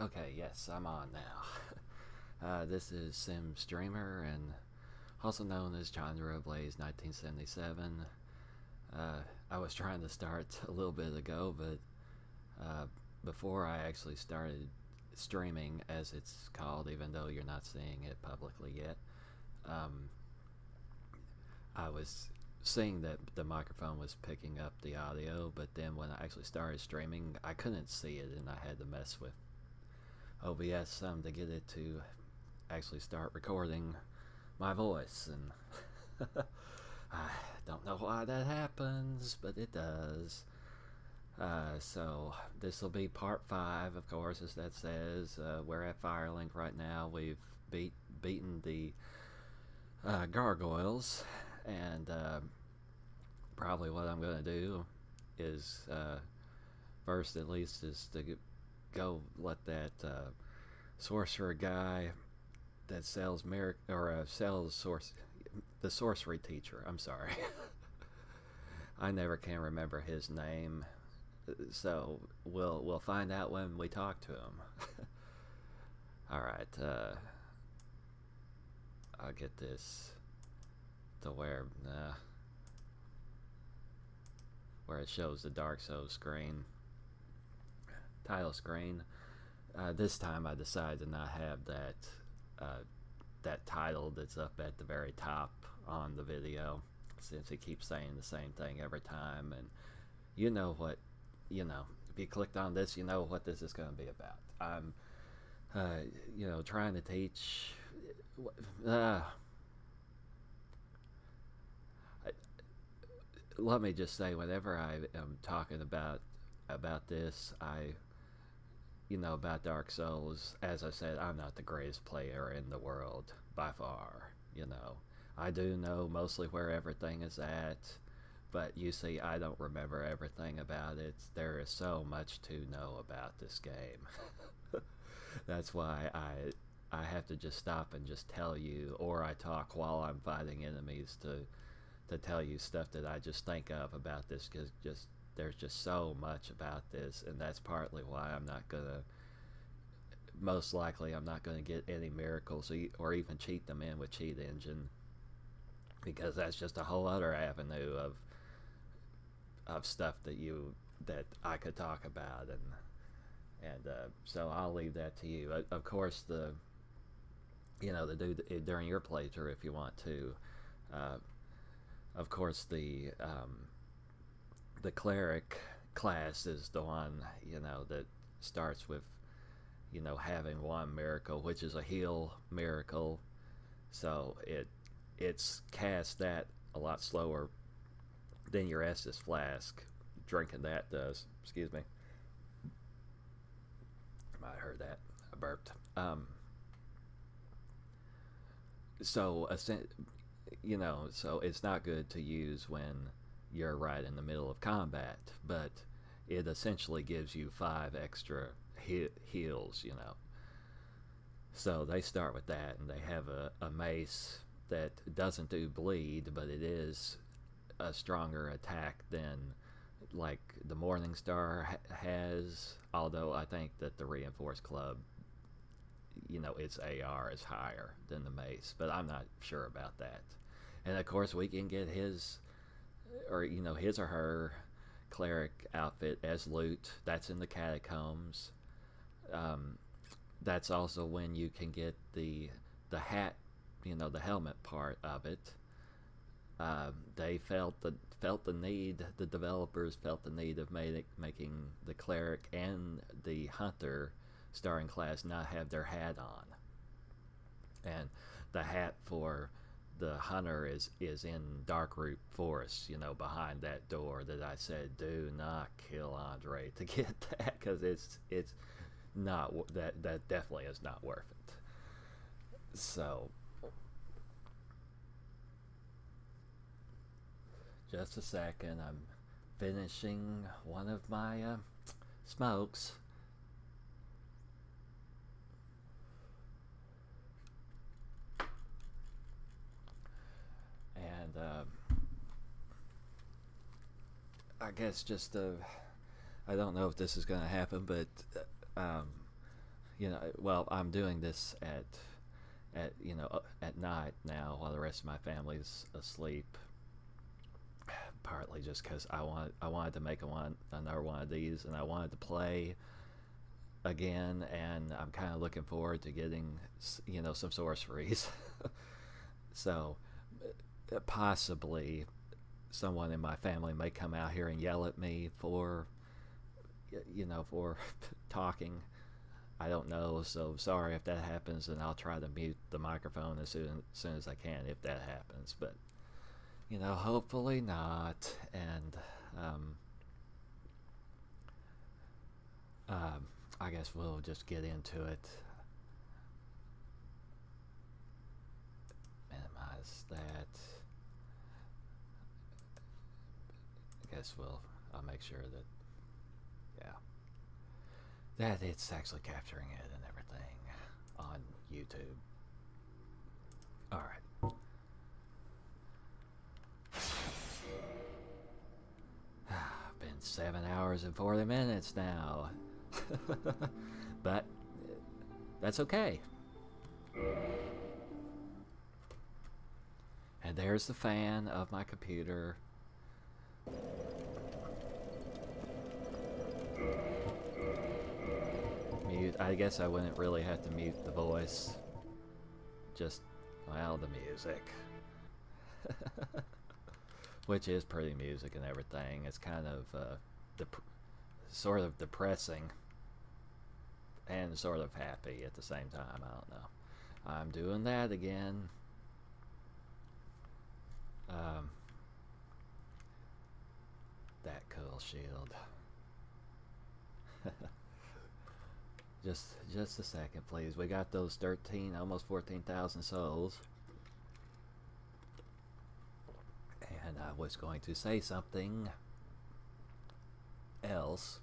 Okay, yes, I'm on now. This is Sim Streamer, and also known as Chandra Blaze 1977. I was trying to start a little bit ago, but before I actually started streaming, as it's called, even though you're not seeing it publicly yet, um, I was seeing that the microphone was picking up the audio, but then when I actually started streaming, I couldn't see it, and I had to mess with OBS some to get it to actually start recording my voice, and I don't know why that happens, but it does. So this will be part 5, of course, as that says. We're at Firelink right now. We've beaten the gargoyles, and probably what I'm going to do is first, at least, is to go let that sorcerer guy that sells the sorcery teacher. I'm sorry. I never can remember his name, so we'll find out when we talk to him. All right. I'll get this to where it shows the Dark Souls screen, title screen. This time I decided to not have that title that's up at the very top on the video, since it keeps saying the same thing every time, and you know what, if you clicked on this, you know what this is going to be about. I'm trying to teach let me just say, whenever I am talking about this, about Dark Souls, as I said, I'm not the greatest player in the world by far. I do know mostly where everything is at, but you see, I don't remember everything about it. There is so much to know about this game. That's why I have to just stop and just tell you, or I talk while I'm fighting enemies to tell you stuff that I just think of about this, because there's just so much about this, and that's partly why most likely I'm not gonna get any miracles or even cheat them in with Cheat Engine, because that's just a whole other avenue of stuff that I could talk about, and so I'll leave that to you. Of course, to do during your playthrough if you want to. Of course, the cleric class is the one that starts with having one miracle, which is a heal miracle. So it's cast that a lot slower than your Estus flask drinking that does. Excuse me. I might have heard that. I burped. So it's not good to use when you're right in the middle of combat, but it essentially gives you 5 extra heals, So they start with that, and they have a mace that doesn't do bleed, but it is a stronger attack than like the Morningstar has, although I think that the Reinforced Club, its AR is higher than the mace, but I'm not sure about that. And of course we can get his or her cleric outfit as loot. That's in the Catacombs. That's also when you can get the hat, the helmet part of it. They felt the need, the developers felt the need of making the cleric and the hunter starring class not have their hat on. And the hat for the hunter is in Darkroot Forest, behind that door that I said, do not kill Andre to get that, because it's not, that definitely is not worth it. So just a second, I'm finishing one of my smokes. And I guess I don't know if this is going to happen, but well, I'm doing this at night now while the rest of my family's asleep. Partly just because I wanted to make another one of these, and I wanted to play again, and I'm kind of looking forward to getting some sorceries. So possibly someone in my family may come out here and yell at me for for talking. I don't know, so sorry if that happens, and I'll try to mute the microphone as soon as I can if that happens, but hopefully not. And I guess we'll just get into it. Minimize that. I guess I'll make sure that, yeah, that it's actually capturing it and everything on YouTube. Alright. Been 7 hours and 40 minutes now. But that's okay. And there's the fan of my computer. Mute. I guess I wouldn't really have to mute the voice. Just, well, the music. Which is pretty music and everything. It's kind of sort of depressing and sort of happy at the same time. I don't know. I'm doing that again. That cool shield. Just a second, please. We got those 13, almost 14,000 souls. And I was going to say something else.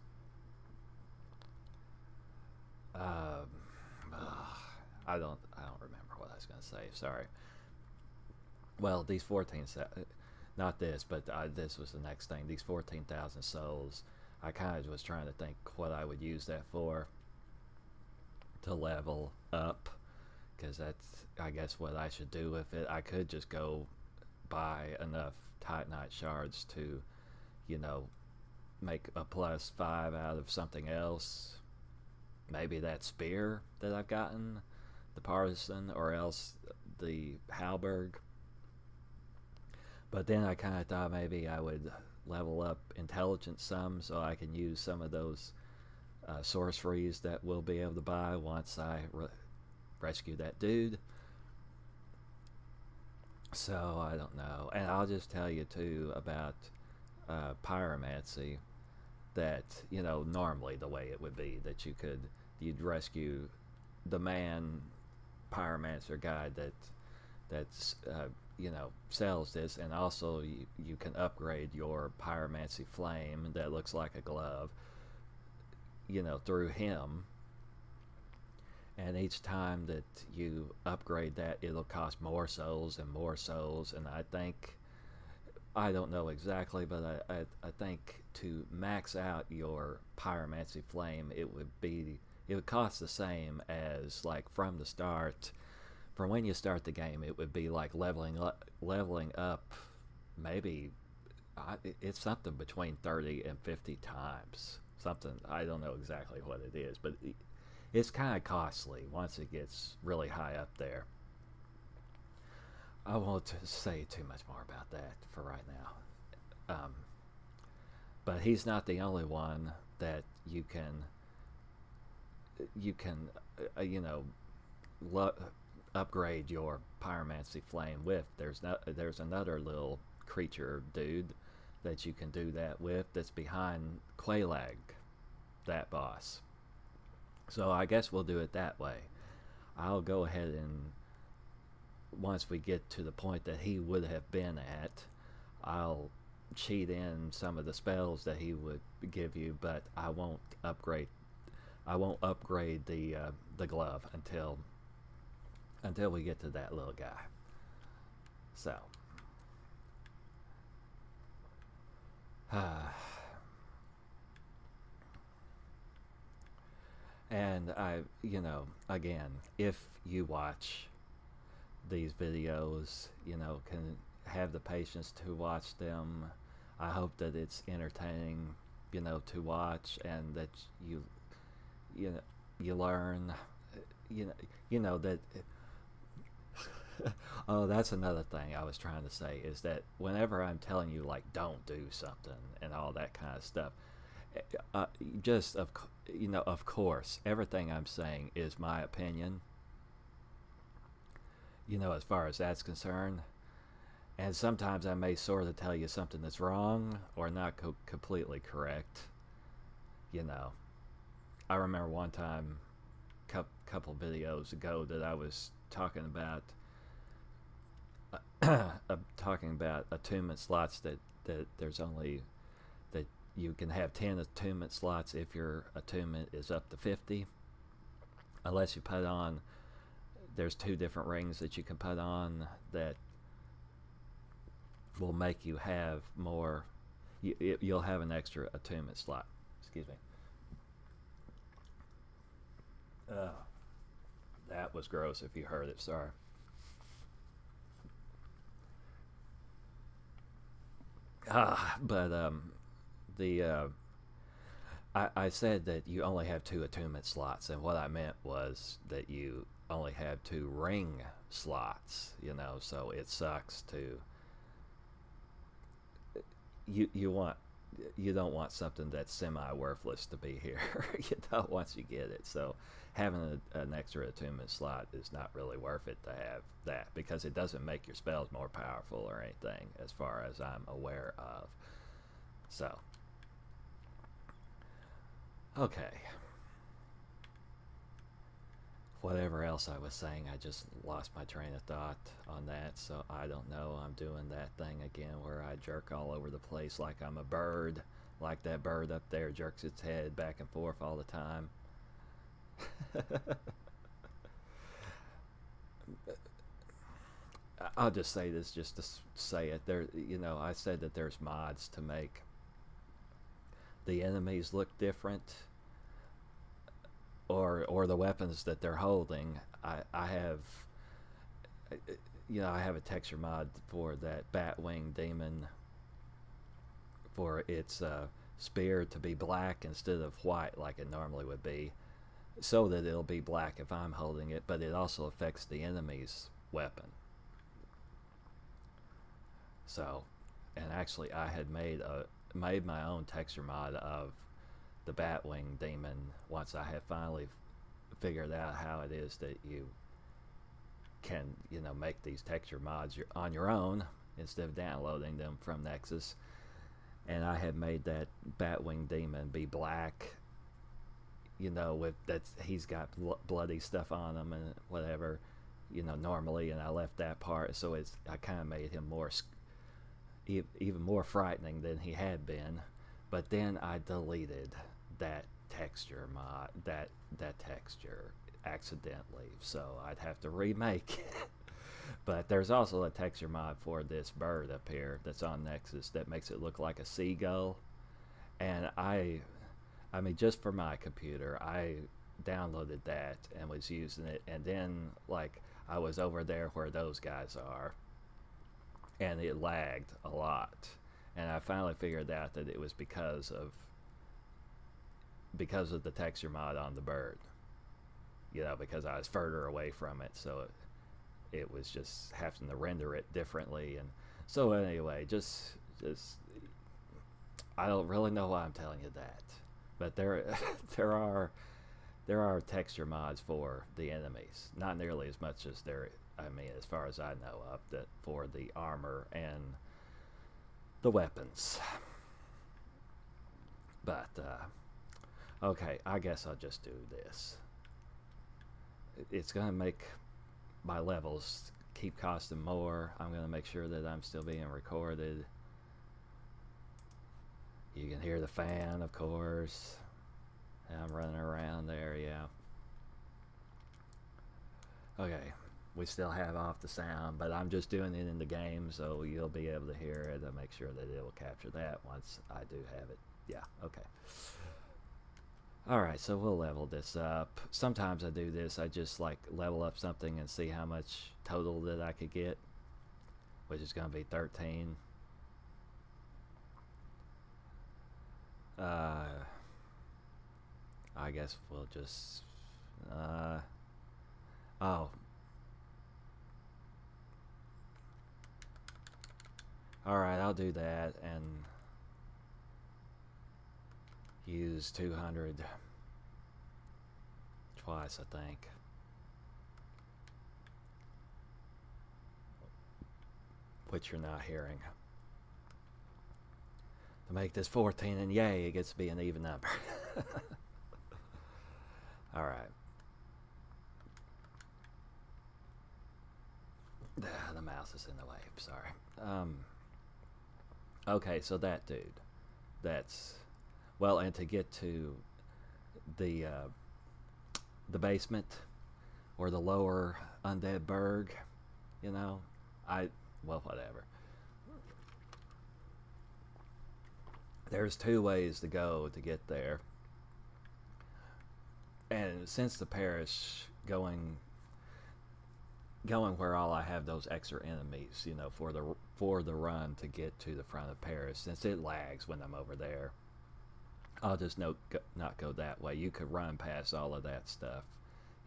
I don't remember what I was going to say. Sorry. Well, these 14, not this, but this was the next thing. These 14,000 souls, I kind of was trying to think what I would use that for, to level up, because that's, I guess, what I should do with it. I could just go buy enough Titanite shards to, make a +5 out of something else. Maybe that spear that I've gotten, the partisan, or else the halberg. But then I kind of thought maybe I would level up intelligence some, so I can use some of those sorceries that we'll be able to buy once I rescue that dude. So I don't know. And I'll just tell you too about pyromancy, that normally the way it would be that you'd rescue the man pyromancer guy that's sells this, and also you can upgrade your pyromancy flame that looks like a glove through him, and each time that you upgrade that, it'll cost more souls and more souls. And I don't know exactly, but I think to max out your pyromancy flame, it would cost the same as, like, from the start. From when you start the game, it would be like leveling up maybe it's something between 30 and 50 times. Something, I don't know exactly what it is, but it's kind of costly once it gets really high up there. I won't say too much more about that for right now. But he's not the only one that you can upgrade your pyromancy flame with. There's another little creature dude that you can do that with, that's behind Quelaag, that boss. So I guess we'll do it that way. I'll go ahead and, once we get to the point that he would have been at, I'll cheat in some of the spells that he would give you, but I won't upgrade the glove until we get to that little guy. So And again, if you watch these videos, can have the patience to watch them. I hope that it's entertaining, to watch, and that you know, you learn, that. Oh, that's another thing I was trying to say, is that whenever I'm telling you, like, don't do something and all that kind of stuff, just of course, everything I'm saying is my opinion, as far as that's concerned. And sometimes I may sort of tell you something that's wrong or not completely correct. I remember one time, couple videos ago, that I was talking about attunement slots, that there's only that you can have 10 attunement slots if your attunement is up to 50, unless you put on, there's 2 different rings that you can put on that will make you have more, you'll have an extra attunement slot. Excuse me. That was gross if you heard it, sorry. But I said that you only have 2 attunement slots, and what I meant was that you only have 2 ring slots, so it sucks to, you don't want something that's semi-worthless to be here, once you get it. So having an extra attunement slot is not really worth it to have that, because it doesn't make your spells more powerful or anything, as far as I'm aware of. So, okay. Whatever else I was saying, I just lost my train of thought on that, so I don't know. I'm doing that thing again where I jerk all over the place like I'm a bird, like that bird up there jerks its head back and forth all the time. I'll just say this just to say it. There, I said that there's mods to make the enemies look different, or the weapons that they're holding. I have a texture mod for that Batwing Demon, for its spear to be black instead of white like it normally would be, so that it'll be black if I'm holding it, but it also affects the enemy's weapon. So, and actually I had made my own texture mod of the Batwing Demon once I had finally figured out how it is that you can, make these texture mods on your own instead of downloading them from Nexus. And I had made that Batwing Demon be black, with that, he's got bloody stuff on him and whatever, normally, and I left that part, so I kind of made him even more frightening than he had been. But then I deleted that texture mod, that texture, accidentally, so I'd have to remake it. But there's also a texture mod for this bird up here that's on Nexus that makes it look like a seagull, and I mean, just for my computer, I downloaded that and was using it, and then, like, I was over there where those guys are, and it lagged a lot, and I finally figured out that it was because of the texture mod on the bird, because I was further away from it, so it was just having to render it differently. And so anyway, just I don't really know why I'm telling you that, but there are texture mods for the enemies, not nearly as much as as far as I know of, that for the armor and the weapons. But okay, I guess I'll just do this. It's gonna make my levels keep costing more. I'm gonna make sure that I'm still being recorded. You can hear the fan, of course. I'm running around there, yeah. Okay, we still have off the sound, but I'm just doing it in the game, so you'll be able to hear it. I'll make sure that it will capture that once I do have it. Yeah, okay. Alright, so we'll level this up. Sometimes I do this, I just like level up something and see how much total that I could get, which is going to be 13. I guess we'll just oh, alright, I'll do that and use 200 twice, I think. Which you're not hearing. To make this 14, and yay, it gets to be an even number. Alright. The mouse is in the way, sorry. Okay, so that dude. That's... Well, and to get to the basement, or the lower undead Burg, you know, well, whatever. There's two ways to go to get there. And since the parish going where all I have those extra enemies, you know, for the run to get to the front of Paris, since it lags when I'm over there, I'll just not go that way. You could run past all of that stuff,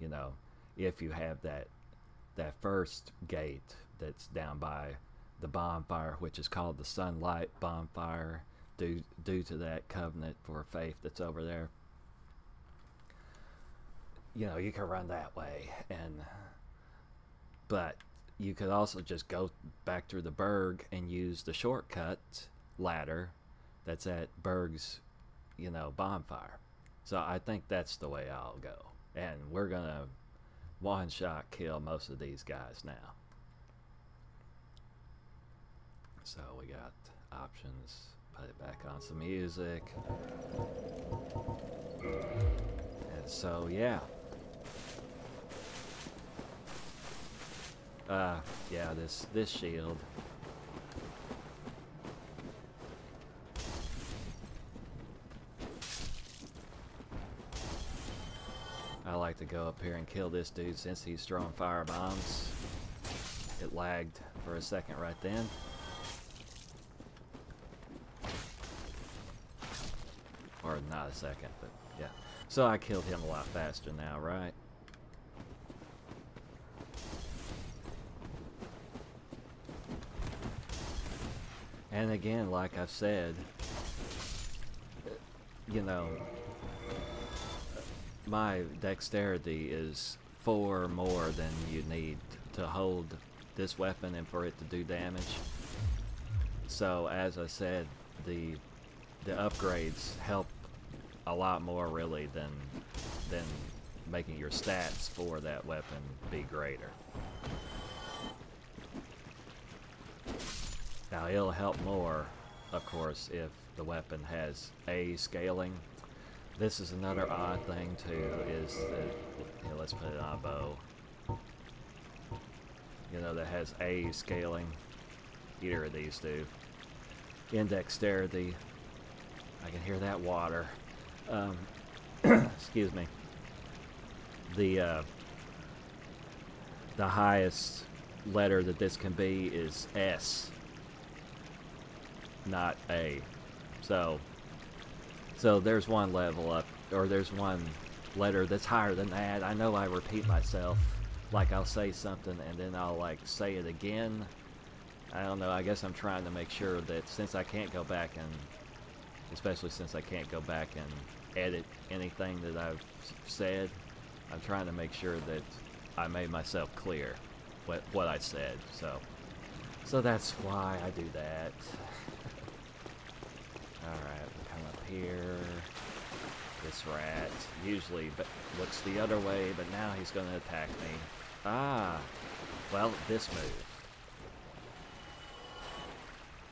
you know, if you have that first gate that's down by the bonfire, which is called the Sunlight Bonfire, due to that covenant for faith that's over there. You know, you can run that way, but you could also just go back through the Burg and use the shortcut ladder that's at Burg's, you know, bonfire. So I think that's the way I'll go, and we're gonna one-shot kill most of these guys now. So we got options. Put it back on some music. And so yeah. Yeah, this shield. I like to go up here and kill this dude since he's throwing fire bombs. It lagged for a second right then. Or not a second, but yeah. So I killed him a lot faster now, right? And again, like I've said, you know, my dexterity is 4 more than you need to hold this weapon and for it to do damage. So as I said, the upgrades help a lot more really than making your stats for that weapon be greater. Now it'll help more, of course, if the weapon has A scaling. This is another odd thing too, is that, you know, let's put it on a bow. You know, that has A scaling. Either of these do. In dexterity. I can hear that water. Excuse me. The highest letter that this can be is S, not A. So there's one level up, or there's one letter that's higher than that. I know I repeat myself, like I'll say something and then I'll like say it again. I don't know, I guess I'm trying to make sure that since I can't go back and, especially since I can't go back and edit anything that I've said, I'm trying to make sure that I made myself clear what I said. So that's why I do that. Alright, we'll come up here. This rat usually looks the other way, but now he's going to attack me. Ah, well, this move.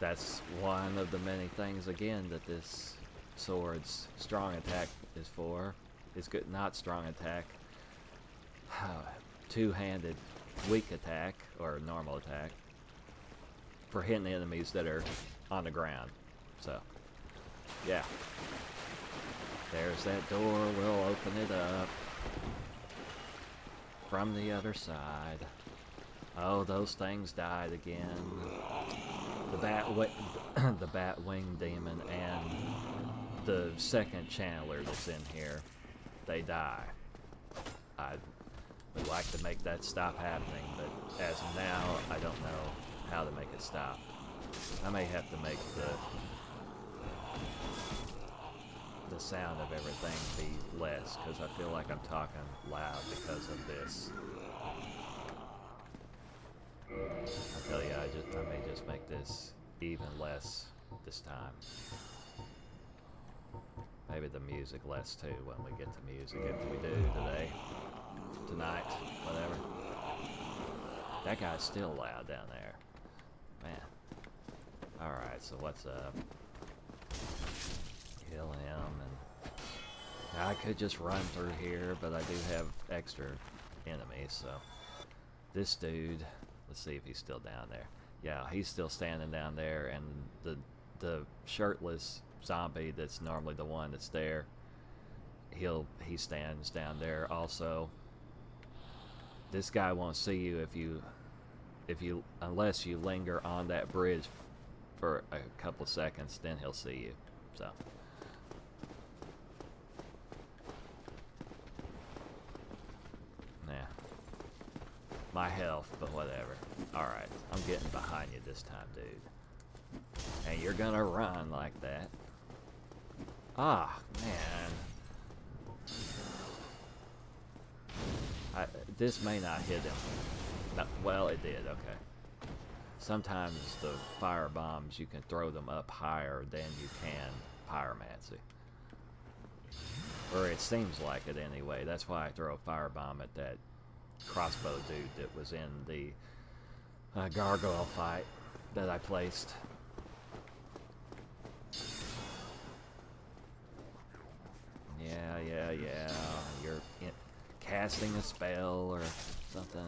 That's one of the many things, again, that this sword's strong attack is for. It's good, not strong attack. Two-handed weak attack, or normal attack, for hitting enemies that are on the ground. So, yeah. There's that door. We'll open it up from the other side. Oh, those things died again. The the Batwing Demon and the second channeler that's in here, they die. I would like to make that stop happening, but as of now, I don't know how to make it stop. I may have to make the sound of everything be less, because I feel like I'm talking loud because of this. I tell you, I may just make this even less this time. Maybe the music less too when we get to music, if we do today, tonight, whatever. That guy's still loud down there. Man. Alright, so what's up? Kill him, and I could just run through here, but I do have extra enemies, so this dude, let's see if he's still down there. Yeah, he's still standing down there, and the shirtless zombie that's normally the one that's there, he stands down there also. This guy won't see you unless you linger on that bridge for a couple of seconds, then he'll see you. So yeah, my health, but whatever. Alright, I'm getting behind you this time, dude. And you're gonna run like that. Ah, man. This may not hit him. No, well, it did, okay. Sometimes the fire bombs, you can throw them up higher than you can pyromancy. Or it seems like it anyway. That's why I throw a firebomb at that crossbow dude that was in the gargoyle fight that I placed. Yeah. You're casting a spell or something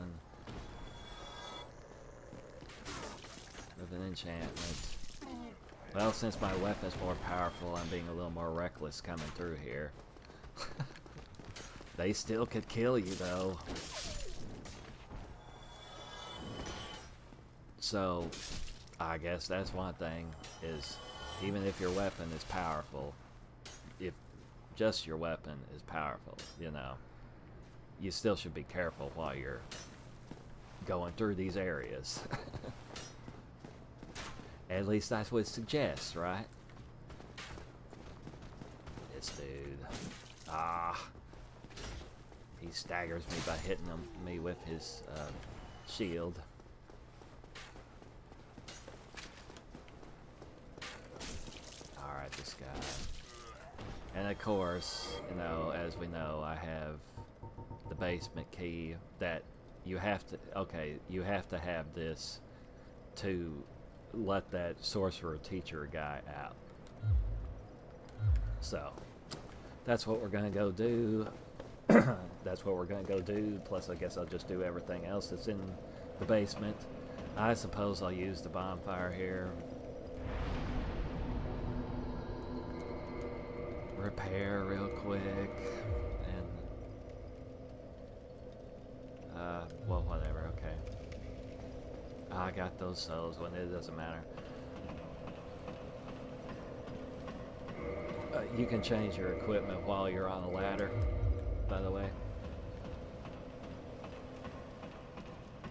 with an enchantment. Well, since my weapon's more powerful, I'm being a little more reckless coming through here. They still could kill you, though. So, I guess that's one thing, is even if your weapon is powerful, if just your weapon is powerful, you know, you still should be careful while you're going through these areas. At least that's what it suggests, right? This dude. Ah. He staggers me by hitting me with his shield. Alright, this guy. And of course, you know, as we know, I have the basement key that you have to, okay, you have to have this to let that sorcerer teacher guy out. So, that's what we're gonna go do. That's what we're gonna go do, plus I guess I'll just do everything else that's in the basement. I suppose I'll use the bonfire here. Repair real quick, and well, whatever, okay. I got those souls when it doesn't matter. You can change your equipment while you're on the ladder, by the way.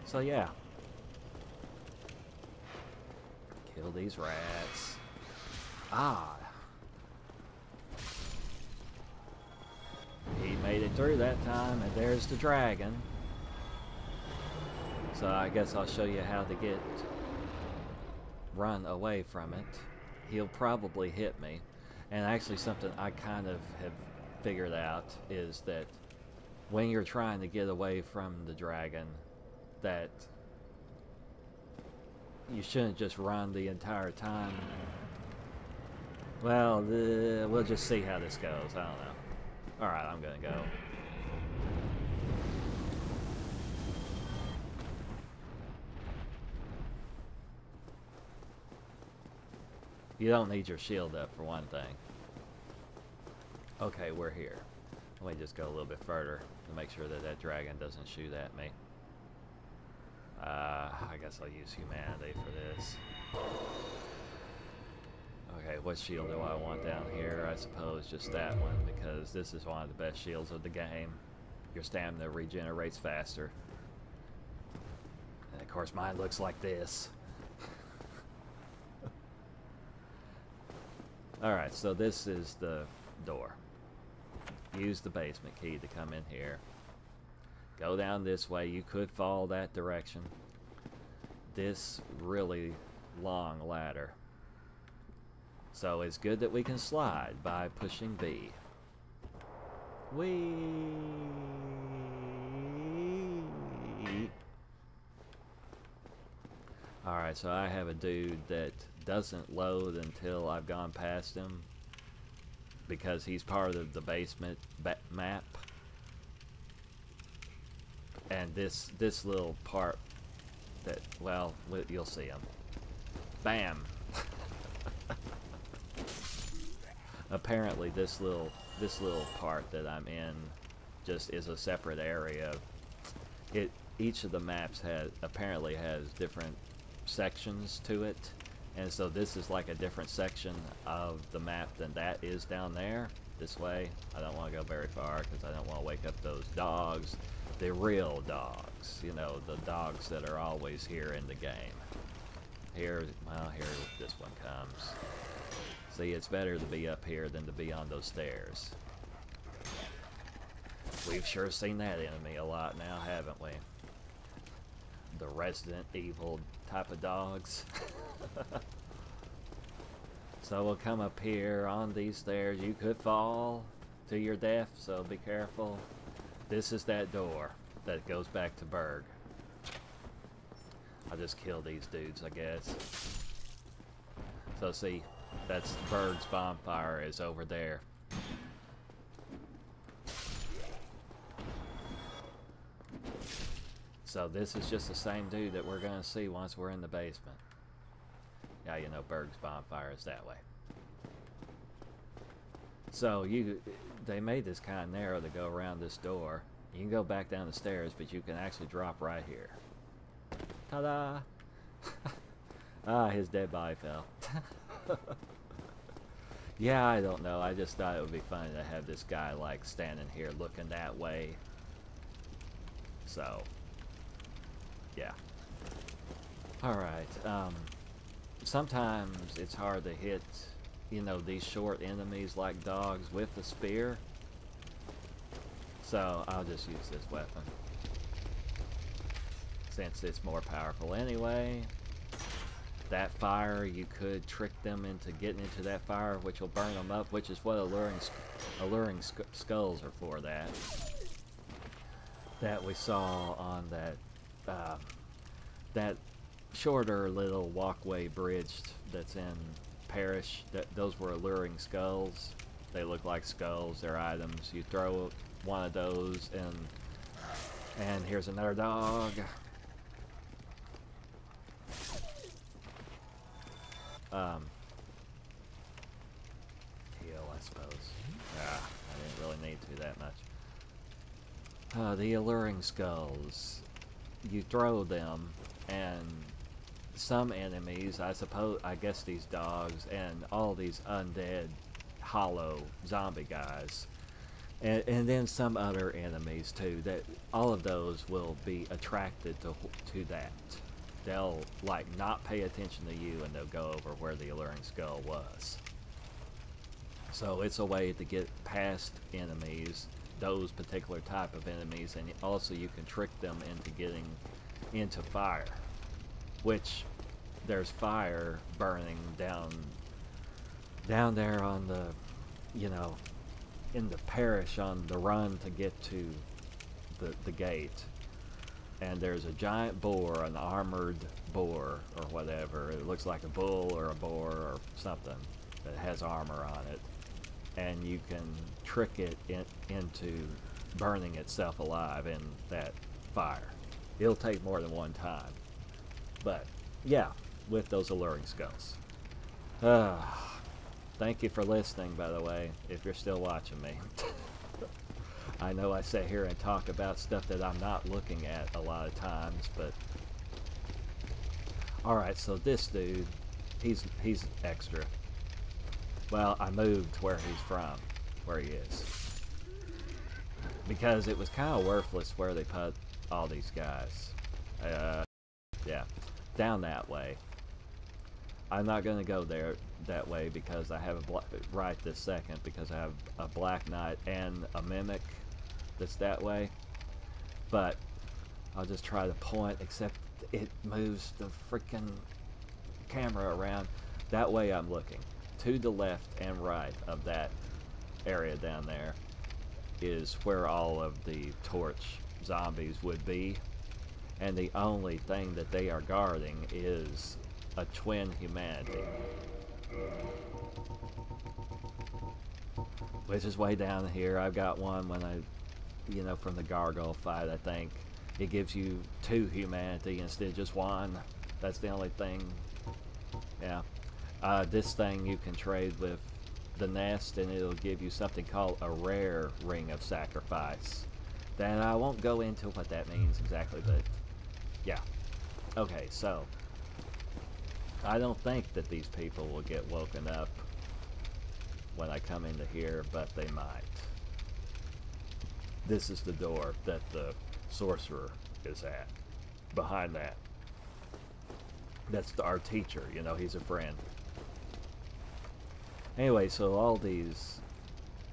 So yeah. Kill these rats. Ah. He made it through that time, and there's the dragon. So I guess I'll show you how to run away from it. He'll probably hit me. And actually something I kind of have figured out is that when you're trying to get away from the dragon, that you shouldn't just run the entire time. Well, we'll just see how this goes. I don't know. Alright, I'm gonna go. You don't need your shield up for one thing. Okay, we're here. Let me just go a little bit further to make sure that that dragon doesn't shoot at me. I guess I'll use humanity for this. Okay, what shield do I want down here? I suppose just that one, because this is one of the best shields of the game. Your stamina regenerates faster. And of course mine looks like this. Alright, so this is the door. Use the basement key to come in here. Go down this way. You could fall that direction. This really long ladder. So it's good that we can slide by pushing B. Whee! Alright, so I have a dude that doesn't load until I've gone past him, because he's part of the basement map. And this little part that, well, you'll see him. Bam! Apparently this little part that I'm in just is a separate area. Each of the maps apparently has different sections to it, and so this is like a different section of the map than that is down there. This way, I don't want to go very far because I don't want to wake up those dogs, the real dogs, you know, the dogs that are always here in the game. Here, well, here this one comes. See, it's better to be up here than to be on those stairs. We've sure seen that enemy a lot now, haven't we? The Resident Evil type of dogs. So we'll come up here on these stairs. You could fall to your death, so be careful. This is that door that goes back to Burg. I'll just kill these dudes, I guess. So see, that's Burg's bonfire is over there. So this is just the same dude that we're gonna see once we're in the basement. Yeah, you know, Burg's bonfire is that way. So they made this kind of narrow to go around this door. You can go back down the stairs, but you can actually drop right here. Ta-da! Ah, his dead body fell. Yeah, I don't know. I just thought it would be funny to have this guy like standing here looking that way. So, yeah. Alright, sometimes it's hard to hit, you know, these short enemies like dogs with the spear. So I'll just use this weapon, since it's more powerful anyway. That fire, you could trick them into getting into that fire, which will burn them up, which is what alluring skulls are for. That we saw on that shorter little walkway bridge that's in Parish. Those were alluring skulls. They look like skulls. They're items. You throw one of those, and here's another dog. Heal, I suppose. Ah, I didn't really need to that much. The alluring skulls. You throw them, and some enemies, I guess these dogs, and all these undead, hollow zombie guys, and then some other enemies too, that all of those will be attracted to that. They'll like not pay attention to you, and they'll go over where the alluring skull was. So it's a way to get past enemies, those particular type of enemies, and also you can trick them into getting into fire, which there's fire burning down there on the, you know, in the parish on the run to get to the gate. And there's a giant boar, an armored boar or whatever. It looks like a bull or a boar or something that has armor on it. And you can trick it into burning itself alive in that fire. It'll take more than one time. But, yeah, with those alluring skulls. Thank you for listening, by the way, if you're still watching me. I know I sit here and talk about stuff that I'm not looking at a lot of times, but... Alright, so this dude, he's extra. Well, I moved where he's from, where he is. Because it was kind of worthless where they put all these guys. Yeah, down that way. I'm not going to go there that way because I have a right this second, because I have a Black Knight and a Mimic that's that way. But I'll just try to point, except it moves the freaking camera around. That way I'm looking. To the left and right of that area down there is where all of the torch zombies would be. And the only thing that they are guarding is a twin humanity, which is way down here. I've got one when I, you know, from the gargoyle fight, I think it gives you 2 humanity instead of just 1. That's the only thing. Yeah. This thing you can trade with the nest, and it'll give you something called a rare ring of sacrifice. Then I won't go into what that means exactly, but yeah. Okay, so I don't think that these people will get woken up when I come into here, but they might. This is the door that the sorcerer is at. Behind that. That's our teacher, you know, he's a friend. Anyway, so all these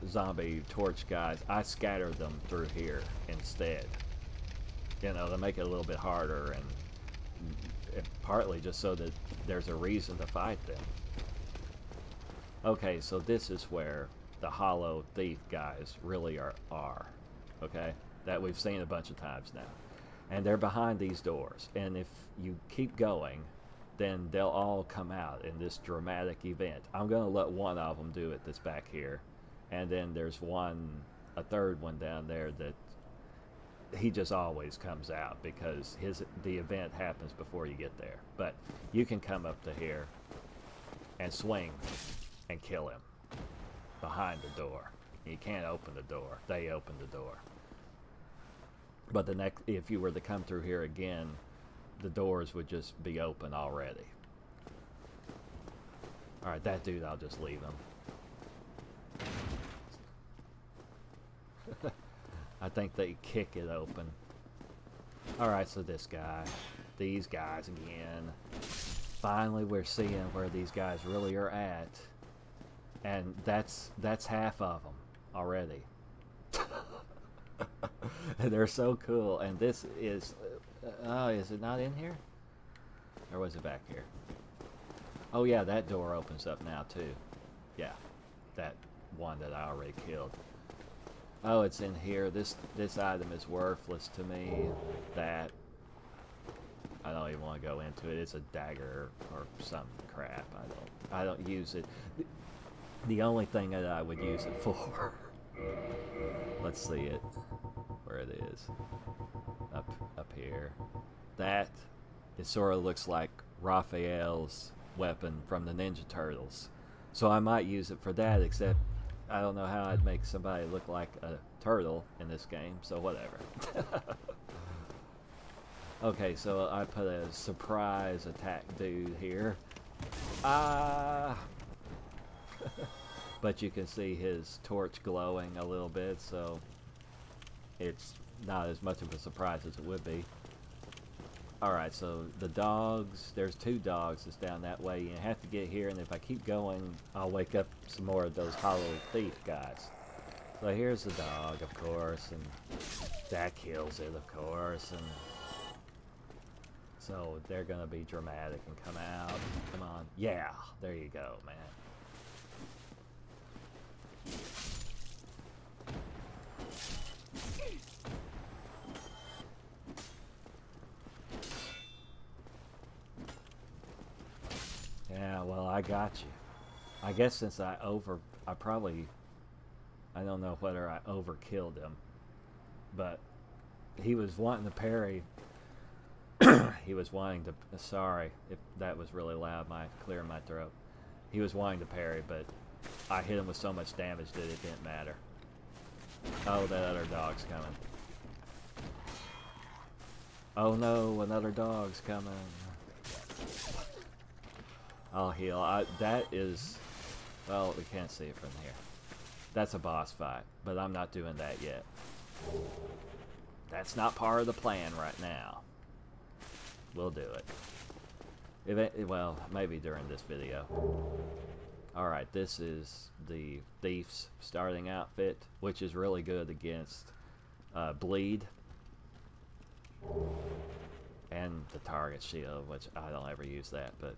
zombie torch guys, I scattered them through here instead. You know, to make it a little bit harder, and partly just so that there's a reason to fight them. Okay, so this is where the hollow thief guys really are. Okay? That we've seen a bunch of times now. And they're behind these doors. And if you keep going, then they'll all come out in this dramatic event. I'm going to let one of them do it that's back here. And then there's a third one down there that he just always comes out because the event happens before you get there. But you can come up to here and swing and kill him behind the door. You can't open the door. They open the door. But if you were to come through here again, the doors would just be open already. Alright, that dude, I'll just leave him. I think they kick it open. Alright, so this guy. These guys again. Finally, we're seeing where these guys really are at. And that's half of them already. They're so cool. And this is... oh, is it not in here? Or was it back here? Oh yeah, that door opens up now too. Yeah, that one that I already killed. Oh, it's in here. This item is worthless to me. That I don't even want to go into it. It's a dagger or some crap. I don't use it. The only thing that I would use it for. Let's see it. Where it is. Up here. That, it sort of looks like Raphael's weapon from the Ninja Turtles. So I might use it for that, except I don't know how I'd make somebody look like a turtle in this game, so whatever. Okay, so I put a surprise attack dude here. But you can see his torch glowing a little bit, so it's not as much of a surprise as it would be. Alright, so the dogs, there's 2 dogs that's down that way. You have to get here, and if I keep going, I'll wake up some more of those hollow thief guys. So here's the dog, of course, and that kills it, of course, and so they're gonna be dramatic and come out. Come on. Yeah, there you go, man. Yeah, well, I got you. I guess since I don't know whether I overkilled him, but he was wanting to parry. He was wanting to, sorry if that was really loud, clearing my throat. He was wanting to parry, but I hit him with so much damage that it didn't matter. Oh, that other dog's coming. Oh no, another dog's coming. I'll heal. That is... Well, we can't see it from here. That's a boss fight, but I'm not doing that yet. That's not part of the plan right now. We'll do it. Well, maybe during this video. Alright, this is the Thief's starting outfit, which is really good against bleed. And the target shield, which I don't ever use that, but...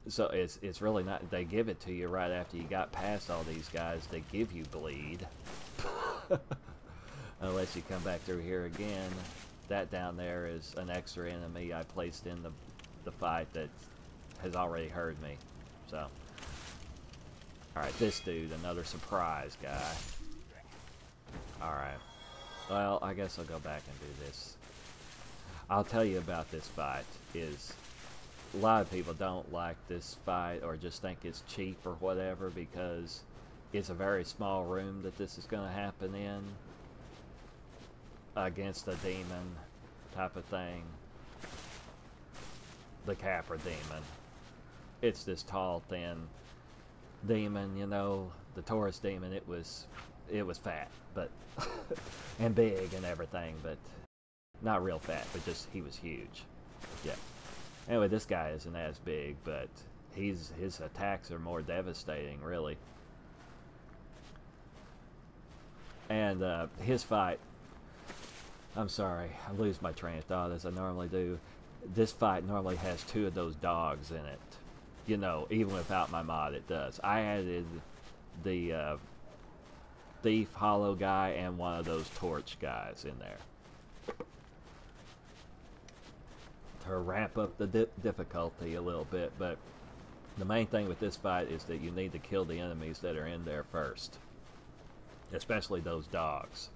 So it's really not... They give it to you right after you got past all these guys. They give you bleed. Unless you come back through here again. That down there is an extra enemy I placed in the fight that has already heard me. So... Alright, this dude, another surprise guy. Alright. Well, I guess I'll go back and do this. I'll tell you about this fight. A lot of people don't like this fight or just think it's cheap or whatever because it's a very small room that this is going to happen in against a demon type of thing. The Capra demon. It's this tall, thin demon, you know, the Taurus demon. It was fat, but and big and everything, but not real fat, but just he was huge. Yeah. Anyway, this guy isn't as big, but his attacks are more devastating, really. And his fight, I'm sorry, I lose my train of thought as I normally do. This fight normally has 2 of those dogs in it. You know, even without my mod, it does. I added the Thief Hollow guy and one of those Torch guys in there to ramp up the difficulty a little bit, but the main thing with this fight is that you need to kill the enemies that are in there first, especially those dogs.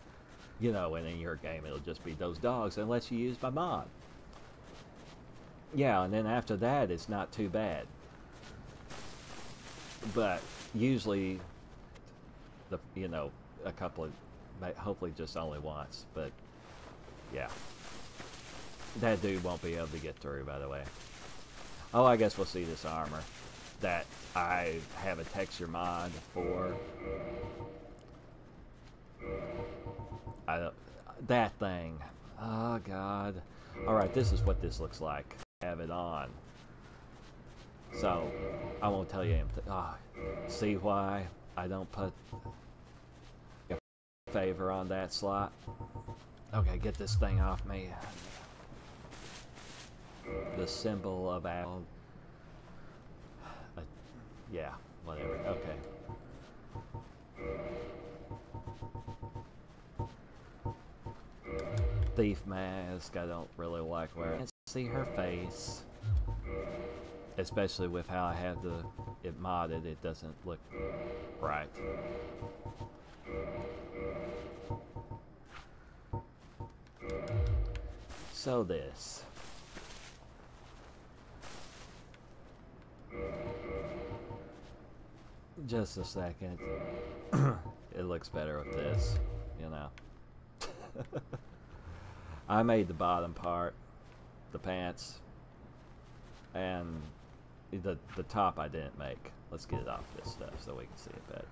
You know, and in your game it'll just be those dogs unless you use my mod. Yeah, and then after that it's not too bad, but usually you know, a couple of, hopefully just only once, but yeah. That dude won't be able to get through, by the way. Oh, I guess we'll see this armor that I have a texture mod for. That thing. Oh, God. Alright, this is what this looks like. Have it on. So, I won't tell you anything. Oh, see why I don't put a favor on that slot? Okay, get this thing off me. The symbol of Havel. Yeah, whatever. Okay. Thief mask. I don't really like wearing. I can't see her face, especially with how I have it modded. It doesn't look right. So this. Just a second. It looks better with this, you know. I made the bottom part, the pants, and the top I didn't make. Let's get it off this stuff so we can see it better.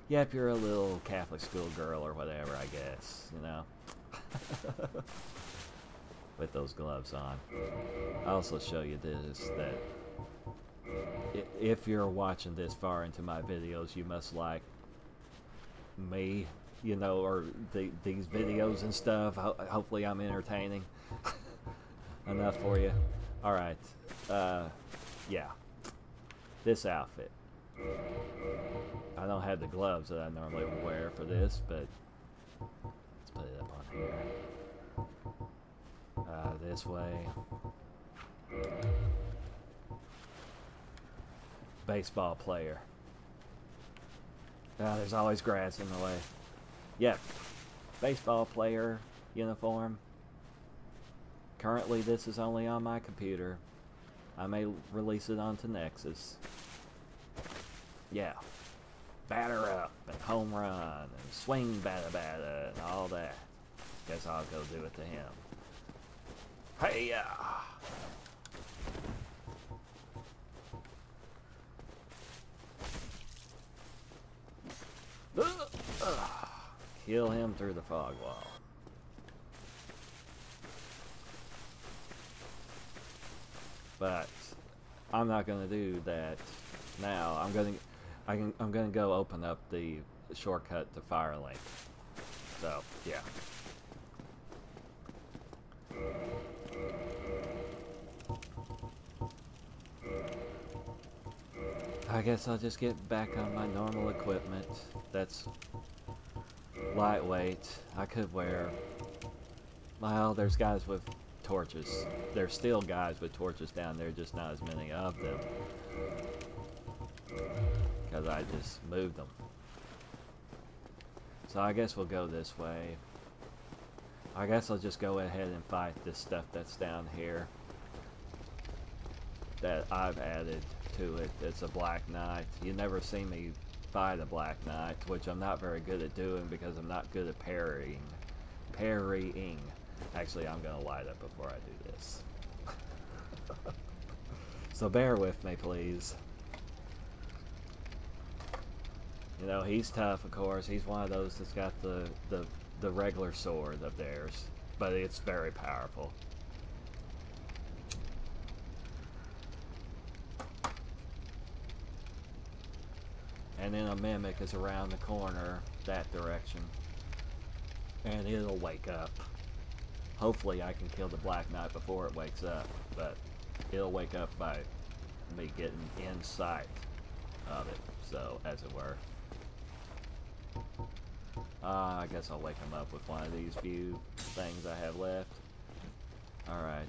Yep, you're a little Catholic school girl or whatever, I guess, you know. With those gloves on. I'll also show you this, that if you're watching this far into my videos, you must like me, you know, or these videos and stuff. Hopefully I'm entertaining enough for you. Alright, yeah, this outfit. I don't have the gloves that I normally wear for this, but let's put it up on here. This way. Baseball player. There's always grass in the way. Yep. Baseball player uniform. Currently this is only on my computer. I may release it onto Nexus. Yeah. Batter up and home run and swing bada and all that. Guess I'll go do it to him. Hey-ya! Kill him through the fog wall. But I'm not gonna do that now. I'm gonna go open up the shortcut to Firelink. So yeah. I guess I'll just get back on my normal equipment. That's lightweight. I could wear... Well, there's guys with torches. There's still guys with torches down there, just not as many of them. Because I just moved them. So I guess we'll go this way. I guess I'll just go ahead and fight this stuff that's down here. That I've added to it. It's a Black Knight. You never see me fight a Black Knight, which I'm not very good at doing because I'm not good at parrying. Actually, I'm gonna light up before I do this. So bear with me, please. You know, he's tough, of course. He's one of those that's got the regular sword of theirs, but it's very powerful. And then a mimic is around the corner that direction. And it'll wake up. Hopefully I can kill the Black Knight before it wakes up, but it'll wake up by me getting in sight of it, so as it were. I guess I'll wake him up with one of these few things I have left. Alright.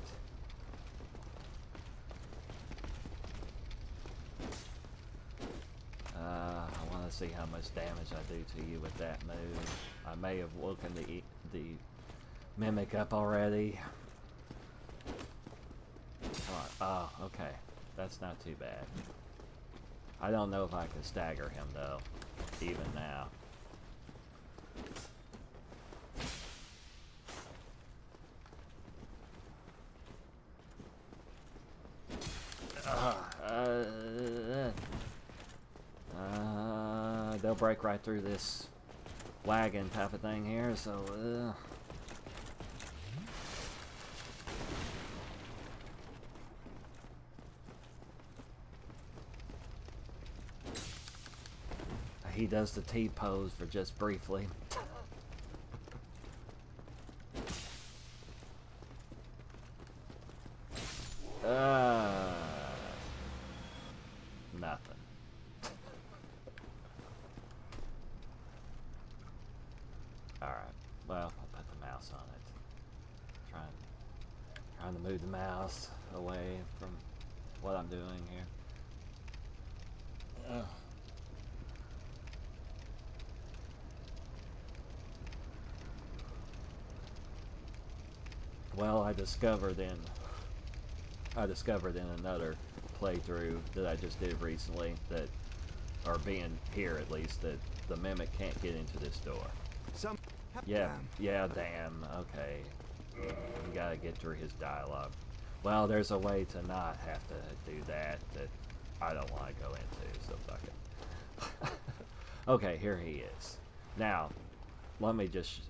I want to see how much damage I do to you with that move. I may have woken the mimic up already. Come on. Oh, okay. That's not too bad. I don't know if I can stagger him, though, even now. They'll break right through this wagon type of thing here, so he does the T-pose for just briefly. Nothing. Alright, well, I'll put the mouse on it. Trying to move the mouse away from what I'm doing here. Ugh. Well, I discovered in another playthrough that I just did recently that, or being here at least, that the mimic can't get into this door. Yeah, damn, okay. You gotta get through his dialogue. Well, there's a way to not have to do that I don't want to go into, so fuck it. Okay, here he is. Now, let me just...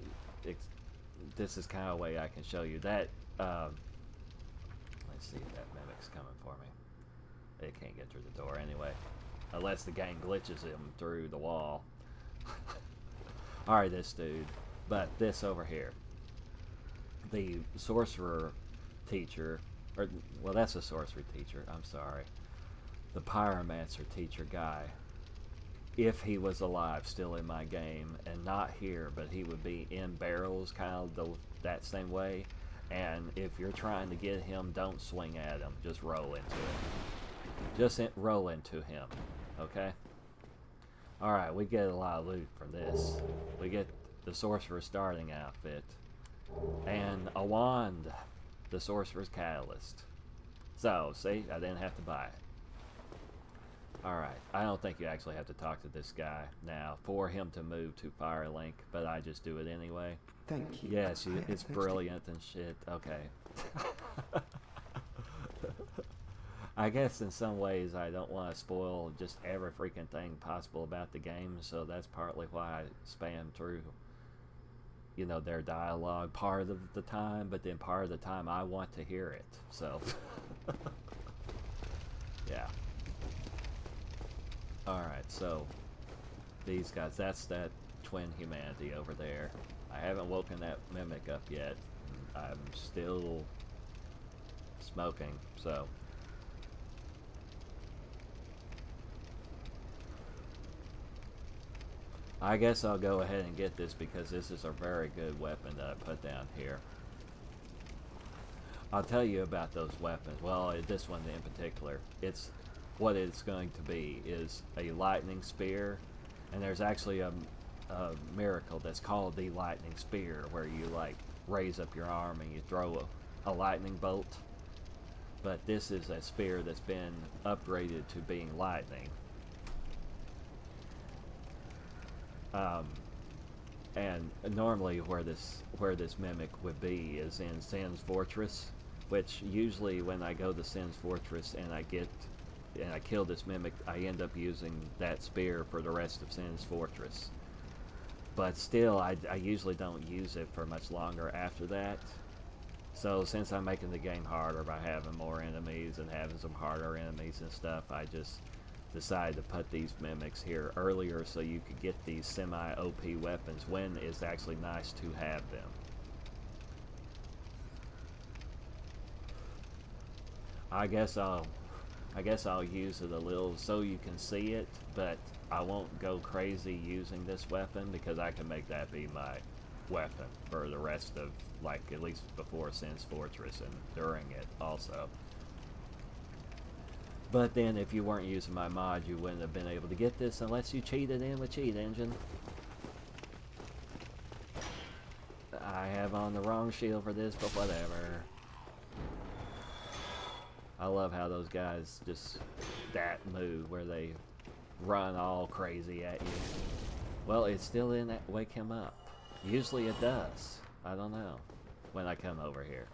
this is kind of a way I can show you that. Let's see if that mimic's coming for me. It can't get through the door anyway, unless the game glitches him through the wall. Alright, this dude. But this over here. The sorcerer teacher, or, well, that's a sorcery teacher, I'm sorry. The pyromancer teacher guy. If he was alive still in my game, and not here, but he would be in barrels kind of that same way. And if you're trying to get him, don't swing at him, just roll into him. Just roll into him, okay? Alright, we get a lot of loot from this. We get the sorcerer's starting outfit, and a wand, the sorcerer's catalyst. So, see, I didn't have to buy it. Alright, I don't think you actually have to talk to this guy now for him to move to Firelink, but I just do it anyway. Thank you. Yes, I it's expected- brilliant and shit. Okay. I guess in some ways I don't want to spoil just every freaking thing possible about the game, so that's partly why I spam through, you know, their dialogue part of the time, but then part of the time I want to hear it, so. Yeah. Alright, so these guys, that's that twin humanity over there. I haven't woken that mimic up yet. I'm still smoking, so. I guess I'll go ahead and get this because this is a very good weapon that I put down here. I'll tell you about those weapons. Well, this one in particular. It's what it's going to be is a lightning spear, and there's actually a miracle that's called the lightning spear, where you like raise up your arm and you throw a lightning bolt. But this is a spear that's been upgraded to being lightning. And normally where this mimic would be is in Sin's Fortress, which usually when I go to Sin's Fortress and I kill this mimic, I end up using that spear for the rest of Sin's Fortress. But still, I usually don't use it for much longer after that. So since I'm making the game harder by having more enemies and having some harder enemies and stuff, I just decided to put these mimics here earlier so you could get these semi-OP weapons when it's actually nice to have them. I guess I'll use it a little so you can see it, but I won't go crazy using this weapon because I can make that be my weapon for the rest of, like, at least before Sin's Fortress and during it also. But then if you weren't using my mod, you wouldn't have been able to get this unless you cheated in with Cheat Engine. I have on the wrong shield for this, but whatever. I love how those guys just, that move where they run all crazy at you. Well, it's still in that wake him up. Usually it does. I don't know. When I come over here.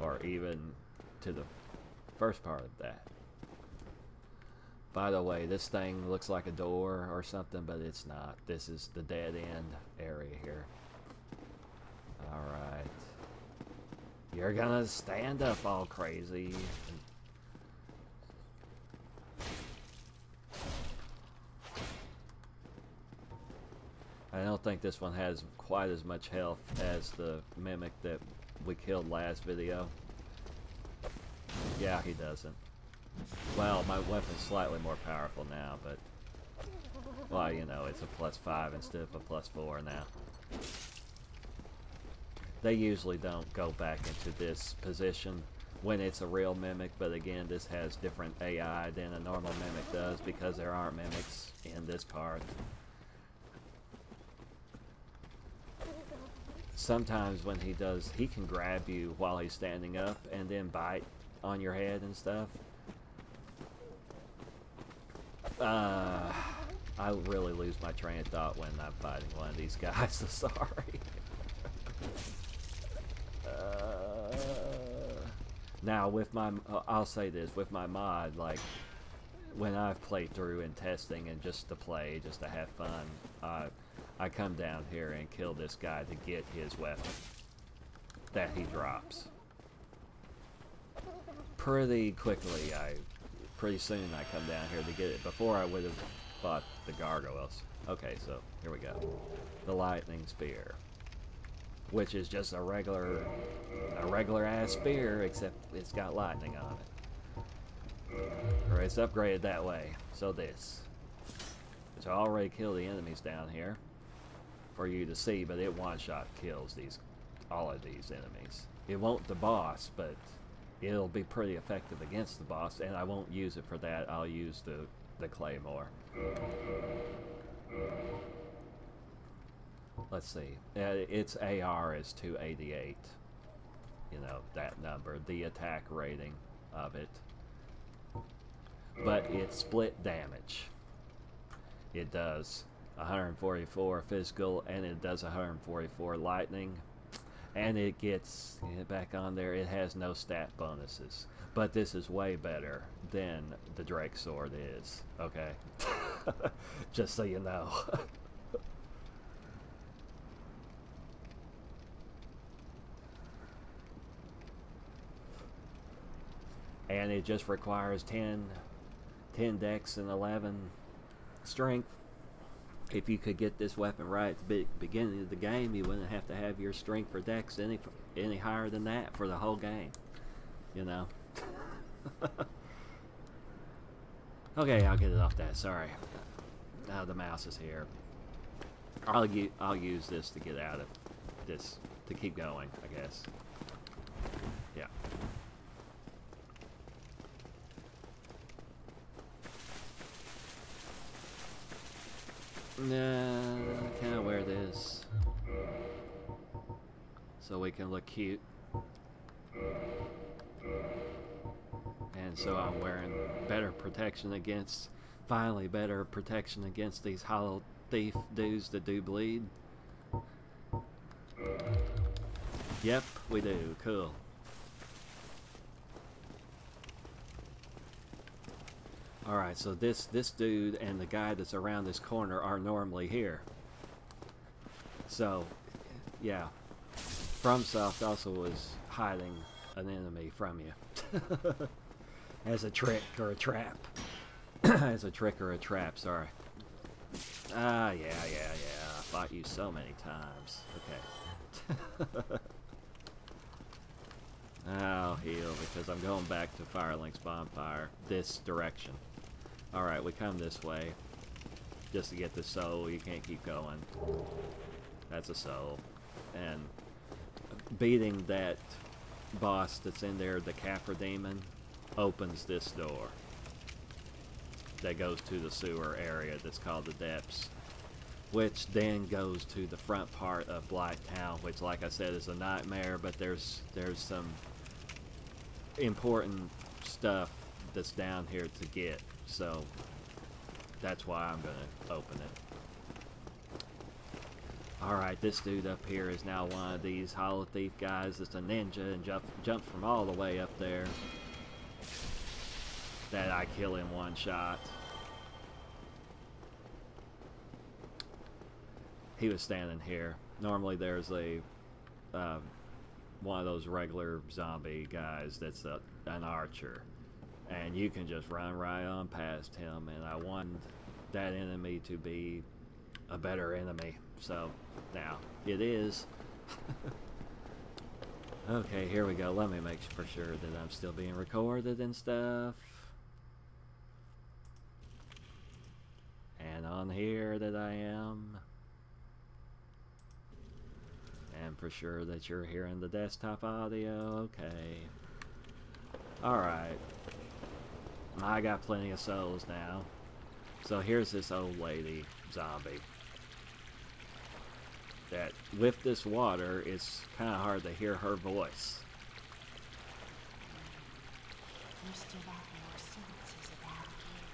Or even to the first part of that. By the way, this thing looks like a door or something, but it's not. This is the dead end area here. Alright. You're gonna stand up all crazy. I don't think this one has quite as much health as the mimic that we killed last video. Yeah, he doesn't. Well, my weapon's slightly more powerful now, but... well, you know, it's a +5 instead of a +4 now. They usually don't go back into this position when it's a real mimic, but again, this has different AI than a normal mimic does because there aren't mimics in this part. Sometimes when he does, he can grab you while he's standing up and then bite on your head and stuff. I really lose my train of thought when I'm fighting one of these guys, so sorry. Now with my, I'll say this, with my mod, like, when I've played through and testing and just to play, just to have fun, I come down here and kill this guy to get his weapon that he drops. Pretty quickly, pretty soon I come down here to get it. Before I would have fought the gargoyles. Okay, so here we go. The lightning spear, which is just a regular ass spear, except it's got lightning on it. Or it's upgraded that way. So this, which I already killed the enemies down here for you to see, but it one-shot kills all of these enemies. It won't the boss, but it'll be pretty effective against the boss, and I won't use it for that. I'll use the claymore. Let's see. Its AR is 288. You know, that number. The attack rating of it. but it's split damage. It does 144 physical, and it does 144 lightning. And it gets back on there. It has no stat bonuses, but this is way better than the Drake Sword is. Okay, just so you know. And it just requires 10 dex and 11 strength. If you could get this weapon right at the beginning of the game, you wouldn't have to have your strength or dex any higher than that for the whole game. You know? Okay, I'll get it off that. Sorry. Now the mouse is here. I'll use this to get out of this, to keep going, I guess. Yeah. Nah, I kind of wear this so we can look cute. And so I'm wearing better protection against, finally better protection against these hollow thief dudes that do bleed. Yep, we do. Cool. Alright, so this dude and the guy that's around this corner are normally here. So, yeah. FromSoft also was hiding an enemy from you. As a trick or a trap. As a trick or a trap, sorry. Ah, yeah. I fought you so many times. Okay. I'll heal because I'm going back to Firelink's bonfire. This direction. Alright, we come this way. Just to get the soul. You can't keep going. That's a soul. And beating that boss that's in there, the Capra Demon, opens this door. That goes to the sewer area that's called the Depths. Which then goes to the front part of Blighttown, which, like I said, is a nightmare, but there's some important stuff that's down here to get, so that's why I'm gonna open it. Alright, this dude up here is now one of these Hollow Thief guys that's a ninja and jumps from all the way up there that I kill in one shot. He was standing here. Normally there's a one of those regular zombie guys that's an archer, and you can just run right on past him, and I want that enemy to be a better enemy, so now it is. Okay, here we go. Let me make for sure that I'm still being recorded and stuff, and on here that I am. And for sure that you're hearing the desktop audio. Okay. Alright. I got plenty of souls now. So here's this old lady zombie. That with this water, it's kind of hard to hear her voice. You still have your senses about you.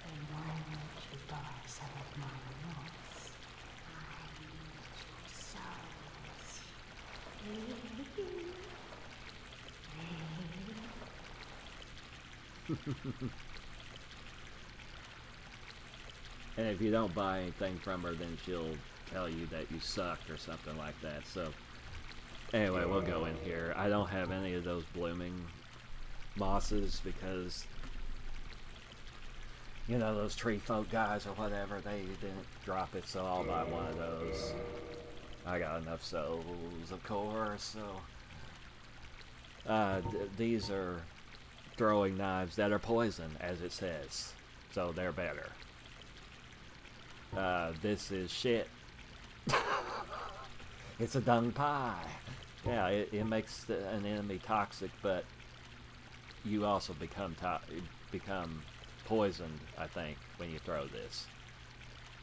And why won't you buy some of my notes? I need your souls. And if you don't buy anything from her, then she'll tell you that you suck or something like that. So anyway, we'll go in here. I don't have any of those blooming mosses because, you know, those tree folk guys or whatever, they didn't drop it, so I'll buy one of those. I got enough souls, of course, so these are throwing knives that are poison, as it says, so they're better. This is shit. It's a dung pie. Yeah, it makes an enemy toxic, but you also become poisoned, I think, when you throw this.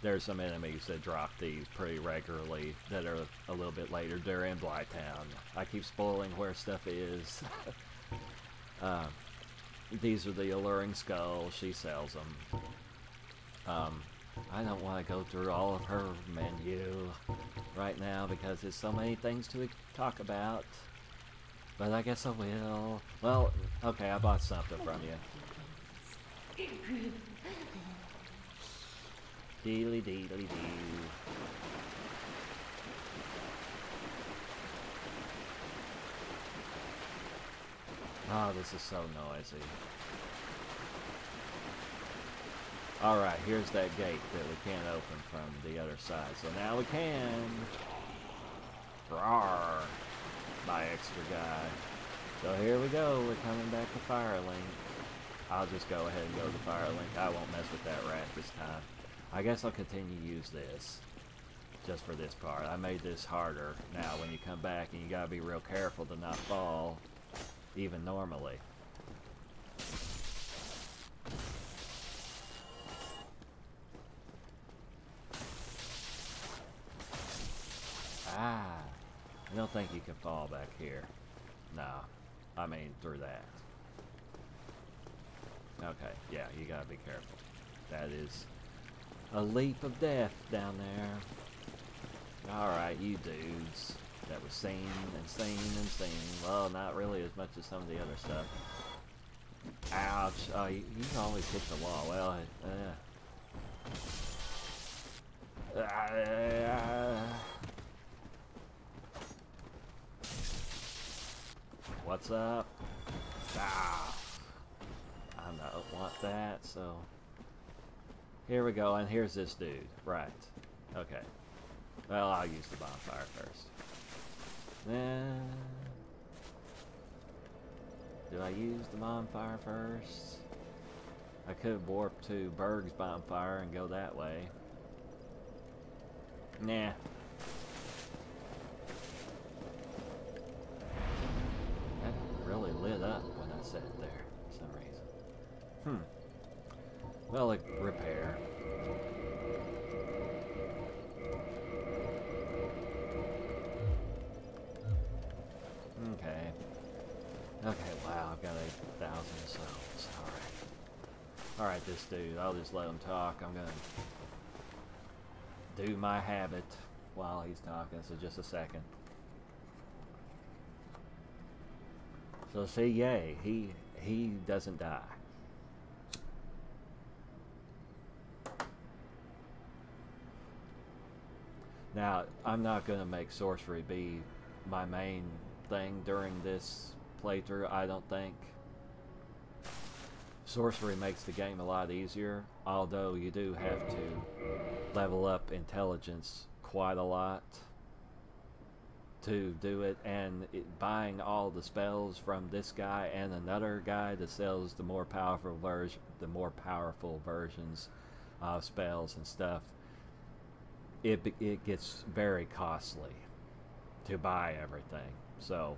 There's some enemies that drop these pretty regularly that are a little bit later. They're in Blighttown. I keep spoiling where stuff is. these are the alluring skulls. She sells them. I don't want to go through all of her menu right now because there's so many things to talk about. But I guess I will. Well, okay, I bought something from you. Deedly deedly dee. Oh, this is so noisy. Alright, here's that gate that we can't open from the other side. So now we can. Rawr! My extra guy. So here we go. We're coming back to Firelink. I'll just go ahead and go to Firelink. I won't mess with that rat this time. I guess I'll continue to use this. Just for this part. I made this harder. Now, when you come back, and you gotta be real careful to not fall. Even normally. Ah, I don't think you can fall back here. No, I mean through that. Okay, yeah, you gotta be careful. That is a leap of death down there. Alright, you dudes. That was seen and seen and seen. Well, not really as much as some of the other stuff. Ouch. Oh, you can always hit the wall. Well, what's up? Ah. I don't want that, so... Here we go, and here's this dude. Right. Okay. Well, I'll use the bonfire first. Do I use the bonfire first? I could warp to Burg's bonfire and go that way. Nah. That really lit up when I sat there for some reason. Well, repair. Okay. Okay, wow, I've got 8,000 souls. Alright. Alright, this dude, I'll just let him talk. I'm gonna do my habit while he's talking, so just a second. So see, yay, he doesn't die. Now, I'm not gonna make sorcery be my main thing during this playthrough, I don't think. Sorcery makes the game a lot easier, although you do have to level up intelligence quite a lot to do it, and buying all the spells from this guy and another guy that sells the more powerful versions of spells and stuff, it gets very costly to buy everything. So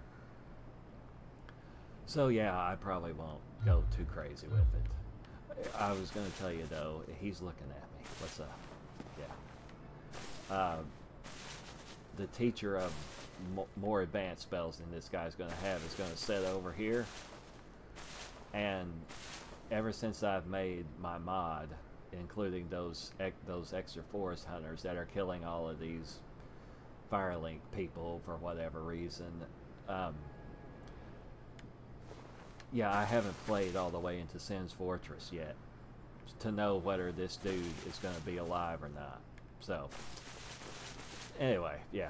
yeah, I probably won't go too crazy with it. I was going to tell you though, he's looking at me. What's up? Yeah. The teacher of more advanced spells than this guy's going to have is going to sit over here. And ever since I've made my mod, including those extra forest hunters that are killing all of these Firelink people for whatever reason, yeah, I haven't played all the way into Sin's Fortress yet to know whether this dude is going to be alive or not. So, anyway, yeah.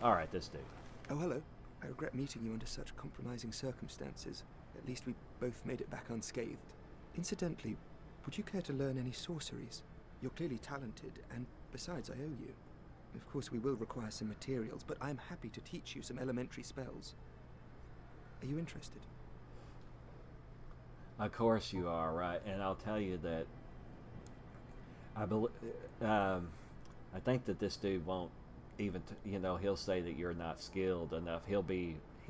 Alright, this dude. Oh, hello. I regret meeting you under such compromising circumstances. At least we both made it back unscathed. Incidentally, would you care to learn any sorceries? You're clearly talented, and besides, I owe you. Of course, we will require some materials, but I'm happy to teach you some elementary spells. Are you interested? Of course you are, right? And I'll tell you that I think that this dude won't even, he'll say that you're not skilled enough. He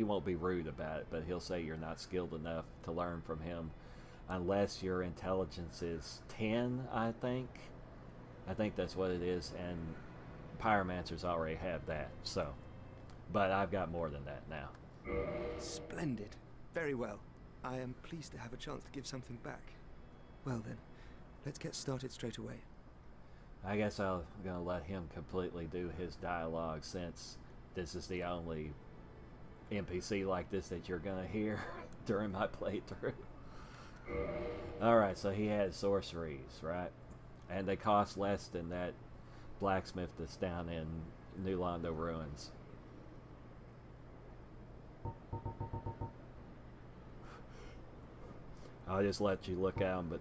won't be rude about it, but he'll say you're not skilled enough to learn from him unless your intelligence is 10, I think. I think that's what it is, and pyromancers already have that, so. But I've got more than that now. Splendid. Very well. I am pleased to have a chance to give something back. Well then, let's get started straight away. I guess I'm going to let him completely do his dialogue since this is the only NPC like this that you're going to hear during my playthrough. Alright, so he had sorceries, right? And they cost less than that blacksmith that's down in New Londo Ruins. I'll just let you look at them, but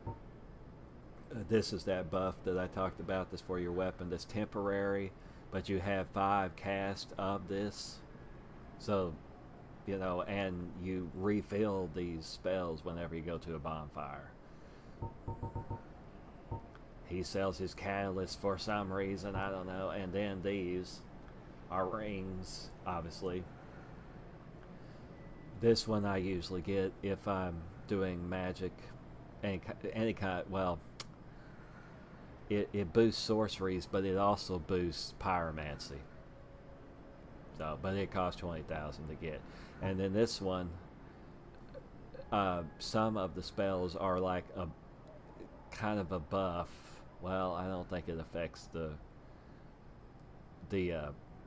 this is that buff that I talked about. This for your weapon. That's temporary, but you have 5 cast of this. So, you know, and you refill these spells whenever you go to a bonfire. He sells his catalyst for some reason, I don't know. And then these are rings, obviously. This one I usually get if I'm doing magic, any kind. Well, it boosts sorceries, but it also boosts pyromancy. So, but it costs 20,000 to get. And then this one, some of the spells are like a kind of a buff. Well, I don't think it affects the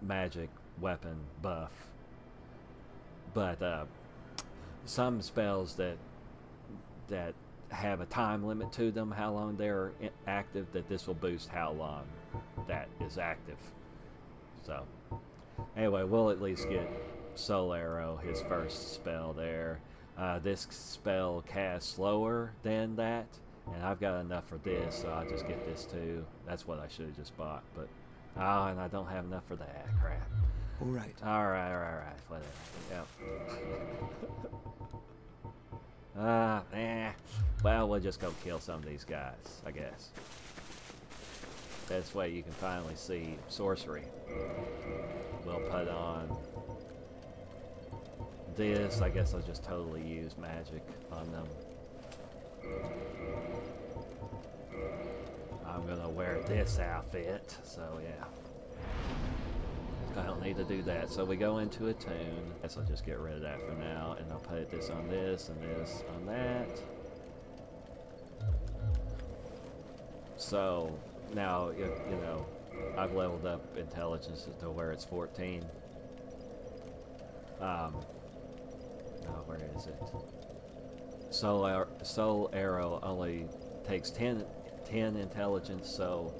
magic weapon buff, but some spells that have a time limit to them, how long they're active, that this will boost how long that is active. So anyway, we'll at least get Soul Arrow, his first spell there. This spell casts slower than that, and I've got enough for this, so I'll just get this too. That's what I should have just bought, but oh, and I don't have enough for that. Crap. All right. All right. Whatever. Yep. Well, we'll just go kill some of these guys, I guess. This way you can finally see sorcery. We'll put on this. I guess I'll just totally use magic on them. I'm gonna wear this outfit, so yeah. I don't need to do that. So we go into a tune. I guess I'll just get rid of that for now, and I'll put this on this and this on that. So now, you know, I've leveled up intelligence to where it's 14. Oh, where is it? Soul Arrow only takes 10 intelligence, so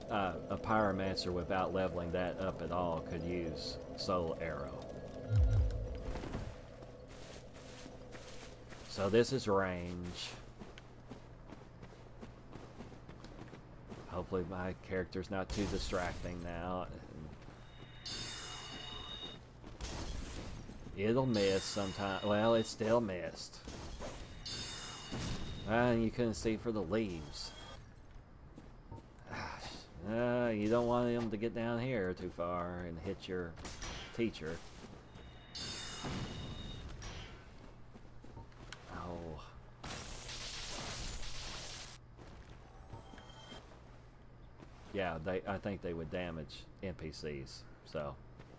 a pyromancer without leveling that up at all could use Soul Arrow. So this is range. Hopefully my character's not too distracting now. It'll miss sometime. Well, it still missed. And you couldn't see for the leaves. You don't want him to get down here too far and hit your teacher. Oh. Yeah, I think they would damage NPCs, so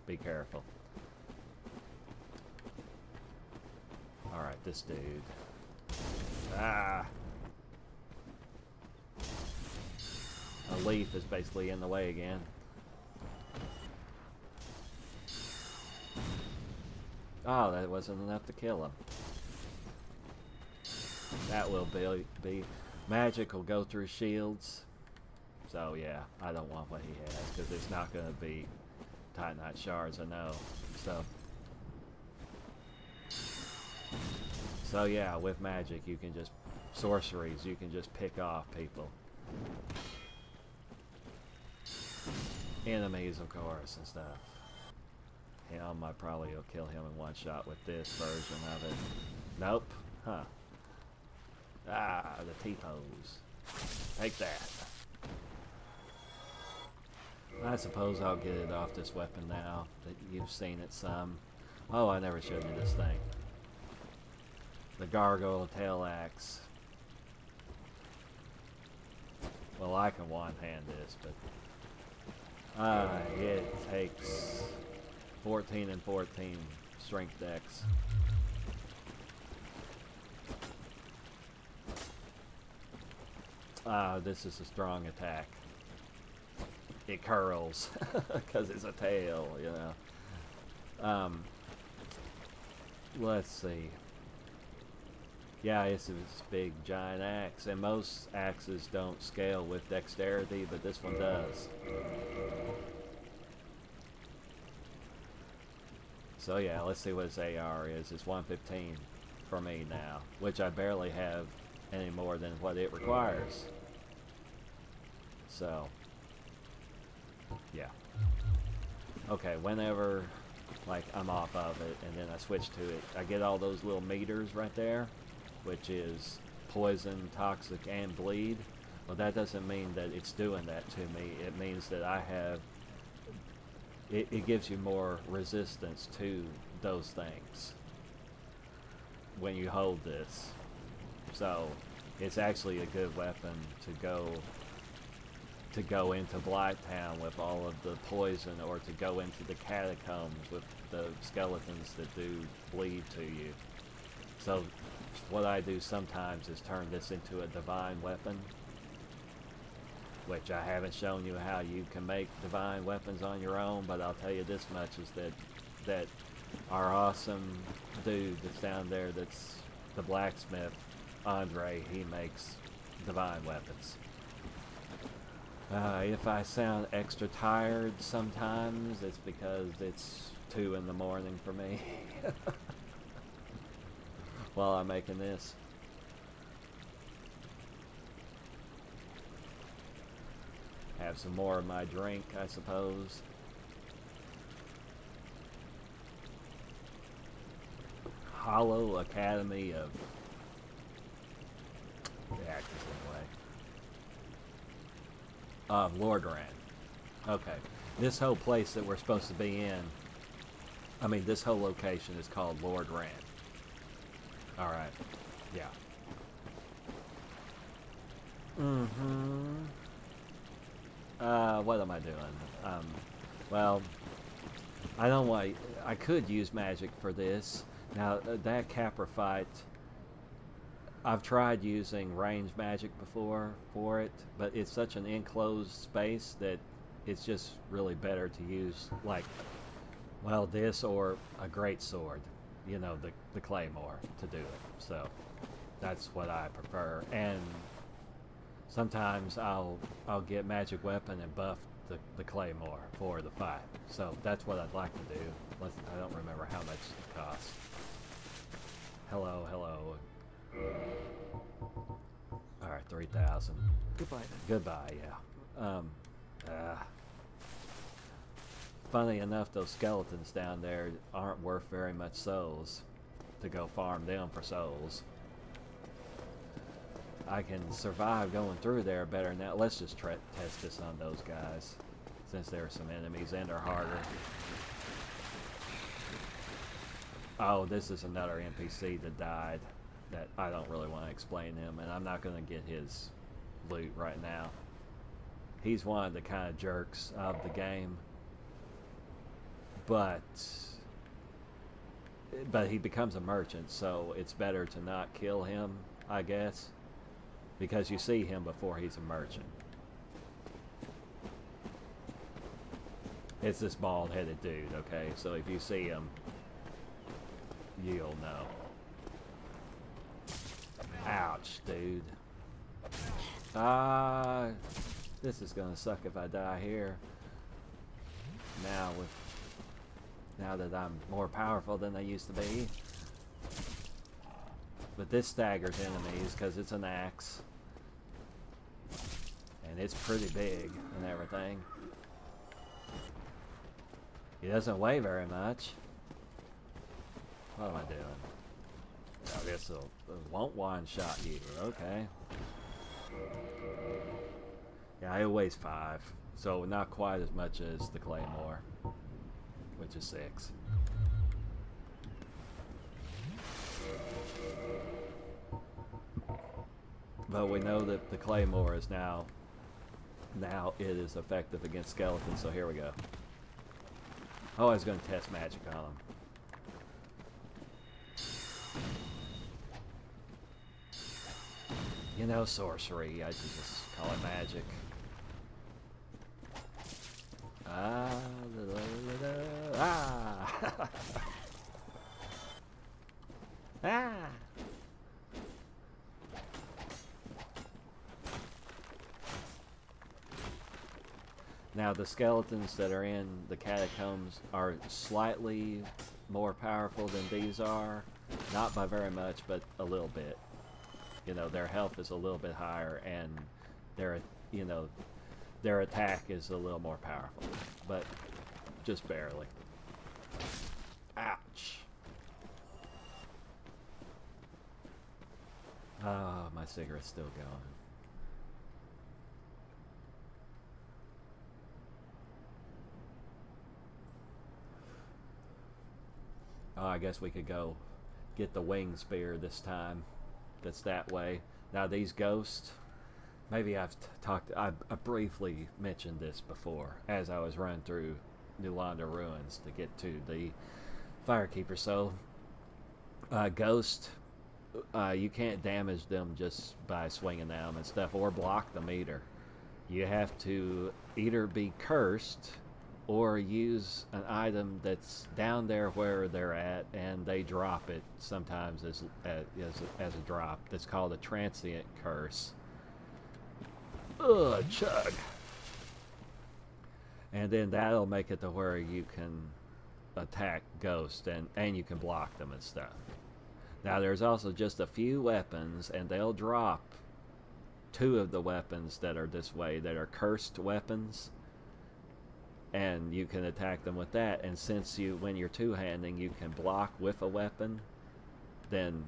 be careful. Alright, this dude. Ah! A leaf is basically in the way again. Oh, that wasn't enough to kill him. That will be magic will go through shields. So yeah, I don't want what he has because it's not going to be Titanite shards, I know. So yeah, with magic you can just sorceries, you can just pick off people. Enemies, of course, and stuff. Him, I probably will kill him in one shot with this version of it. Nope. Huh. Ah, the T-pose. Take that. I suppose I'll get it off this weapon now that you've seen it some. Oh, I never showed you this thing. The Gargoyle Tail Axe. Well, I can one-hand this, but it takes 14 and 14 strength dex. This is a strong attack. It curls because it's a tail, you know. Let's see. Yeah, it's this big giant axe, and most axes don't scale with dexterity, but this one does. So yeah, let's see what his AR is. It's 115 for me now, which I barely have any more than what it requires. So, yeah. Okay, whenever, like, I'm off of it, and then I switch to it, I get all those little meters right there, which is poison, toxic, and bleed. Well, that doesn't mean that it's doing that to me. It means that I have... It gives you more resistance to those things when you hold this. So, it's actually a good weapon to go into Blighttown with all of the poison, or to go into the Catacombs with the skeletons that do bleed to you. So what I do sometimes is turn this into a divine weapon, which I haven't shown you how you can make divine weapons on your own, but I'll tell you this much, is that our awesome dude that's down there, that's the blacksmith, Andre, he makes divine weapons. If I sound extra tired sometimes, it's because it's 2 in the morning for me while I'm making this. Have some more of my drink, I suppose. Hollow Academy of the actors anyway. Lordran. Okay. This whole place that we're supposed to be in, I mean, this whole location is called Lordran. Alright. Yeah. What am I doing? Well, I could use magic for this. Now, that Capra fight, I've tried using range magic before for it, but it's such an enclosed space that it's just really better to use, like, well, this or a great sword, you know, the claymore to do it. So that's what I prefer. And sometimes I'll get magic weapon and buff the claymore for the fight. So that's what I'd like to do. I don't remember how much it costs. Hello. Alright, 3,000. Goodbye then. Goodbye, yeah. Funny enough, those skeletons down there aren't worth very much souls to go farm them for souls. I can survive going through there better now. Let's just test this on those guys, since there are some enemies and are harder. Oh, this is another NPC that died that I don't really want to explain him, and I'm not going to get his loot right now. He's one of the kind of jerks of the game, but he becomes a merchant, so it's better to not kill him, I guess, because you see him before he's a merchant. It's this bald-headed dude, okay? So if you see him, you'll know. Ouch, dude. This is gonna suck if I die here. Now that I'm more powerful than I used to be. But this staggers enemies because it's an axe. And it's pretty big and everything. He doesn't weigh very much. What am I doing? I guess it won't one-shot you. Okay. Yeah, it weighs 5. So not quite as much as the claymore, which is 6. But we know that the claymore is now it is effective against skeletons, so here we go. Oh, I was going to test magic on him. You know, sorcery. I just call it magic. Ah, ah. Ah. Now the skeletons that are in the catacombs are slightly more powerful than these are. Not by very much, but a little bit. You know, their health is a little bit higher, and their, you know, their attack is a little more powerful, but just barely. Ouch. Oh, my cigarette's still going. Oh, I guess we could go get the wing spear this time. That's that way. Now these ghosts, maybe I briefly mentioned this before as I was running through New Londo Ruins to get to the Firekeeper. So, ghost, you can't damage them just by swinging them and stuff, or block them either. You have to either be cursed or use an item that's down there where they're at, and they drop it sometimes as a drop. That's called a transient curse. Ugh, chug. And then that'll make it to where you can attack ghosts, and you can block them and stuff. Now there's also just a few weapons, and they'll drop 2 of the weapons that are this way, that are cursed weapons. And you can attack them with that, and since when you're two-handing, you can block with a weapon, then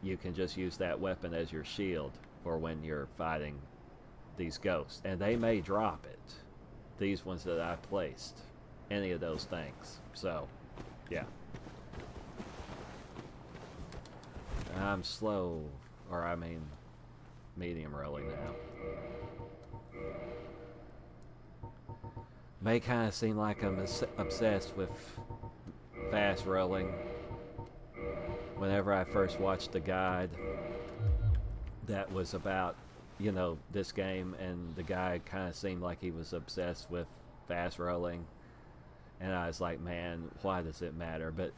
you can just use that weapon as your shield for when you're fighting these ghosts. And they may drop it, these ones that I placed, any of those things. So, yeah. I'm slow, or I mean medium rolling now. May kind of seem like I'm obsessed with fast rolling. Whenever I first watched the guide that was about, you know, this game, and the guy kind of seemed like he was obsessed with fast rolling, and I was like, man, why does it matter? But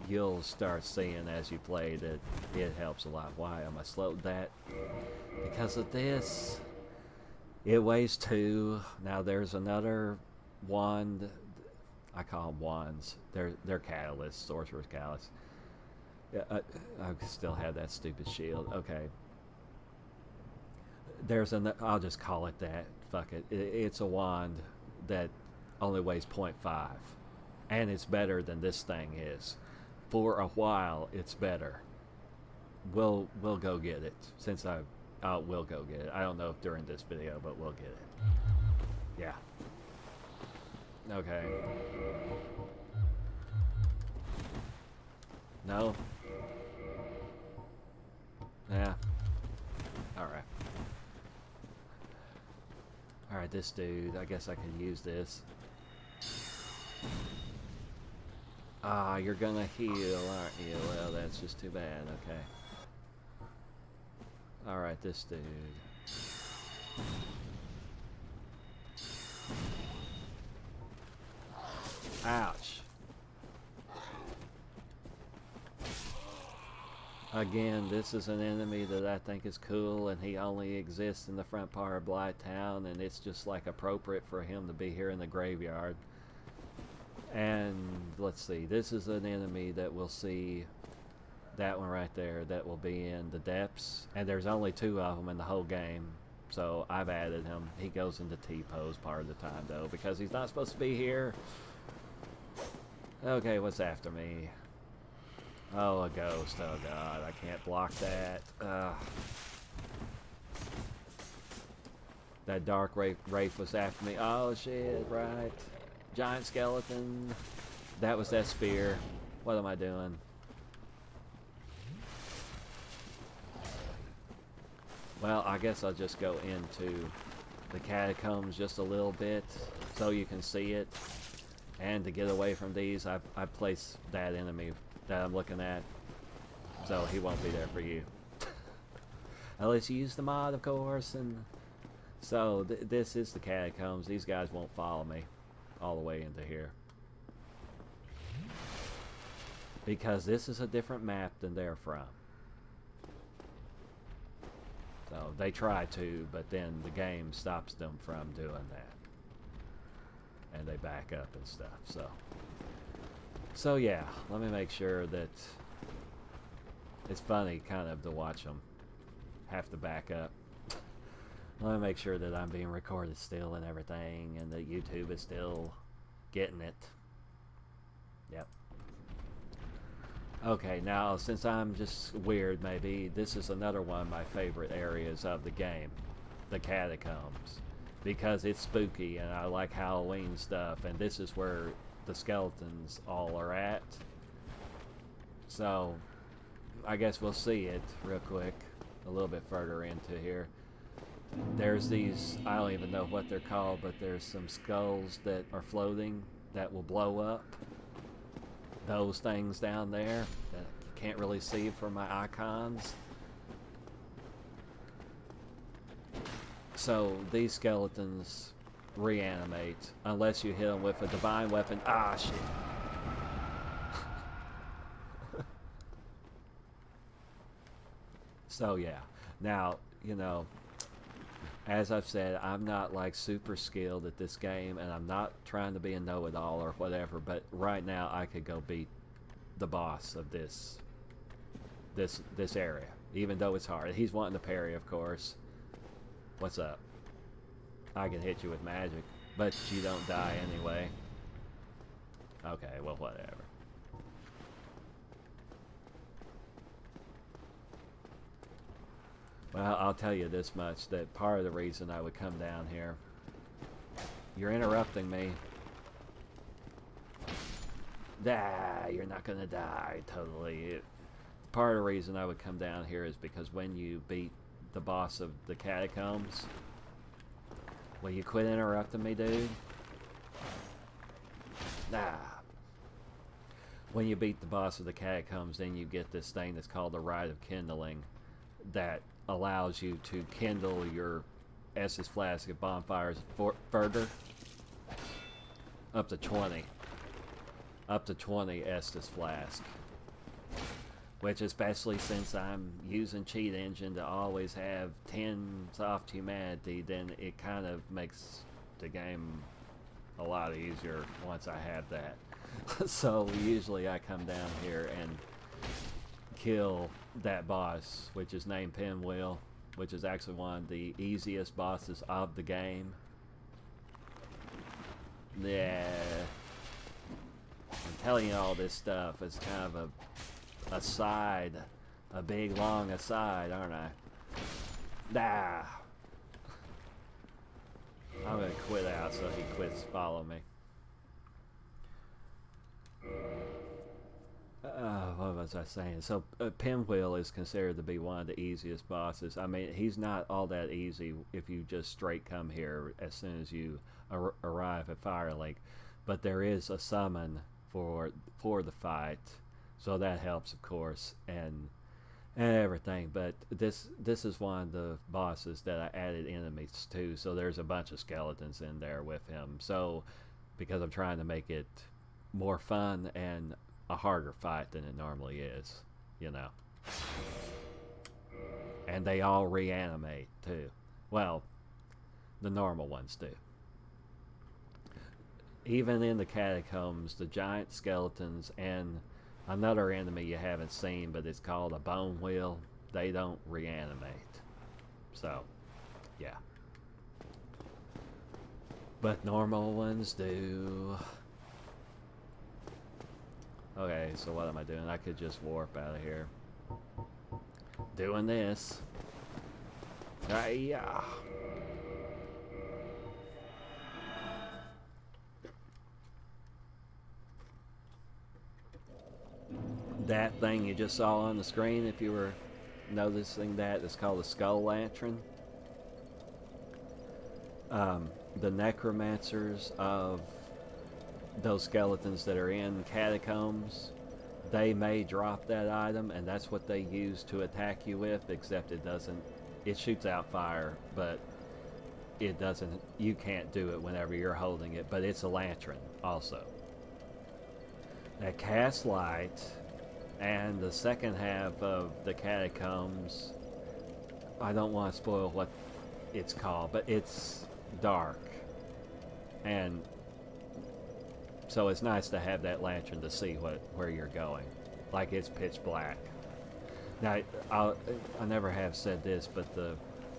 you'll start seeing as you play that it helps a lot. Why am I slow? That because of this. It weighs 2. Now there's another wand. I call them wands. They're catalysts, sorcerer's catalyst. I still have that stupid shield. Okay. There's I'll just call it that. Fuck it. It's a wand that only weighs 0.5, and it's better than this thing is. For a while, it's better. We'll go get it since we'll go get it. I don't know if during this video, but we'll get it. Yeah. Okay. No? Yeah. Alright. Alright, this dude. I guess I could use this. Ah, you're gonna heal, aren't you? Well, that's just too bad. Okay. Alright, this dude. Ouch. Again, this is an enemy that I think is cool, and he only exists in the front part of Blighttown, and it's just like appropriate for him to be here in the graveyard. And let's see, this is an enemy that we'll see, that one right there, that will be in the depths, and there's only 2 of them in the whole game, so I've added him. He goes into T-pose part of the time though, because he's not supposed to be here. Okay, what's after me? Oh, a ghost. Oh god, I can't block that. That dark wraith was after me. Oh shit, right. Giant skeleton. That was that spear. What am I doing? Well, I guess I'll just go into the catacombs just a little bit so you can see it. And to get away from these, I place that enemy that I'm looking at, so he won't be there for you. unless you use the mod, of course. And so this is the Catacombs. These guys won't follow me all the way into here, because this is a different map than they're from. So they try to, but then the game stops them from doing that, and they back up and stuff. So yeah, let me make sure that it's funny kind of to watch them have to back up. Let me make sure that I'm being recorded still and everything, and that YouTube is still getting it. Yep. Okay, now since I'm just weird, maybe this is another one of my favorite areas of the game, the Catacombs, because it's spooky and I like Halloween stuff, and this is where the skeletons all are at. So I guess we'll see it real quick a little bit further into here. There's these, I don't even know what they're called, but there's some skulls that are floating that will blow up. Those things down there that you can't really see from my icons. So these skeletons reanimate unless you hit them with a divine weapon. Ah, shit. So yeah, now, you know, as I've said, I'm not like super skilled at this game, and I'm not trying to be a know-it-all or whatever, but right now I could go beat the boss of this area, even though it's hard. He's wanting to parry, of course. What's up? I can hit you with magic, but you don't die anyway. Okay, well, whatever. Well, I'll tell you this much, that part of the reason I would come down here... You're interrupting me. You're not gonna die, totally. Part of the reason I would come down here is because when you beat the boss of the Catacombs... Will you quit interrupting me, dude? When you beat the boss of the Catacombs, then you get this thing that's called the Rite of Kindling, that allows you to kindle your Estus flask of bonfires further. Up to 20. Up to 20 Estus flask. Which, especially since I'm using Cheat Engine to always have 10 soft humanity, then it kind of makes the game a lot easier once I have that. So usually I come down here and kill that boss, which is named Pinwheel, which is actually one of the easiest bosses of the game. Yeah, I'm telling you all this stuff is kind of a aside, a big long aside, aren't I? I'm gonna quit out so he quits following me. What was I saying? So Pinwheel is considered to be one of the easiest bosses. I mean, he's not all that easy if you just straight come here as soon as you arrive at Firelink, but there is a summon for the fight, so that helps, of course, and everything. But this is one of the bosses that I added enemies to, so there's a bunch of skeletons in there with him. So because I'm trying to make it more fun and a harder fight than it normally is, you know. And they all reanimate too. Well, the normal ones do. Even in the Catacombs, the giant skeletons and another enemy you haven't seen, but it's called a bone wheel, they don't reanimate. So, yeah. But normal ones do. Okay, so what am I doing? I could just warp out of here. Doing this. Yeah. That thing you just saw on the screen, if you were noticing that, is called a skull lantern. The necromancers of those skeletons that are in Catacombs, they may drop that item, and that's what they use to attack you with, except it doesn't it shoots out fire, but it doesn't, you can't do it whenever you're holding it, but it's a lantern also. That casts light, and the second half of the Catacombs, I don't want to spoil what it's called, but it's dark. And so it's nice to have that lantern to see where you're going. Like it's pitch black. Now, I never have said this, but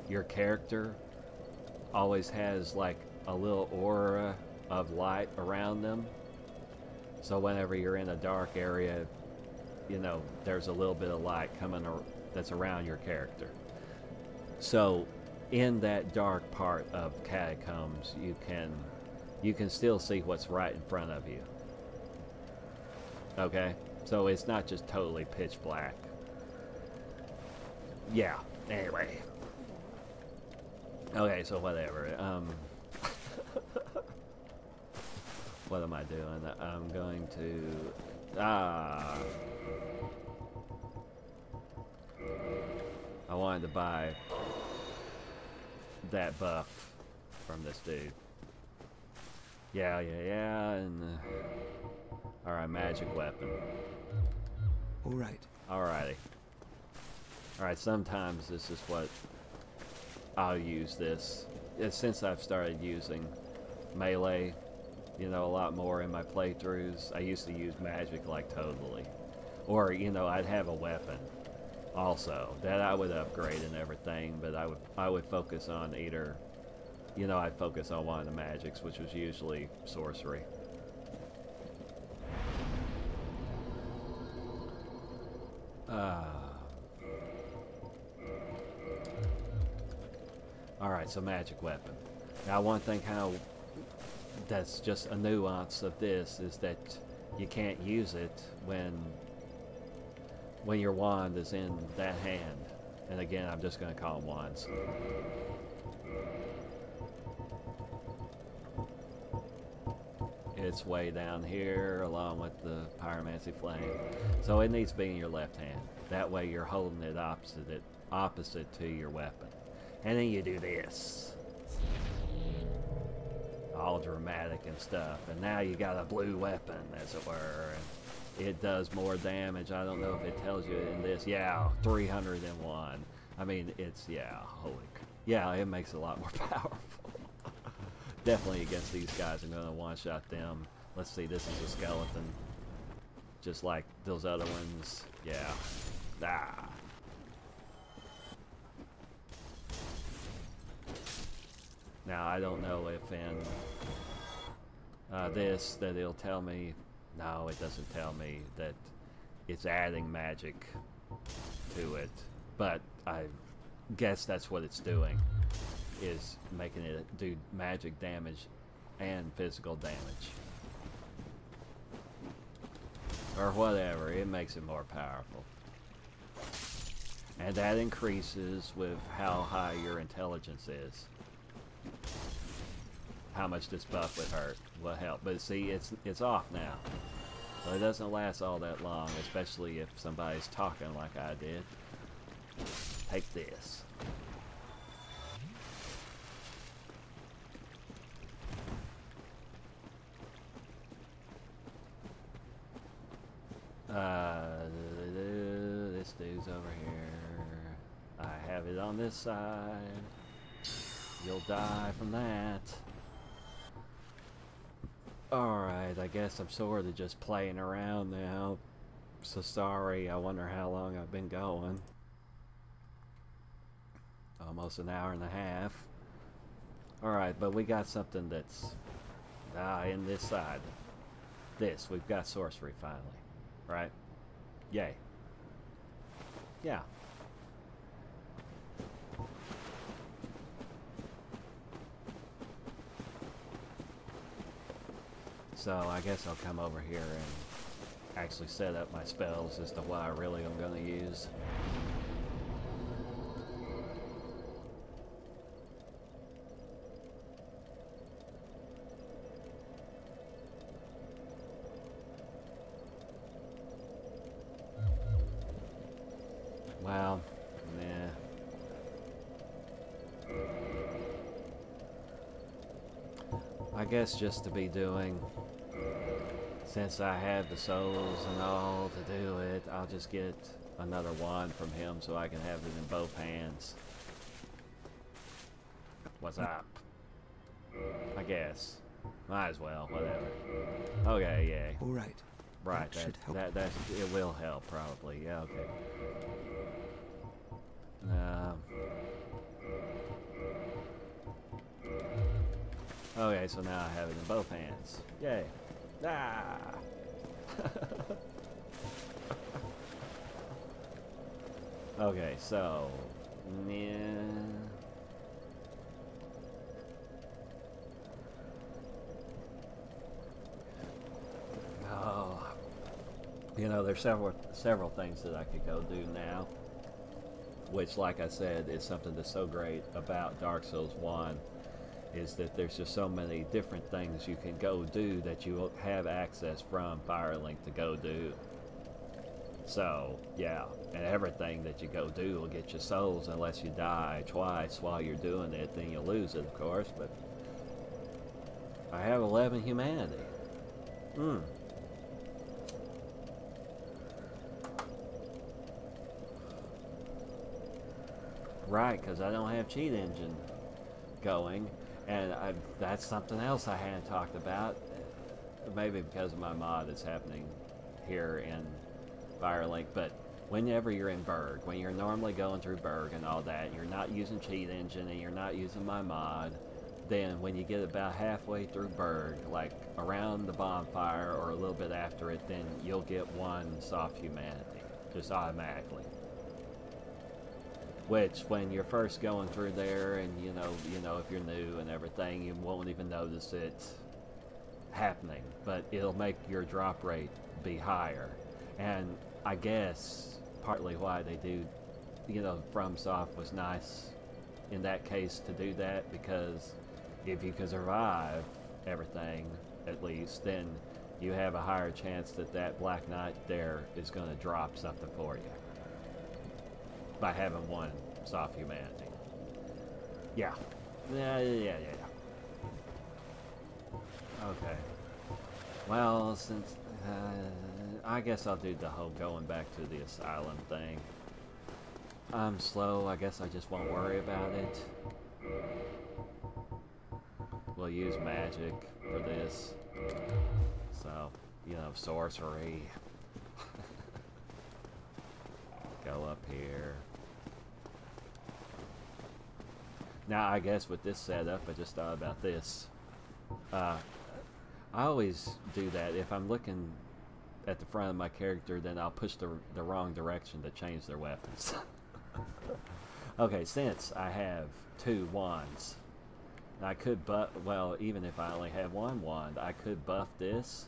your character always has like a little aura of light around them. So whenever you're in a dark area, you know, there's a little bit of light coming that's around your character. So in that dark part of Catacombs, you can still see what's right in front of you. Okay? So it's not just totally pitch black. Yeah, anyway. Okay, so whatever. What am I doing? I'm going to... I wanted to buy that buff from this dude. Yeah, and... Alright, magic weapon. Alright. Alrighty. Alright, sometimes this is what I'll use this. Since I've started using melee, you know, a lot more in my playthroughs. I used to use magic like totally. Or, you know, I'd have a weapon also that I would upgrade and everything, but I would focus on either, you know, I'd focus on one of the magics, which was usually sorcery. Alright, so magic weapon. Now one thing that's just a nuance of this is that you can't use it when your wand is in that hand. And again, I'm just going to call them wands. It's way down here along with the pyromancy flame. So it needs to be in your left hand. That way you're holding it opposite to your weapon. And then you do this. All dramatic and stuff. And now you got a blue weapon, as it were. And it does more damage. I don't know if it tells you in this. Yeah, 301. I mean, it's, yeah, yeah, it makes it a lot more powerful. Definitely against these guys, I'm going to one-shot them. Let's see, this is a skeleton. Just like those other ones. Yeah. Ah. Now, I don't know if in this that it'll tell me. No, it doesn't tell me that it's adding magic to it. But I guess that's what it's doing, is making it do magic damage and physical damage. Or whatever, it makes it more powerful. And that increases with how high your intelligence is. How much this buff will help. But see, it's off now. So it doesn't last all that long, especially if somebody's talking like I did. Take this. This dude's over here. I have it on this side. You'll die from that. Alright, I guess I'm sort of just playing around now. So sorry, I wonder how long I've been going. Almost an hour and a half. Alright, but we got something that's in this side. We've got sorcery finally. Right? Yay. Yeah. So I guess I'll come over here and actually set up my spells as to what I really am going to use. Well, nah. I guess just to be doing, since I have the souls and all to do it, I'll just get another wand from him so I can have it in both hands. What's up? I guess. Might as well, whatever. Okay, yeah. All right. Right, That should help. that it will help probably. Yeah, okay. Okay, so now I have it in both hands. Yay. Ah! Okay, so yeah. Oh, you know, there's several things that I could go do now, which, like I said, is something that's so great about Dark Souls 1, is that there's just so many different things you can go do that you will have access from Firelink to go do. So, yeah, and everything that you go do will get you souls unless you die twice while you're doing it, then you lose it, of course, but I have 11 humanity. Right, because I don't have cheat engine going, and that's something else I hadn't talked about. Maybe because of my mod that's happening here in Firelink, but whenever you're in Burg, when you're normally going through Burg and all that, you're not using cheat engine and you're not using my mod, then when you get about halfway through Burg, like around the bonfire or a little bit after it, then you'll get one soft humanity, just automatically. Which, when you're first going through there, and you know, if you're new and everything, you won't even notice it happening. But it'll make your drop rate be higher, and I guess partly why they do, you know, FromSoft was nice in that case to do that, because if you can survive everything, at least, then you have a higher chance that that Black Knight there is going to drop something for you by having one soft humanity. Yeah. Yeah. Okay. Well, since I guess I'll do the whole going back to the asylum thing. I'm slow, I guess I just won't worry about it. We'll use magic for this. So, you know, sorcery. Go up here. Now, I guess with this setup, I just thought about this. I always do that. If I'm looking at the front of my character, then I'll push the wrong direction to change their weapons. Okay, since I have 2 wands, I could buff, well, even if I only have 1 wand, I could buff this.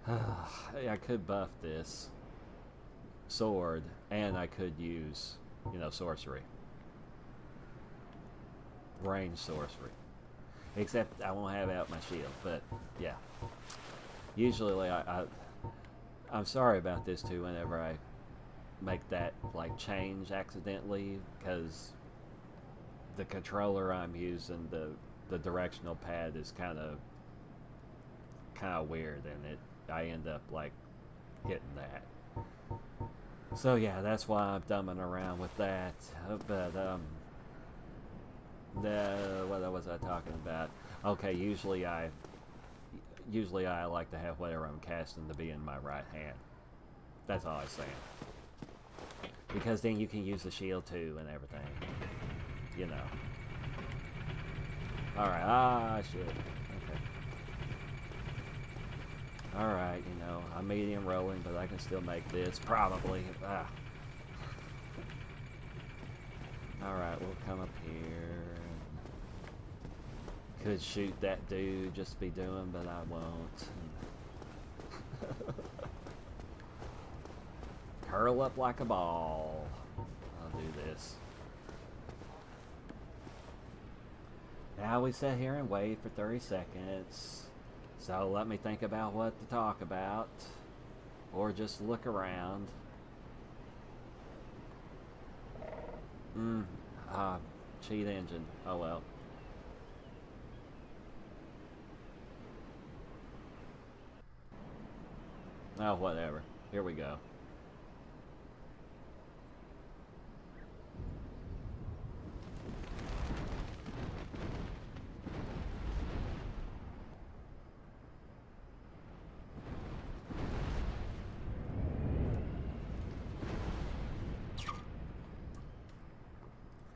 I could buff this sword, and I could use, you know, sorcery. Range sorcery. Except I won't have out my shield, but yeah. Usually I'm sorry about this too whenever I make that like change accidentally, because the controller I'm using, the directional pad is kind of weird, and I end up like hitting that. So yeah, that's why I'm dumbing around with that. But what was I talking about? Okay, usually I like to have whatever I'm casting to be in my right hand. That's all I'm saying. Because then you can use the shield too and everything. You know. Alright, shit. Okay. Alright, you know, I'm medium rolling, but I can still make this, probably. Alright, we'll come up here. Could shoot that dude, just be doing, but I won't. Curl up like a ball. I'll do this. Now we sit here and wait for 30 seconds. So let me think about what to talk about. Or just look around. cheat engine. Oh well. Oh, whatever. Here we go.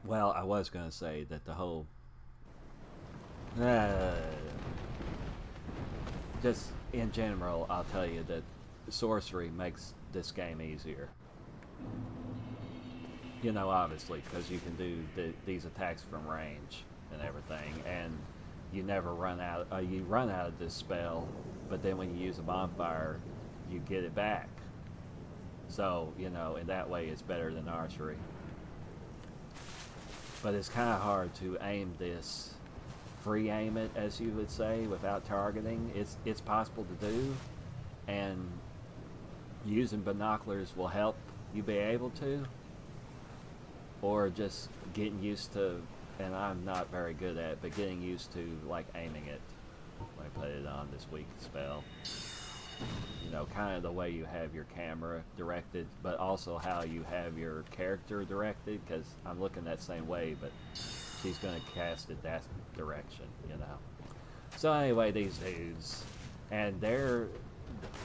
Well, I was going to say that the whole... just in general, I'll tell you that sorcery makes this game easier. You know, obviously, because you can do these attacks from range and everything, and you never run out. You run out of this spell, but then when you use a bonfire, you get it back. So, you know, in that way, it's better than archery. But it's kind of hard to aim this, free aim it, as you would say, without targeting. It's possible to do, and using binoculars will help you be able to, or just getting used to, and I'm not very good at it, but getting used to like aiming it. Let me put it on this weak spell. You know, kind of the way you have your camera directed, but also how you have your character directed, because I'm looking that same way, but she's going to cast it that direction, you know. So anyway, these dudes, and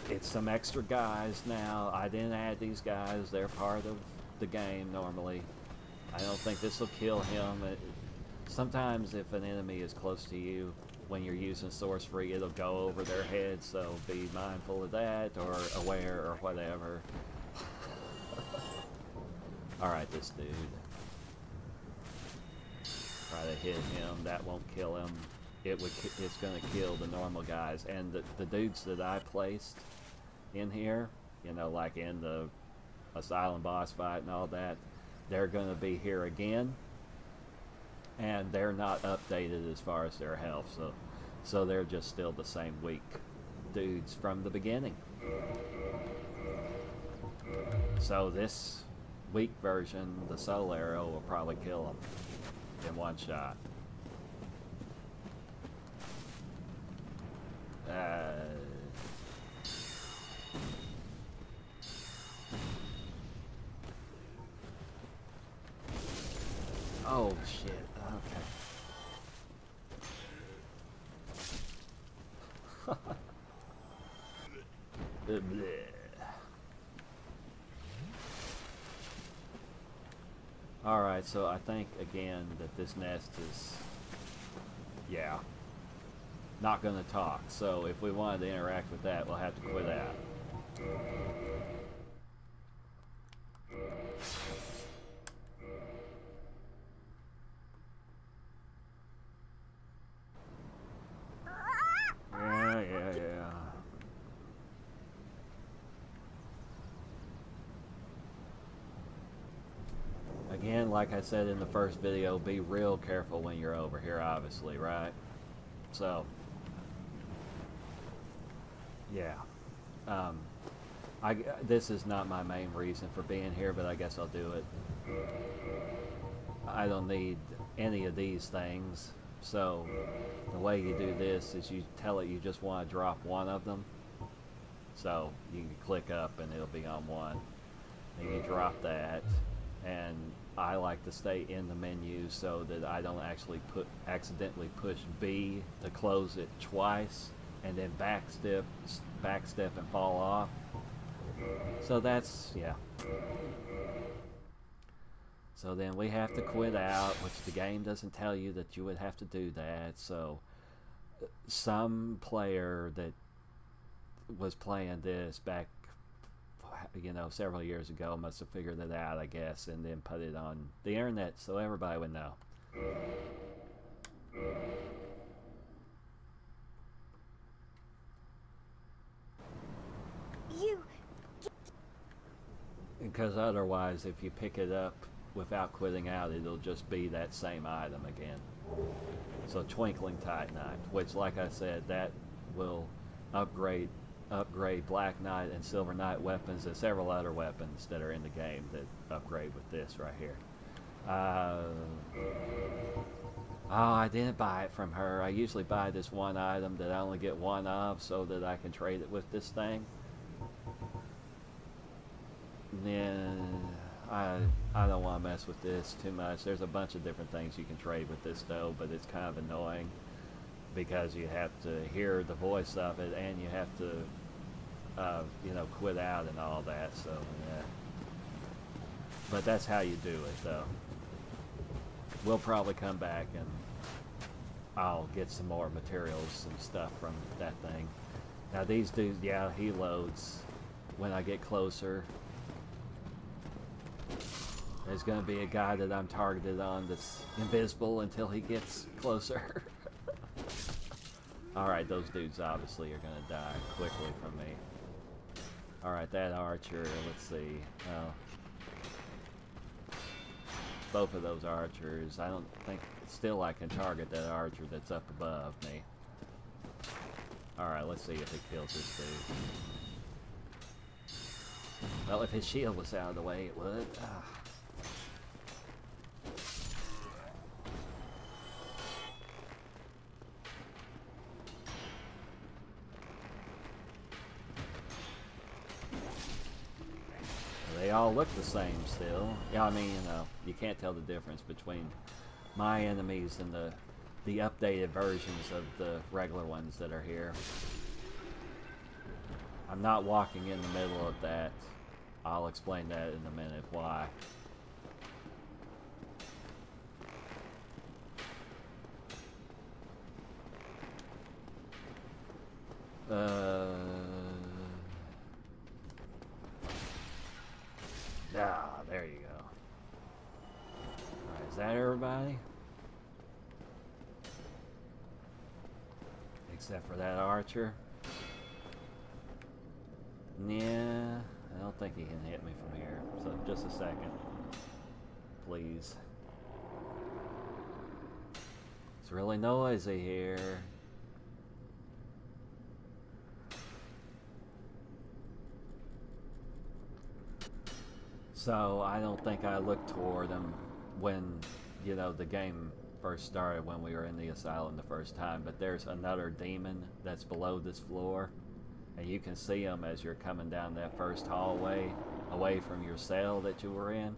it's some extra guys now. I didn't add these guys. They're part of the game normally. I don't think this will kill him. Sometimes if an enemy is close to you, when you're using sorcery, it'll go over their head, so be mindful of that, or aware, or whatever. Alright, this dude. Try to hit him. That won't kill him. It's going to kill the normal guys. And the dudes that I placed in here, you know, like in the Asylum boss fight and all that, they're going to be here again. And they're not updated as far as their health, so they're just still the same weak dudes from the beginning. So this weak version, the soul arrow, will probably kill them in one shot. Oh shit. Okay. Alright, so I think again that this nest is, yeah, not going to talk. So if we wanted to interact with that, we'll have to quit out. Yeah. Again, like I said in the first video, be real careful when you're over here, obviously, right? So, yeah. This is not my main reason for being here, but I guess I'll do it. I don't need any of these things. So the way you do this is you tell it you just want to drop one of them. So you can click up and it'll be on one. And you drop that. And I like to stay in the menu so that I don't actually accidentally push B to close it twice and then backstep and fall off. So that's, yeah. So then we have to quit out, which the game doesn't tell you that you would have to do that. So some player that was playing this back, you know, several years ago must have figured it out, I guess, and then put it on the internet so everybody would know. Because otherwise, if you pick it up without quitting out, it'll just be that same item again. So Twinkling Titanite, which, like I said, that will upgrade Black Knight and Silver Knight weapons and several other weapons that are in the game that upgrade with this right here. Oh, I didn't buy it from her. I usually buy this one item that I only get one of so that I can trade it with this thing. And then I don't want to mess with this too much. There's a bunch of different things you can trade with this though, but it's kind of annoying because you have to hear the voice of it and you have to, you know, quit out and all that. So yeah. But that's how you do it though. We'll probably come back and I'll get some more materials and stuff from that thing. Now these dudes, yeah, he loads when I get closer. There's going to be a guy that I'm targeted on that's invisible until he gets closer. Alright, those dudes obviously are going to die quickly from me. Alright, that archer, let's see. Both of those archers, I don't think, still I can target that archer that's up above me. Alright, let's see if it kills this dude. Well, if his shield was out of the way, it would. They all look the same still. Yeah, I mean, you know, you can't tell the difference between my enemies and the updated versions of the regular ones that are here. I'm not walking in the middle of that. I'll explain that in a minute why. There you go. Alright, is that everybody? Except for that archer. Yeah, I don't think he can hit me from here. So just a second. Please. It's really noisy here. So I don't think I looked toward him when, you know, the game first started, when we were in the asylum the first time, but there's another demon that's below this floor, and you can see him as you're coming down that first hallway away from your cell that you were in.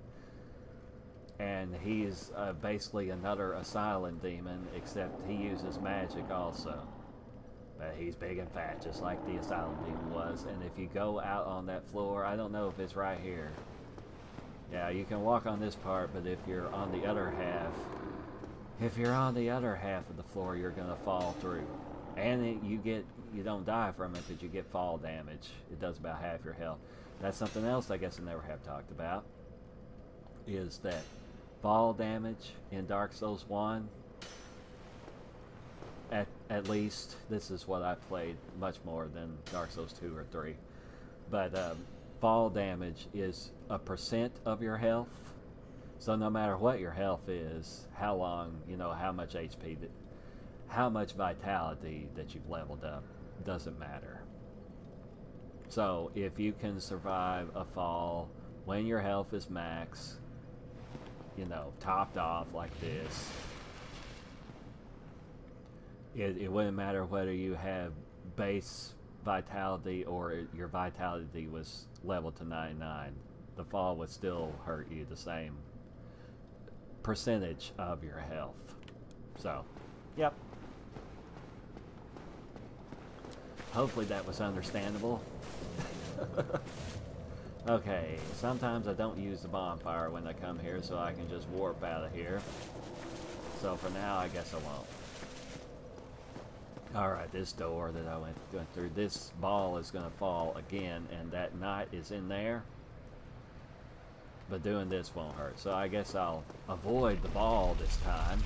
And he's basically another asylum demon, except he uses magic also. But he's big and fat, just like the asylum demon was. And if you go out on that floor, I don't know if it's right here. Yeah, you can walk on this part, but if you're on the other half, of the floor, you're gonna fall through. And you don't die from it, but you get fall damage. It does about half your health. That's something else I guess I never have talked about, is that fall damage in Dark Souls 1, at least, this is what I played much more than Dark Souls 2 or 3, but fall damage is a % of your health. So no matter what your health is, how long, you know, how much HP, how much vitality that you've leveled up, doesn't matter. So if you can survive a fall when your health is max, you know, topped off like this, it wouldn't matter whether you have base vitality or your vitality was leveled to 99. The fall would still hurt you the same percentage of your health. So, yep. Hopefully that was understandable. Okay, sometimes I don't use the bonfire when I come here, so I can just warp out of here. So for now, I guess I won't. Alright, this door that I went through, this ball is going to fall again, and that knight is in there. But doing this won't hurt, so I guess I'll avoid the ball this time.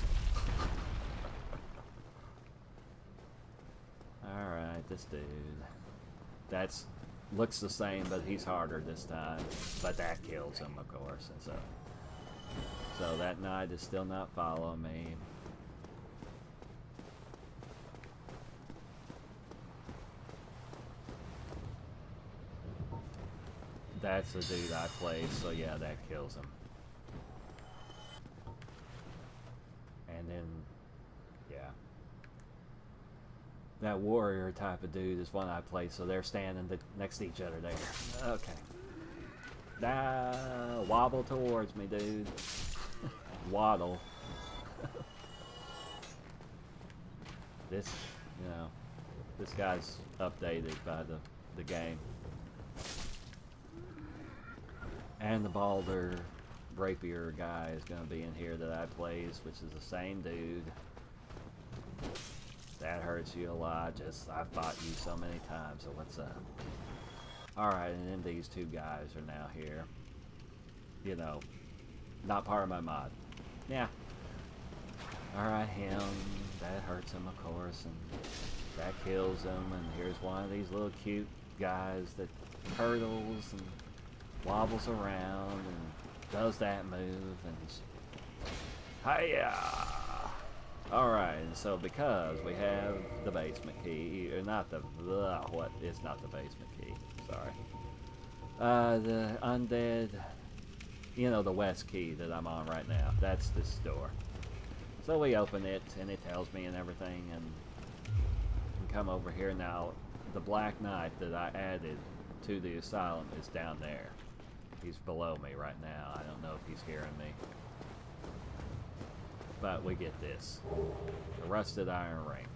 Alright, this dude. That's looks the same, but he's harder this time. But that kills him, of course. And so that knight is still not following me. That's the dude I played, so yeah, that kills him. that warrior type of dude is one I play, so they're standing next to each other there. Okay. Wobble towards me, dude. Waddle. This, you know, this guy's updated by the game. And the Balder Rapier guy is going to be in here that I plays, which is the same dude. That hurts you a lot. Just, I fought you so many times, so what's up? Alright, and then these two guys are now here. You know, not part of my mod. Yeah. Alright, him. That hurts him, of course, and that kills him. And here's one of these little cute guys that turtles and wobbles around and does that move. And hiya! Alright, and so because we have the basement key, or not the, what, it's not the basement key, sorry. The undead, you know, the west key that I'm on right now, that's this door. So we open it, and it tells me and everything, and come over here. Now, the Black Knight that I added to the asylum is down there. He's below me right now. I don't know if he's hearing me. But we get this. The rusted iron ring.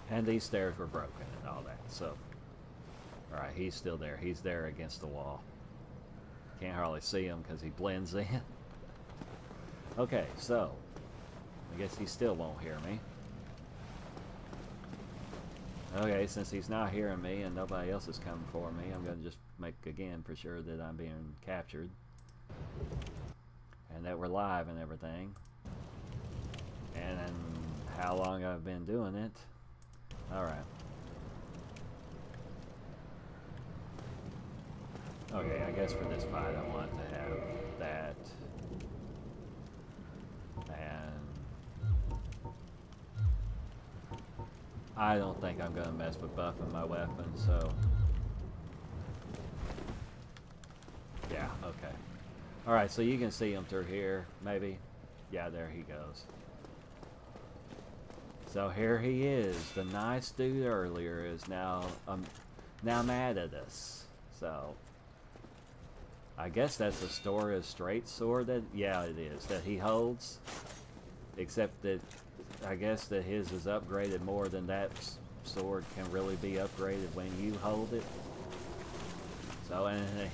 And these stairs were broken and all that, so. Alright, he's still there. He's there against the wall. Can't hardly see him because he blends in. Okay, so. I guess he still won't hear me. Okay, since he's not hearing me and nobody else is coming for me, I'm going to just make again for sure that I'm being captured. And that we're live and everything. And how long I've been doing it. Alright. Okay, I guess for this fight I want to have that. And I don't think I'm going to mess with buffing my weapon, so. Yeah, okay. Alright, so you can see him through here, maybe. Yeah, there he goes. So here he is. The nice dude earlier is now mad at us. So I guess that's a story of straight sword that, yeah, it is, that he holds. Except that I guess that his is upgraded more than that sword can really be upgraded when you hold it. So, and I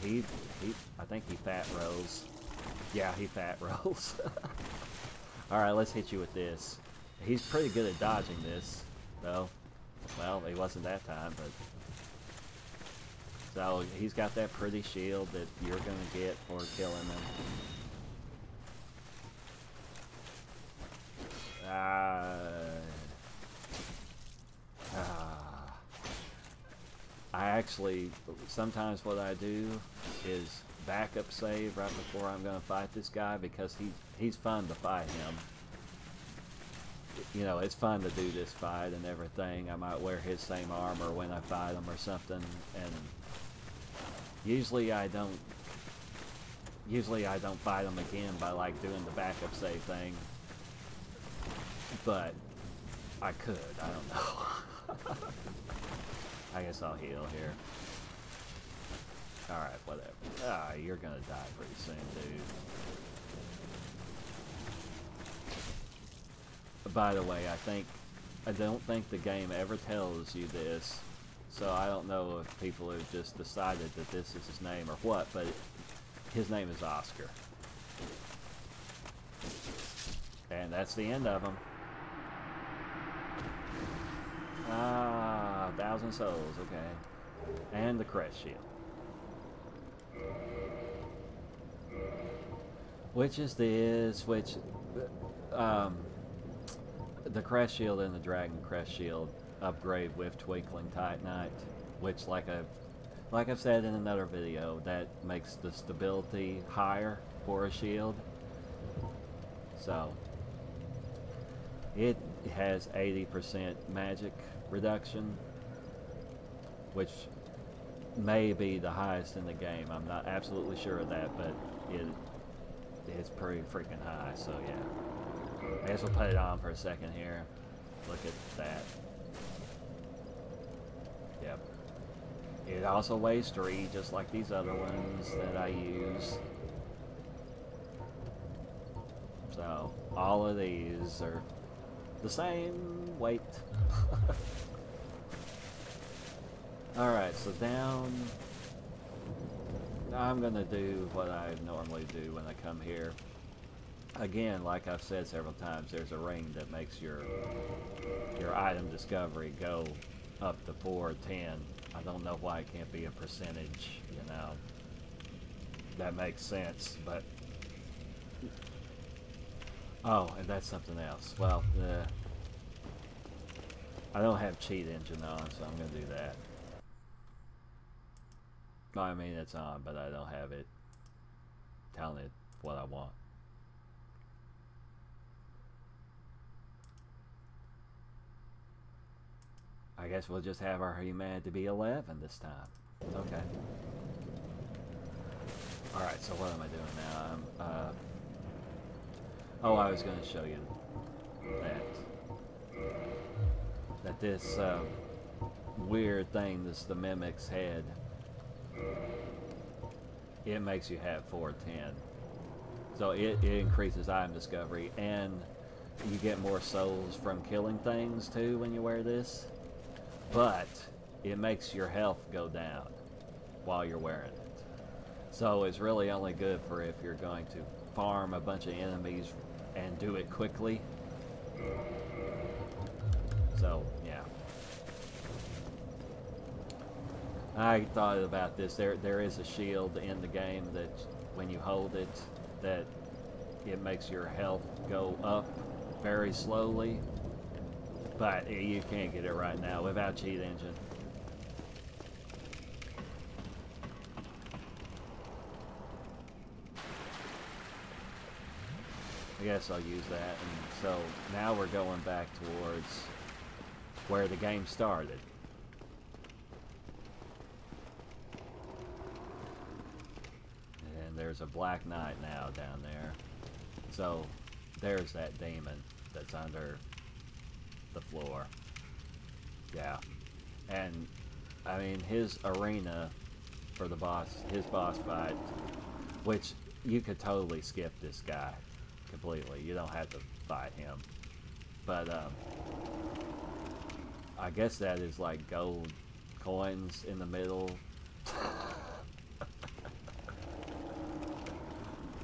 think he fat rolls. Yeah, he fat rolls. Alright, let's hit you with this. He's pretty good at dodging this, though. Well, he wasn't that time, but. So, he's got that pretty shield that you're gonna get for killing him. I actually, sometimes what I do is backup save right before I'm going to fight this guy because he's fun to fight him. You know, it's fun to do this fight and everything. I might wear his same armor when I fight him or something, and usually I don't fight him again by like doing the backup save thing. But I could, I don't know. I guess I'll heal here. Alright, whatever. Ah, you're gonna die pretty soon, dude. By the way, I don't think the game ever tells you this, so I don't know if people have just decided that this is his name or what, but his name is Oscar. And that's the end of him. Ah, 1,000 souls, okay. And the crest shield. Which is this, which, the crest shield and the dragon crest shield upgrade with Twinkling Titanite, which like I've said in another video, that makes the stability higher for a shield. So, it has 80% magic reduction, which may be the highest in the game. I'm not absolutely sure of that, but it's pretty freaking high, so yeah. I guess we'll put it on for a second here. Look at that. Yep. It also weighs 3, just like these other ones that I use. So, all of these are the same weight. Alright, so down... I'm gonna do what I normally do when I come here. Again, like I've said several times, there's a ring that makes your item discovery go up to 4 or 10. I don't know why it can't be a percentage, you know. That makes sense, but... Oh, and that's something else. Well, I don't have cheat engine on, so I'm going to do that. I mean, it's on, but I don't have it telling it what I want. I guess we'll just have our humanity be 11 this time. Okay. Alright, so what am I doing now? Oh, I was going to show you that this weird thing, the Mimic's head, it makes you have 410. So it increases item discovery, and you get more souls from killing things too when you wear this. But it makes your health go down while you're wearing it. So it's really only good for if you're going to farm a bunch of enemies and do it quickly. So, yeah. I thought about this. There is a shield in the game that when you hold it, that it makes your health go up very slowly. But you can't get it right now without cheat engine. I guess I'll use that. And so now we're going back towards where the game started. And there's a Black Knight now down there. So there's that demon that's under the floor. Yeah. And I mean, his arena for the boss, his boss fight, which you could totally skip this guy completely. You don't have to fight him. But I guess that is like gold coins in the middle.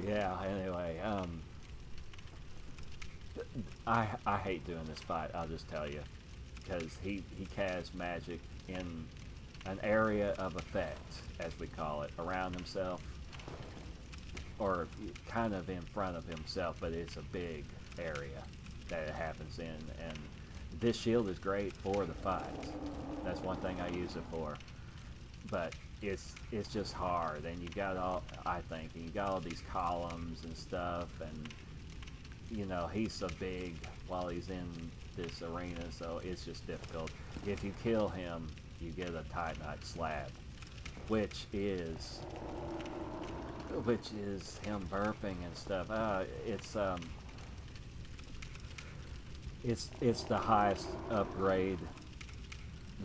Yeah, anyway, I hate doing this fight, I'll just tell you, because he casts magic in an area of effect, as we call it, around himself, or kind of in front of himself, but it's a big area that it happens in, and this shield is great for the fights. That's one thing I use it for, but it's just hard, and you got all, I think, and you got all these columns and stuff, and you know, he's so big while he's in this arena, so it's just difficult. If you kill him, you get a Titanite slab, which is him burping and stuff. It's the highest upgrade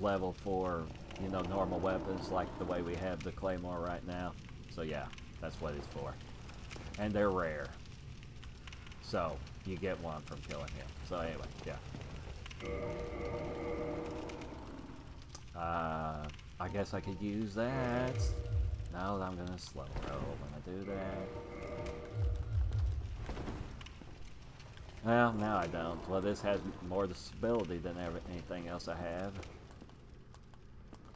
level for, you know, normal weapons, like the way we have the Claymore right now. So yeah, that's what it's for. And they're rare. So, you get one from killing him. So anyway, yeah. I guess I could use that. No, I'm gonna slow roll when I do that. Well, now I don't. Well, this has more disability than anything else I have.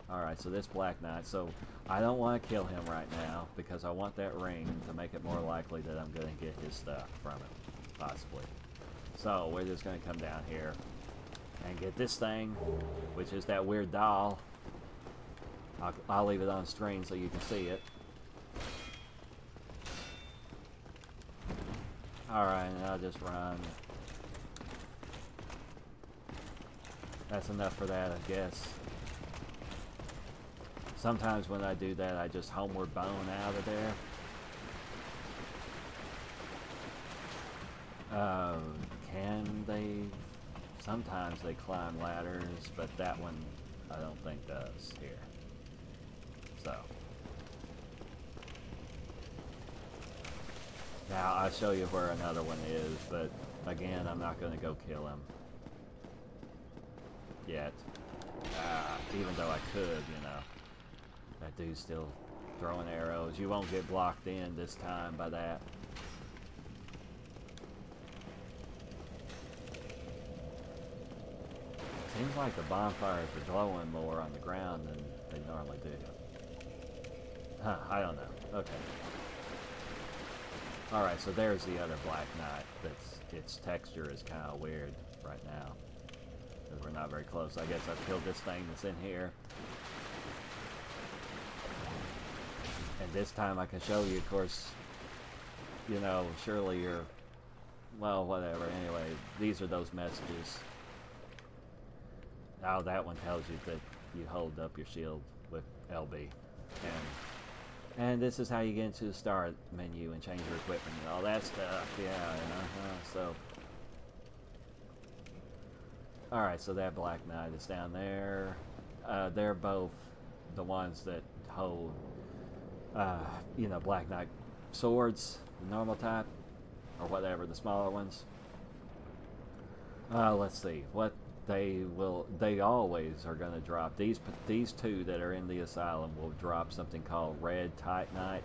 Alright, so this Black Knight. So, I don't want to kill him right now, because I want that ring to make it more likely that I'm going to get his stuff from it. Possibly. So, we're just going to come down here and get this thing, which is that weird doll. I'll leave it on screen so you can see it. Alright, and I'll just run. That's enough for that, I guess. Sometimes when I do that, I just homeward bone out of there. Can they Sometimes they climb ladders, but that one I don't think does here. So. Now, I'll show you where another one is, but again, I'm not going to go kill him yet. Even though I could, you know. That dude's still throwing arrows. You won't get blocked in this time by that. Seems like the bonfires are glowing more on the ground than they normally do. Huh, I don't know. Okay. Alright, so there's the other Black Knight. Its texture is kind of weird right now. Because we're not very close. I guess I've killed this thing that's in here. And this time I can show you, of course, you know, surely you're, well, whatever. Anyway, these are those messages. Now that one tells you that you hold up your shield with LB. And this is how you get into the start menu and change your equipment and all that stuff. Yeah, so. Alright, so that Black Knight is down there. They're both the ones that hold, you know, Black Knight swords, the normal type, or whatever, the smaller ones. Let's see, what they always are going to drop. These two that are in the asylum will drop something called Red Titanite.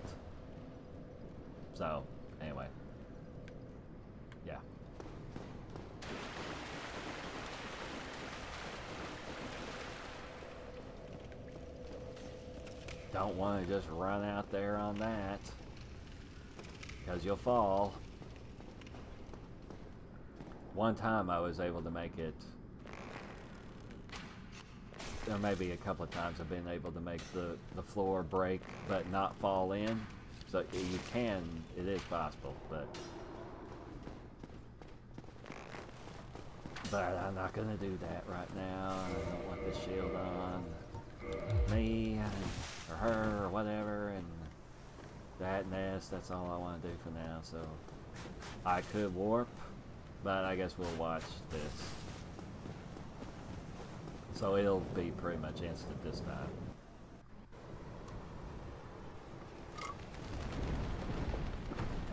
So, anyway. Yeah. Don't want to just run out there on that, because you'll fall. One time I was able to make it. There may be a couple of times I've been able to make the floor break but not fall in. So you can, it is possible, but I'm not going to do that right now. I don't want this shield on me or her or whatever, and that nest, that's all I want to do for now. So I could warp, but I guess we'll watch this. So it'll be pretty much instant this time.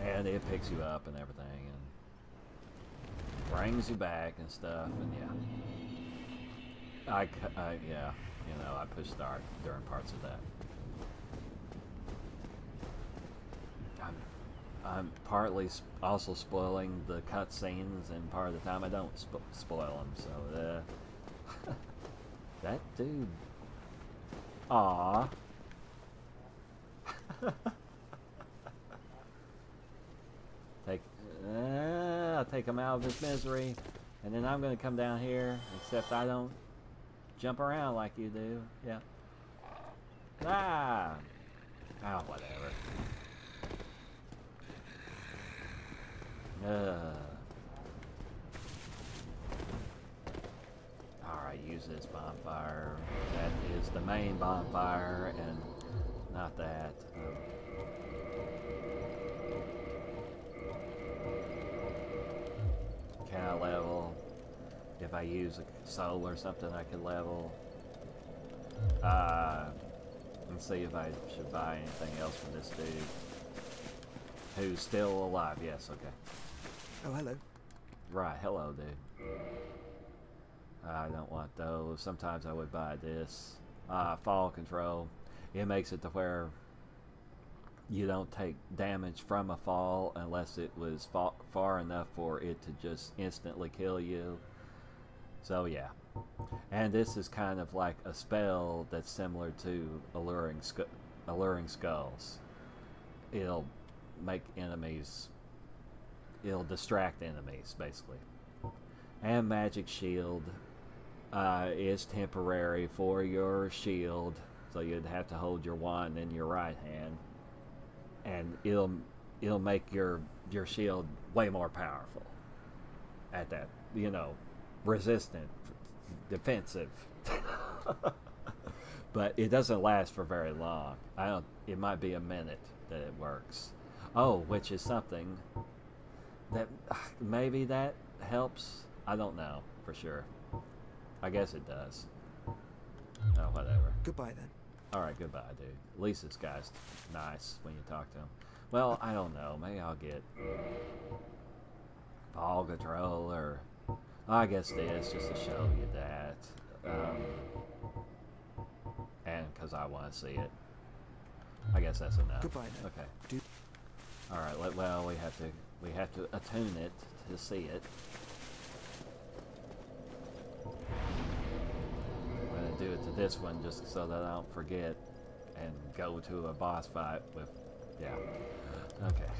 And it picks you up and everything and brings you back and stuff, and yeah. Yeah, you know, I push start during parts of that. I'm partly also spoiling the cutscenes, and part of the time I don't spoil them, so that dude. Aww. I'll take him out of his misery, and then I'm gonna come down here, except I don't jump around like you do. Yeah. Ah! Oh, whatever. Alright, use this bonfire. That is the main bonfire, and not that. Can I level? If I use a soul or something, I can level. Let's see if I should buy anything else from this dude. Who's still alive. Yes, okay. Oh, hello. Right, hello, dude. I don't want those. Sometimes I would buy this. Fall control. It makes it to where you don't take damage from a fall unless it was far enough for it to just instantly kill you. So yeah. And this is kind of like a spell that's similar to Alluring Skulls. It'll make enemies, it'll distract enemies basically. And Magic Shield is temporary for your shield, so you'd have to hold your wand in your right hand, and it'll make your shield way more powerful at that, you know, resistant, defensive. But it doesn't last for very long. It might be a minute that it works. Oh, which is something that maybe that helps. I don't know. for sure. I guess it does. Oh, whatever. Goodbye then. Alright, goodbye, dude. At least this guy's nice when you talk to him. Well, I don't know. Maybe I'll get ball control or... I guess this, just to show you that. And because I want to see it. I guess that's enough. Goodbye then. Okay. Alright, well, we have to attune it to see it. I'm going to do it to this one just so that I don't forget and go to a boss fight with... Yeah. Okay.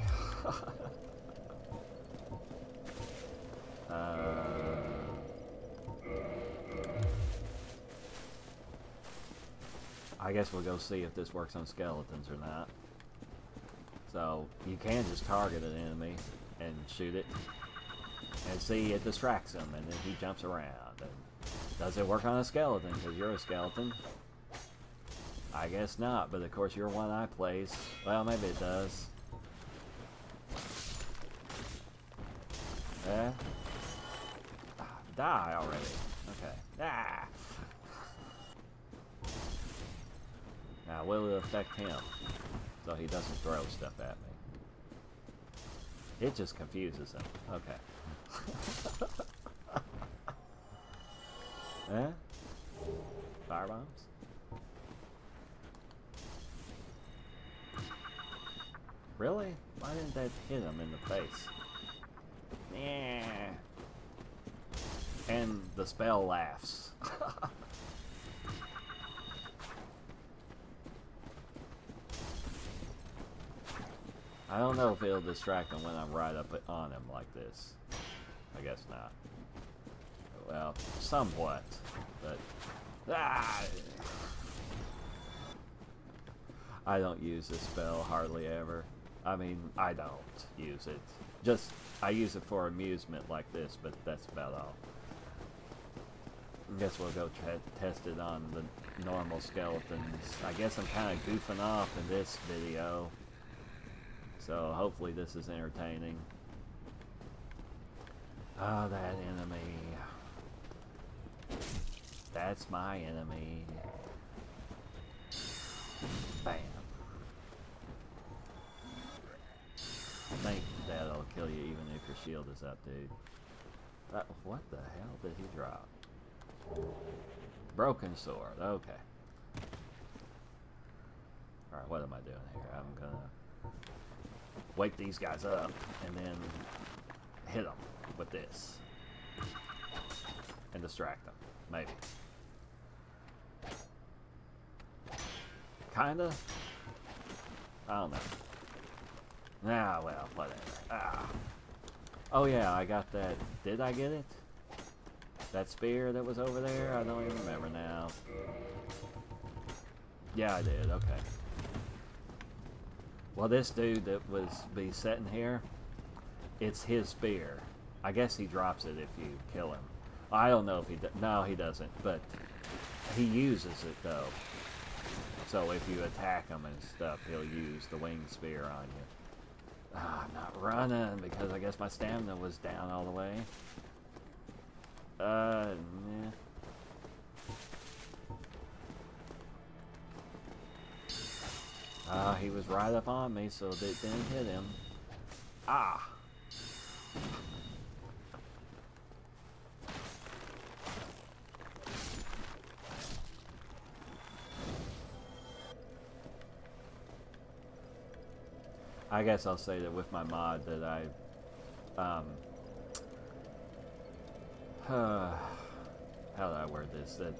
I guess we'll go see if this works on skeletons or not. So, you can just target an enemy and shoot it. And see, it distracts him, and then he jumps around. And does it work on a skeleton? Because you're a skeleton. I guess not, but of course your one-eye plays. Well, maybe it does. Yeah? Die already. Okay. Ah! Now, will it affect him? So he doesn't throw stuff at me. It just confuses him. Okay. Eh? Firebombs? Really? Why didn't that hit him in the face? Yeah. And the spell laughs. I don't know if it'll distract him when I'm right up on him like this. I guess not. Well, somewhat, but... Ah! I don't use this spell hardly ever. I mean, I don't use it. Just, I use it for amusement like this, but that's about all. I guess we'll go test it on the normal skeletons. I guess I'm kind of goofing off in this video. So hopefully this is entertaining. Ah, that enemy. That's my enemy. Bam. I think that'll kill you even if your shield is up, dude. What the hell did he drop? Broken sword. Okay. Alright, what am I doing here? I'm gonna wake these guys up and then hit them with this. And distract them. Maybe. Kinda? I don't know. Nah, well, whatever. Ah. Oh yeah, I got that. Did I get it? That spear that was over there? I don't even remember now. Yeah, I did. Okay. Well, this dude that was sitting here, it's his spear. I guess he drops it if you kill him. I don't know if he does. No, he doesn't. But he uses it, though. So if you attack him and stuff, he'll use the winged spear on you. Ah, I'm not running because I guess my stamina was down all the way. Nah. He was right up on me, so it didn't hit him. Ah! I guess I'll say that with my mod that I, how do I word this? That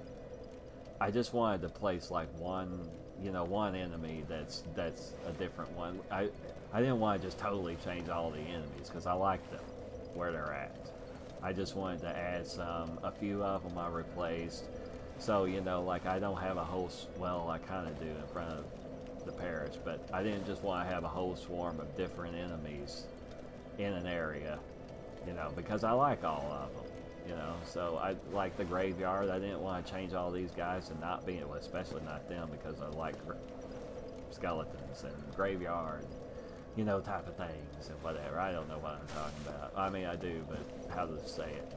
I just wanted to place like one, one enemy that's a different one. I didn't want to just totally change all the enemies because I like them where they're at. I just wanted to add a few of them I replaced. So, like I don't have a whole, well, I kind of do in front of the parish, but I didn't just want to have a whole swarm of different enemies in an area, because I like all of them, so I like the graveyard. I didn't want to change all these guys and not be, well, especially not them, because I like skeletons and graveyard, type of things and whatever. I don't know what I'm talking about. I mean, I do, but how to say it.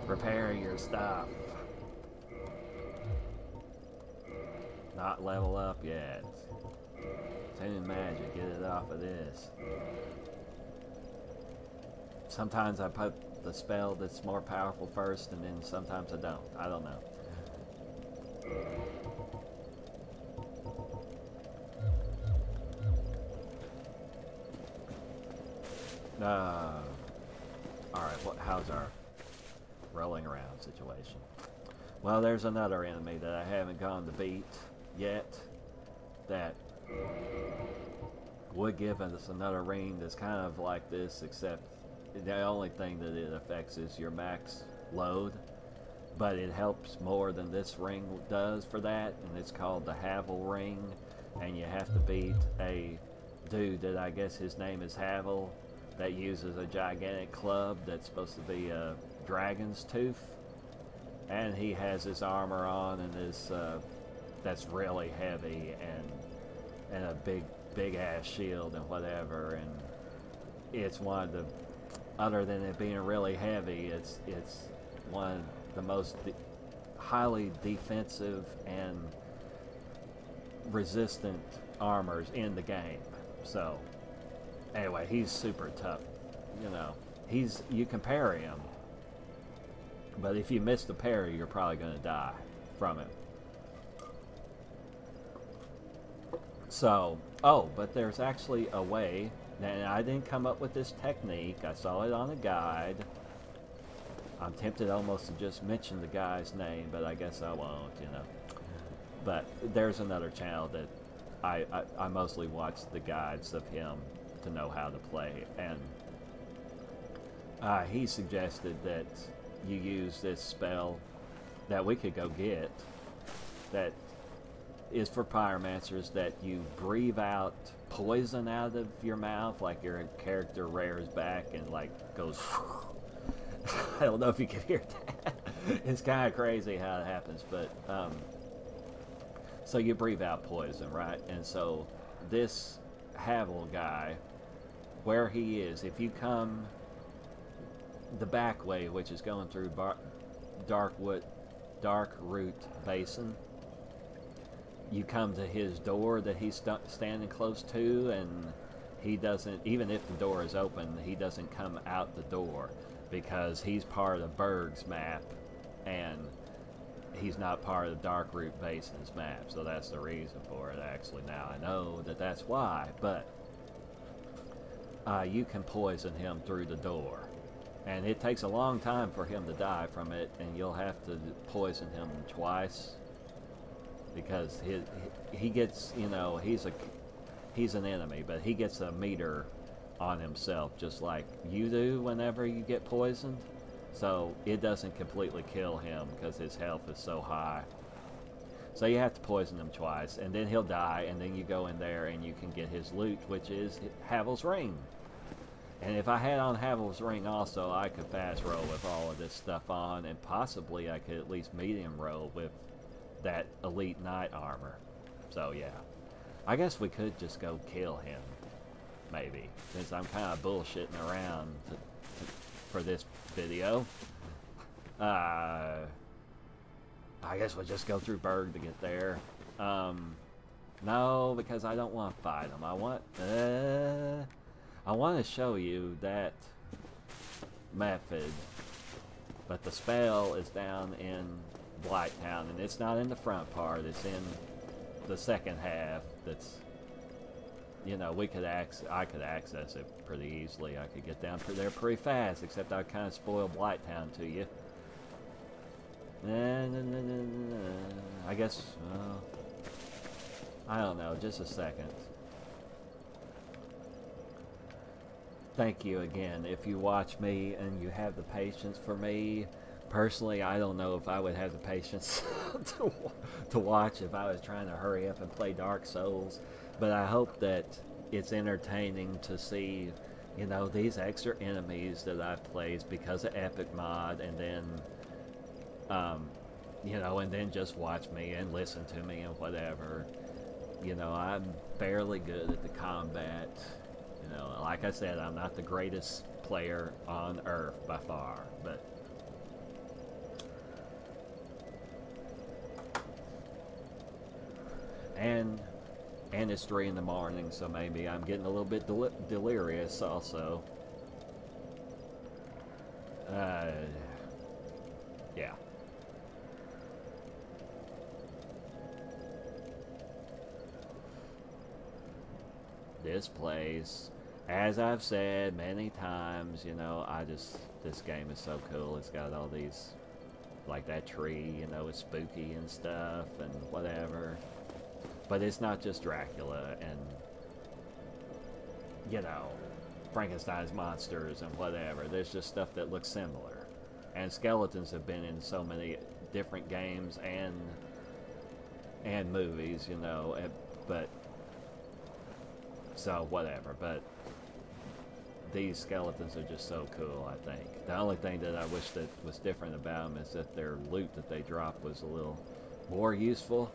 Repair your stuff. Not level up yet. Tune magic, get it off of this. Sometimes I put the spell that's more powerful first, and then sometimes I don't. I don't know. Alright, how's our rolling around situation? Well, there's another enemy that I haven't gone to beat yet that would give us another ring that's kind of like this, except the only thing that it affects is your max load, but it helps more than this ring does for that, and it's called the Havel ring, and you have to beat a dude that I guess his name is Havel, that uses a gigantic club that's supposed to be a dragon's tooth, and he has his armor on and this that's really heavy, and a big ass shield and whatever, and it's one of the, other than it being really heavy, it's one of the most highly defensive and resistant armors in the game. So anyway, he's super tough. You know, you can parry him, but if you miss the parry, you're probably going to die from him. So, oh, but there's actually a way, and I didn't come up with this technique. I saw it on a guide. I'm tempted almost to just mention the guy's name, but I guess I won't, you know. But there's another channel that I mostly watch the guides of him to know how to play, and he suggested that you use this spell that we could go get that is for pyromancers, that you breathe out poison out of your mouth, like your character rears back and like goes I don't know if you can hear that. It's kind of crazy how it happens, but so you breathe out poison, right? And so this Havel guy, where he is, if you come the back way, which is going through Darkroot Basin, you come to his door that he's standing close to, and he doesn't, even if the door is open, he doesn't come out the door because he's part of Burg's map and he's not part of Darkroot Basin's map. So that's the reason for it. Actually, now I know that that's why, but you can poison him through the door, and it takes a long time for him to die from it, and you'll have to poison him twice, because he gets, you know, he's an enemy, but he gets a meter on himself just like you do whenever you get poisoned. So it doesn't completely kill him because his health is so high. So you have to poison him twice, and then he'll die, and then you go in there and you can get his loot, which is Havel's ring. And if I had on Havel's ring also, I could fast roll with all of this stuff on, and possibly I could at least medium roll with that elite knight armor. So yeah, I guess we could just go kill him, maybe, since I'm kind of bullshitting around for this video. I guess we'll just go through Burg to get there. No, because I don't want to fight him. I want to show you that method, but the spell is down in Blighttown, and it's not in the front part, it's in the second half. That's, you know, I could access it pretty easily. I could get down through there pretty fast, except I kind of spoil Blighttown to you. I guess, I don't know, just a second. Thank you again. If you watch me and you have the patience for me, personally, I don't know if I would have the patience to watch if I was trying to hurry up and play Dark Souls. But I hope that it's entertaining to see, you know, these extra enemies that I've played because of EPiC mod, and then, you know, and then just watch me and listen to me and whatever. You know, I'm fairly good at the combat. You know, like I said, I'm not the greatest player on Earth by far, but And it's 3 in the morning, so maybe I'm getting a little bit delirious also. Yeah. This place, as I've said many times, you know, this game is so cool. It's got all these, like that tree, you know, it's spooky and stuff and whatever. But it's not just Dracula and, you know, Frankenstein's monsters and whatever. There's just stuff that looks similar. And skeletons have been in so many different games and movies, you know, but so whatever. But these skeletons are just so cool, I think. The only thing that I wish that was different about them is that their loot that they drop was a little more useful.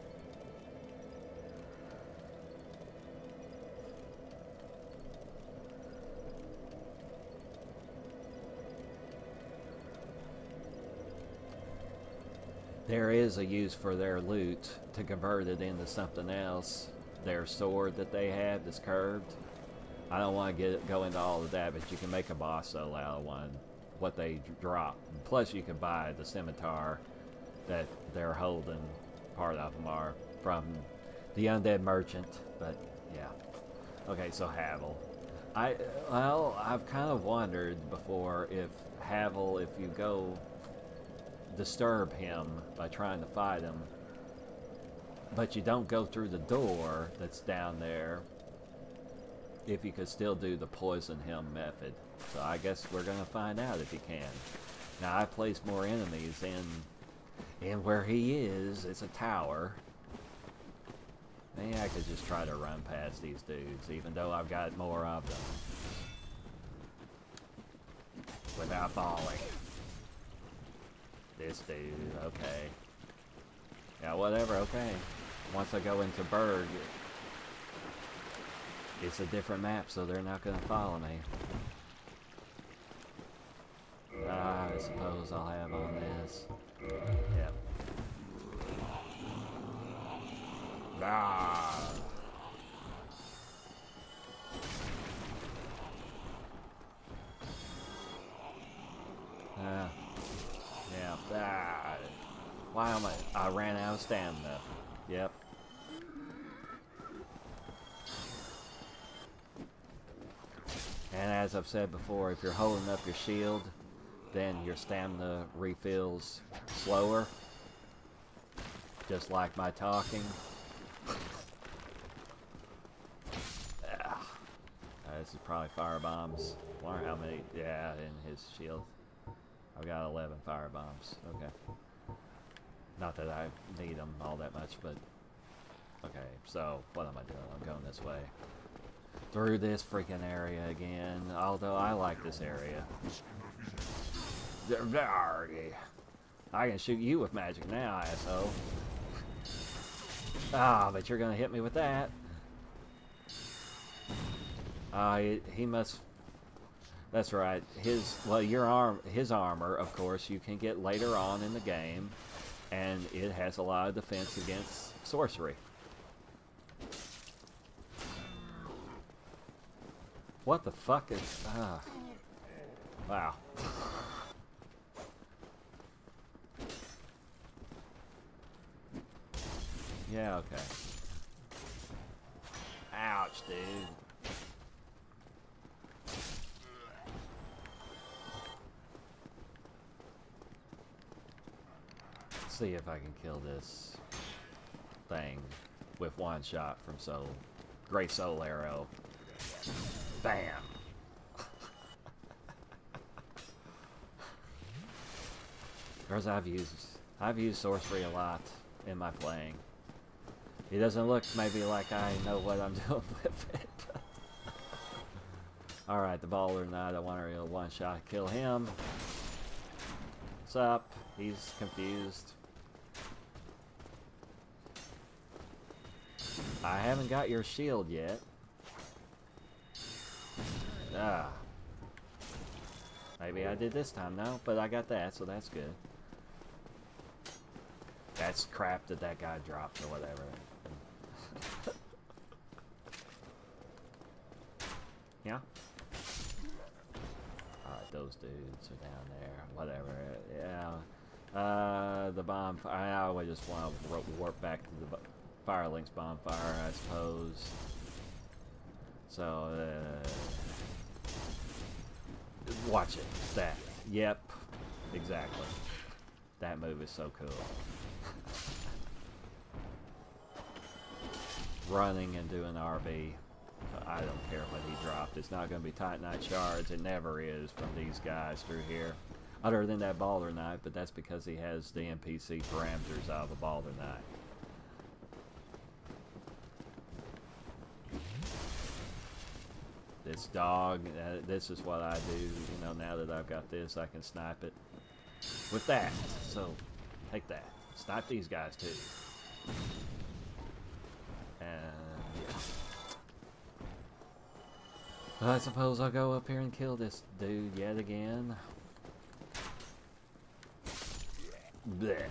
There is a use for their loot to convert it into something else. Their sword that they have that's curved. I don't want to go into all of that, but you can make a bosso out of one. What they drop. Plus, you can buy the scimitar that they're holding. Part of them are from the undead merchant. But yeah. Okay, so Havel. I've kind of wondered before if Havel, if you go disturb him by trying to fight him, but you don't go through the door that's down there, if you could still do the poison him method. So I guess we're gonna find out if you can. Now I placed more enemies in where he is. It's a tower. Maybe I could just try to run past these dudes, even though I've got more of them, without falling. This dude, okay. Yeah, whatever, okay. Once I go into Burg, it's a different map, so they're not gonna follow me. I suppose I'll have on this. Yep. Ah. Yeah. Ah. Why am I ran out of stamina. Yep. And as I've said before, if you're holding up your shield, then your stamina refills slower. Just like my talking. This is probably fire bombs. I wonder how many, yeah, in his shield. I've got 11 fire bombs. Okay. Not that I need them all that much, but okay. So what am I doing? I'm going this way through this freaking area again. Although I like this area. I can shoot you with magic now, asshole. Ah, but you're gonna hit me with that. He must. That's right. His armor, of course, you can get later on in the game, and it has a lot of defense against sorcery. What the fuck is? Wow. Yeah. Okay. Ouch, dude. See if I can kill this thing with one shot from Great Soul Arrow. Bam! Because I've used sorcery a lot in my playing. It doesn't look maybe like I know what I'm doing with it. Alright, the baller knight, I want to one shot kill him. What's up? He's confused. I haven't got your shield yet. Ah. Maybe I did this time, no, but I got that, so that's good. That's crap that guy dropped or whatever. Yeah. Alright, those dudes are down there. Whatever. Yeah. The bonfire. I always just want to warp back to the Firelink's bonfire, I suppose. So, watch it. That. Yep. Exactly. That move is so cool. Running and doing RB. I don't care what he dropped. It's not going to be Titanite shards. It never is from these guys through here. Other than that Balder Knight, but that's because he has the NPC parameters of a Balder Knight. This dog, this is what I do. You know, now that I've got this, I can snipe it with that. So, take that. Snipe these guys too. And, yeah. I suppose I'll go up here and kill this dude yet again. Bleh.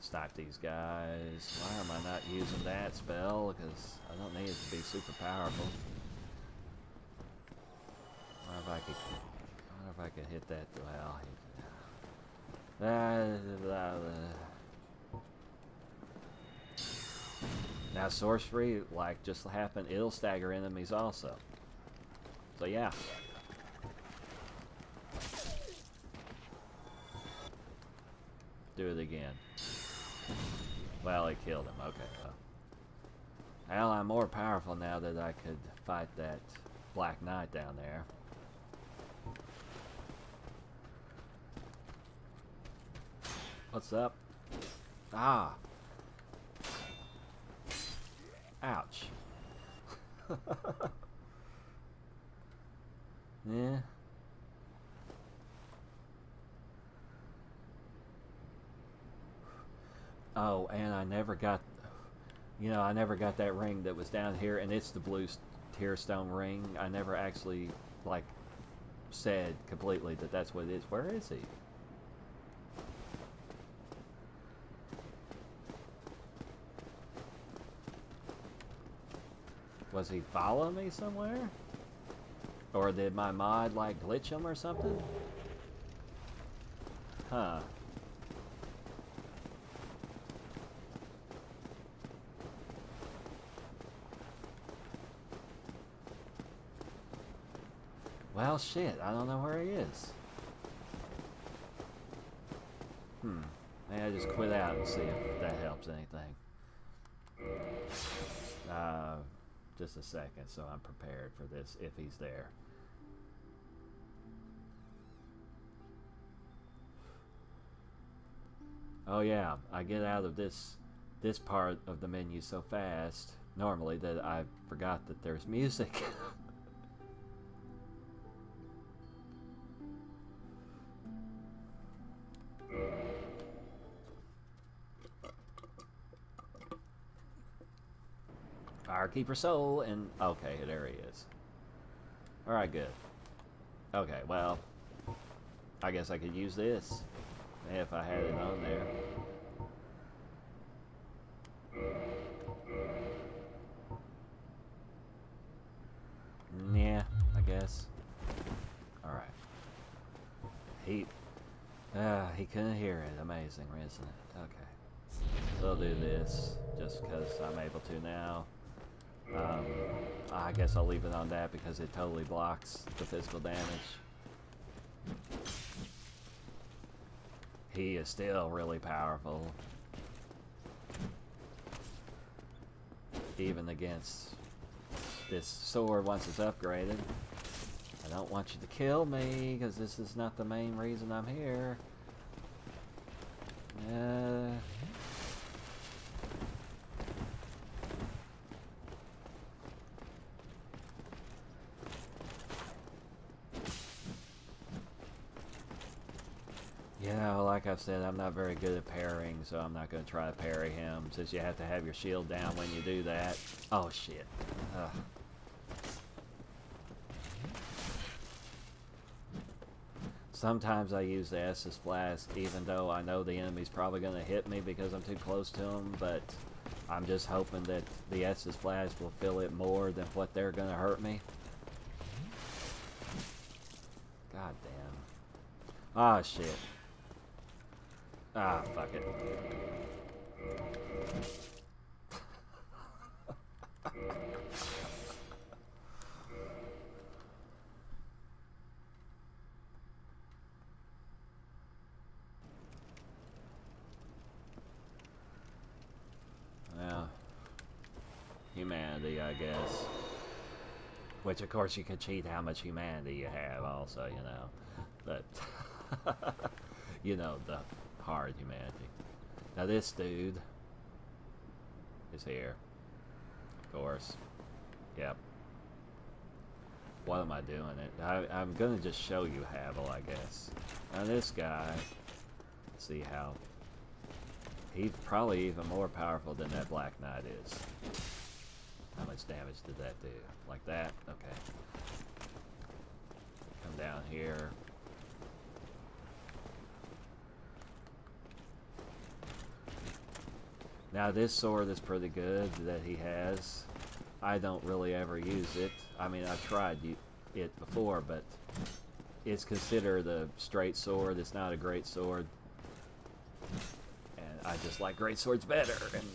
Snipe these guys. Why am I not using that spell? Because I don't need it to be super powerful. I wonder if I could hit that. Well, now sorcery, like just happened, it'll stagger enemies also. So yeah. Do it again. Well, it killed him. Okay. Well, I'm more powerful now that I could fight that Black Knight down there. What's up? Ah. Ouch. Yeah. Oh, and I never got, you know, I never got that ring that was down here, and it's the blue tearstone ring. I never actually, like, said completely that that's what it is. Where is he? Was he following me somewhere? Or did my mod, like, glitch him or something? Huh. Well, shit, I don't know where he is. Maybe I just quit out and see if that helps anything. Just a second, so I'm prepared for this, if he's there. Oh yeah, I get out of this part of the menu so fast, normally, that I forgot that there's music. Firekeeper Soul, and okay, there he is. Alright, good. Okay, well, I guess I could use this if I had it on there. Yeah, I guess. Alright. He couldn't hear it. Amazing, isn't it? Okay. We'll do this just because I'm able to now. I guess I'll leave it on that because it totally blocks the physical damage. He is still really powerful. Even against this sword once it's upgraded. I don't want you to kill me because this is not the main reason I'm here. You know, like I've said, I'm not very good at parrying, so I'm not going to try to parry him, since you have to have your shield down when you do that. Oh, shit. Ugh. Sometimes I use the Estus Flask, even though I know the enemy's probably going to hit me because I'm too close to him, but I'm just hoping that the Estus Flash will feel it more than what they're gonna hurt me. God damn. Ah, shit. Ah, fuck it. Well, humanity, I guess. Which, of course, you can cheat how much humanity you have also, you know. But, you know, the hard humanity. Now this dude is here. Of course. Yep. What am I doing it? I'm gonna just show you Havel, I guess. Now this guy, see how he's probably even more powerful than that Black Knight is. How much damage did that do? Like that? Okay. Come down here. Now this sword is pretty good that he has. I don't really ever use it. I mean, I've tried it before, but it's considered a straight sword. It's not a great sword. And I just like great swords better. And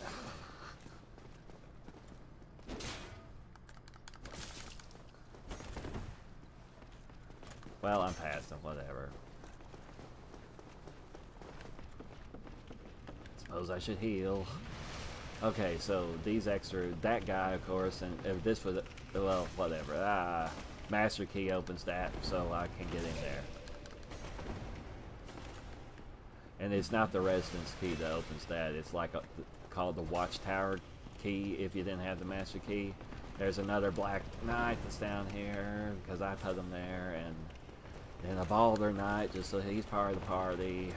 well, I'm past them, whatever. Suppose I should heal. Okay, so these extra, that guy, of course, and if this was, well, whatever. Master Key opens that, so I can get in there. And it's not the Residence Key that opens that. It's like called the Watchtower Key if you didn't have the Master Key. There's another Black Knight that's down here, because I put him there, and then a Balder Knight, just so he's part of the party.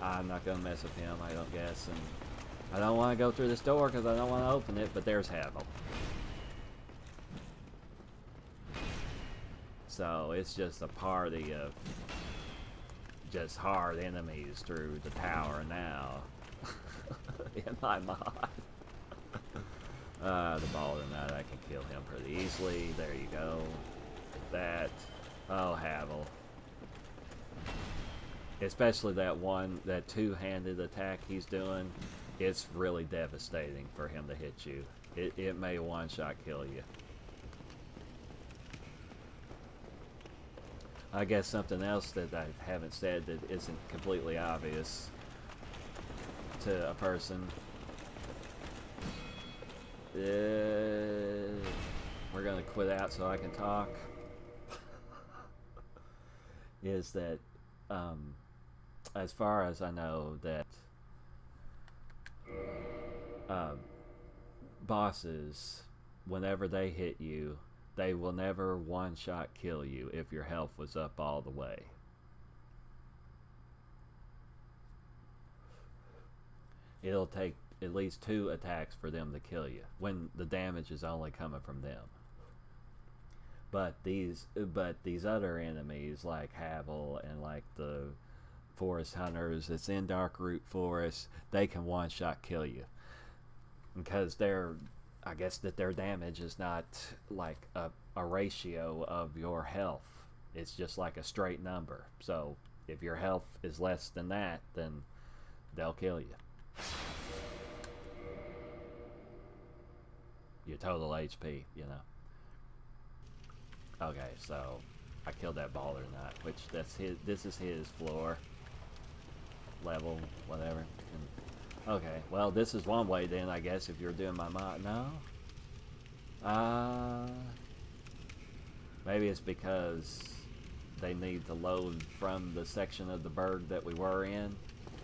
I'm not going to mess with him, I don't guess, and I don't want to go through this door because I don't want to open it, but there's Havel. So it's just a party of just hard enemies through the tower now. In my mod. The Balder Knight, I can kill him pretty easily. There you go. That. Oh, Havel. Especially that one, that two-handed attack he's doing. It's really devastating for him to hit you. It may one-shot kill you. I guess something else that I haven't said that isn't completely obvious to a person. We're gonna quit out so I can talk. Is that, as far as I know, that bosses, whenever they hit you, they will never one-shot kill you if your health was up all the way. It'll take at least 2 attacks for them to kill you, when the damage is only coming from them. But these other enemies like Havel and like the Forest Hunters that's in Darkroot Forest, they can one-shot kill you. Because I guess that their damage is not like a ratio of your health. It's just like a straight number. So if your health is less than that, then they'll kill you. Your total HP, you know. Okay, so I killed that Balder Knight, which that's his. This is his floor, level, whatever. And, okay, well, this is one way then, I guess, if you're doing my mod. No. Maybe it's because they need to load from the section of the Burg that we were in,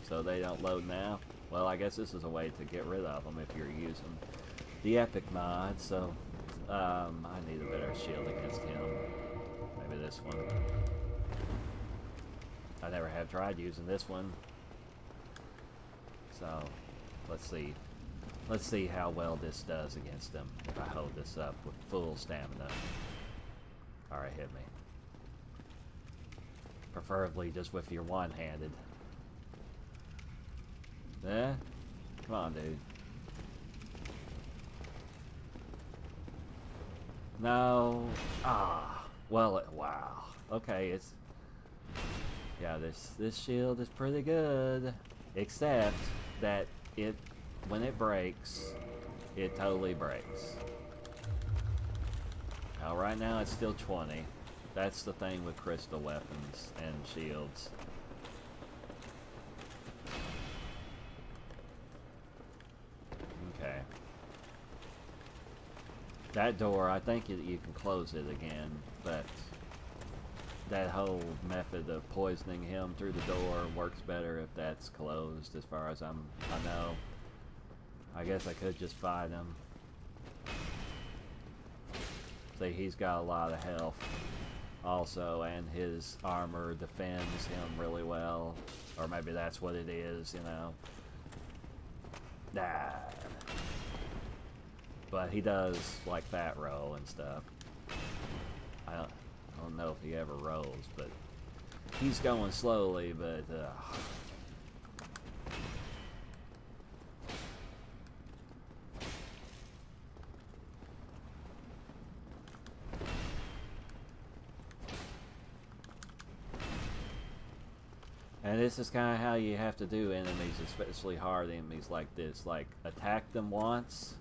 so they don't load now. Well, I guess this is a way to get rid of them if you're using the EPiC mod. So I need a better shield against him. Maybe this one. I never have tried using this one. So let's see. Let's see how well this does against them if I hold this up with full stamina. Alright, hit me. Preferably just with your one-handed. Eh? Come on, dude. No. Ah. Well, wow. Okay, it's... Yeah, this shield is pretty good. Except that when it breaks, it totally breaks. Now, right now it's still 20. That's the thing with crystal weapons and shields. Okay. That door, I think you can close it again, but that whole method of poisoning him through the door works better if that's closed, as far as I know. I guess I could just fight him. See, he's got a lot of health also, and his armor defends him really well. Or maybe that's what it is, you know. Nah. But he does, like, fat roll and stuff. I don't know if he ever rolls, but he's going slowly, but... And this is kind of how you have to do enemies, especially hard enemies like this. Like, attack them once,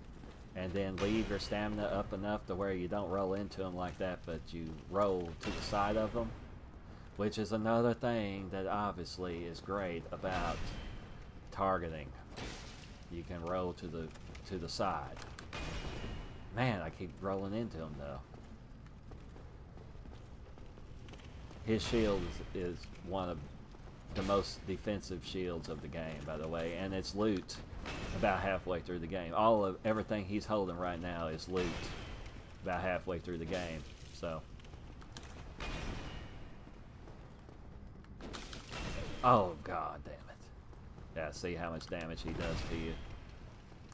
and then leave your stamina up enough to where you don't roll into them like that, but you roll to the side of them. Which is another thing that obviously is great about targeting. You can roll to the side. Man, I keep rolling into him though. His shield is one of the most defensive shields of the game, by the way, and it's loot about halfway through the game. Everything he's holding right now is loot about halfway through the game. So, oh god damn it! Yeah, see how much damage he does to you.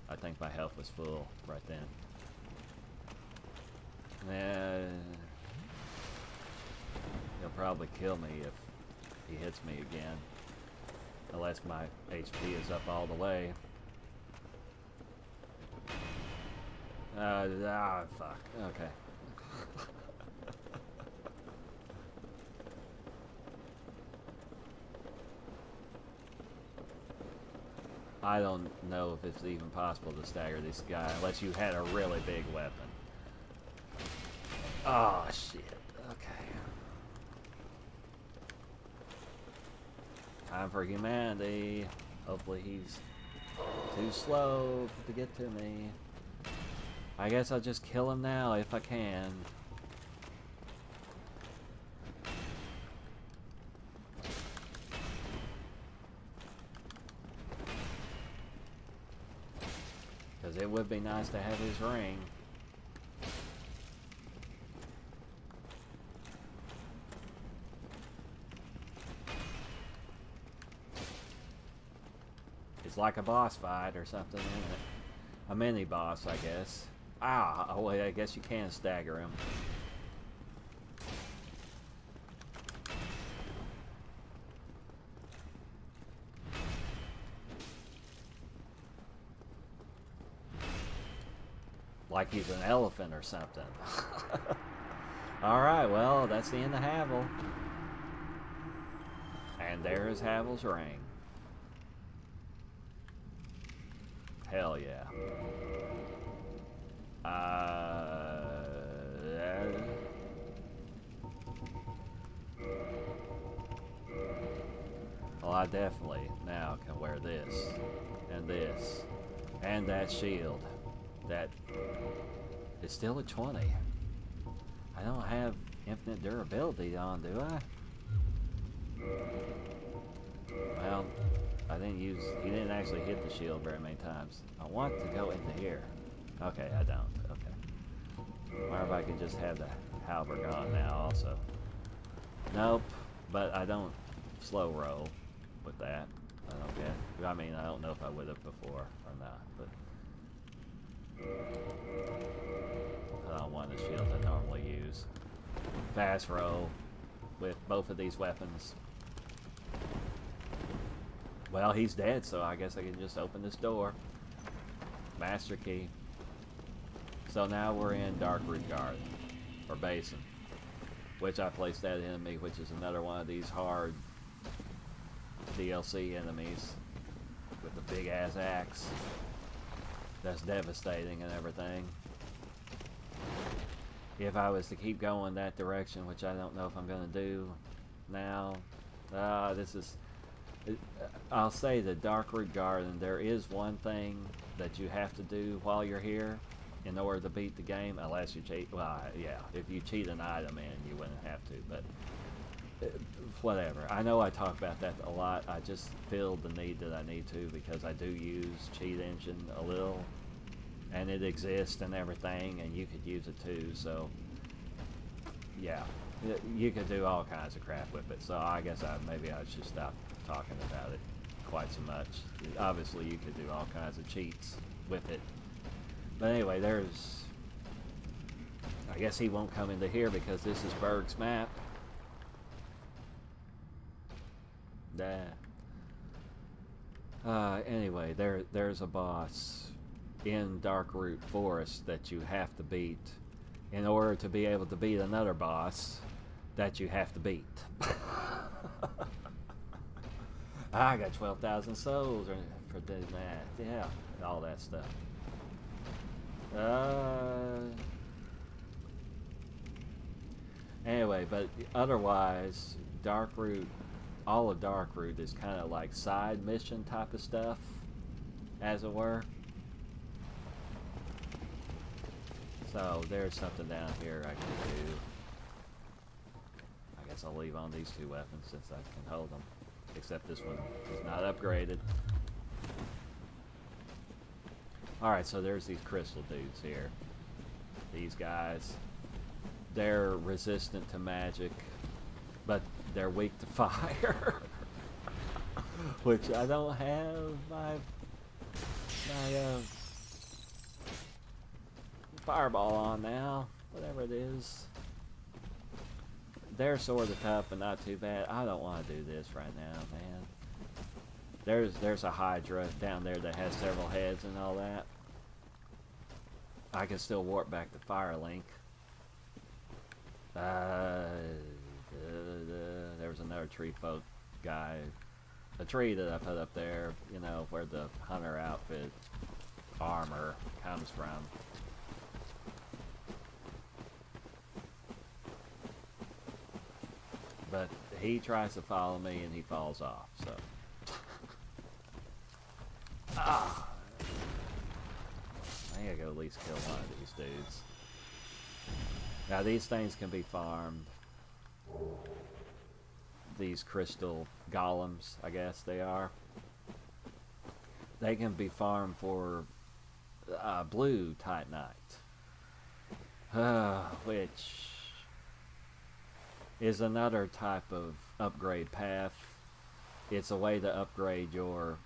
I think my health was full right then. He'll probably kill me if he hits me again, unless my HP is up all the way. Fuck. Okay. I don't know if it's even possible to stagger this guy unless you had a really big weapon. Oh shit. Okay. Time for humanity. Hopefully he's too slow to get to me. I guess I'll just kill him now if I can. Because it would be nice to have his ring. It's like a boss fight or something, isn't it? A mini boss, I guess. Ah, oh wait, I guess you can stagger him. Like he's an elephant or something. Alright, well, that's the end of Havel. And there is Havel's ring. Hell yeah. Well, I definitely now can wear this, and that shield. That is still at 20. I don't have infinite durability on, do I? Well, he didn't actually hit the shield very many times. I want to go into here. Okay, I don't. Okay. Wonder if I can just have the halberd on now also. Nope, but I don't slow roll with that. I don't get. I mean, I don't know if I would have before or not, but I don't want the shield I normally use. Fast roll with both of these weapons. Well, he's dead, so I guess I can just open this door. Master key. So now we're in Darkroot Garden, or Basin, which I placed that enemy, which is another one of these hard DLC enemies with the big ass axe that's devastating and everything. If I was to keep going that direction, which I don't know if I'm going to do now, this is... I'll say the Darkroot Garden, there is one thing that you have to do while you're here in order to beat the game, unless you cheat. Well, yeah, if you cheat an item in, you wouldn't have to, but whatever. I know I talk about that a lot. I just feel the need that I need to, because I do use Cheat Engine a little, and it exists and everything, and you could use it too, so yeah, you could do all kinds of crap with it. So I guess maybe I should stop talking about it quite so much. Obviously you could do all kinds of cheats with it, but anyway, there's... I guess he won't come into here because this is Burg's map. Anyway, there's a boss in Darkroot Forest that you have to beat in order to be able to beat another boss that you have to beat. I got 12,000 souls for doing that. Yeah, all that stuff. Anyway, but otherwise, Darkroot, all of Darkroot is kind of like side mission type of stuff, as it were. So there's something down here I can do. I guess I'll leave on these two weapons since I can hold them. Except this one is not upgraded. Alright, so there's these crystal dudes here. These guys. They're resistant to magic, but they're weak to fire. Which I don't have my fireball on now. Whatever it is. They're sort of tough, but not too bad. I don't want to do this right now, man. There's a Hydra down there that has several heads and all that. I can still warp back to Firelink. There was another tree folk guy. A tree that I put up there, you know, where the hunter outfit armor comes from. But he tries to follow me and he falls off, so. I gotta go at least kill one of these dudes. Now these things can be farmed. These crystal golems, I guess they are. They can be farmed for blue Titanite. Which is another type of upgrade path. It's a way to upgrade your...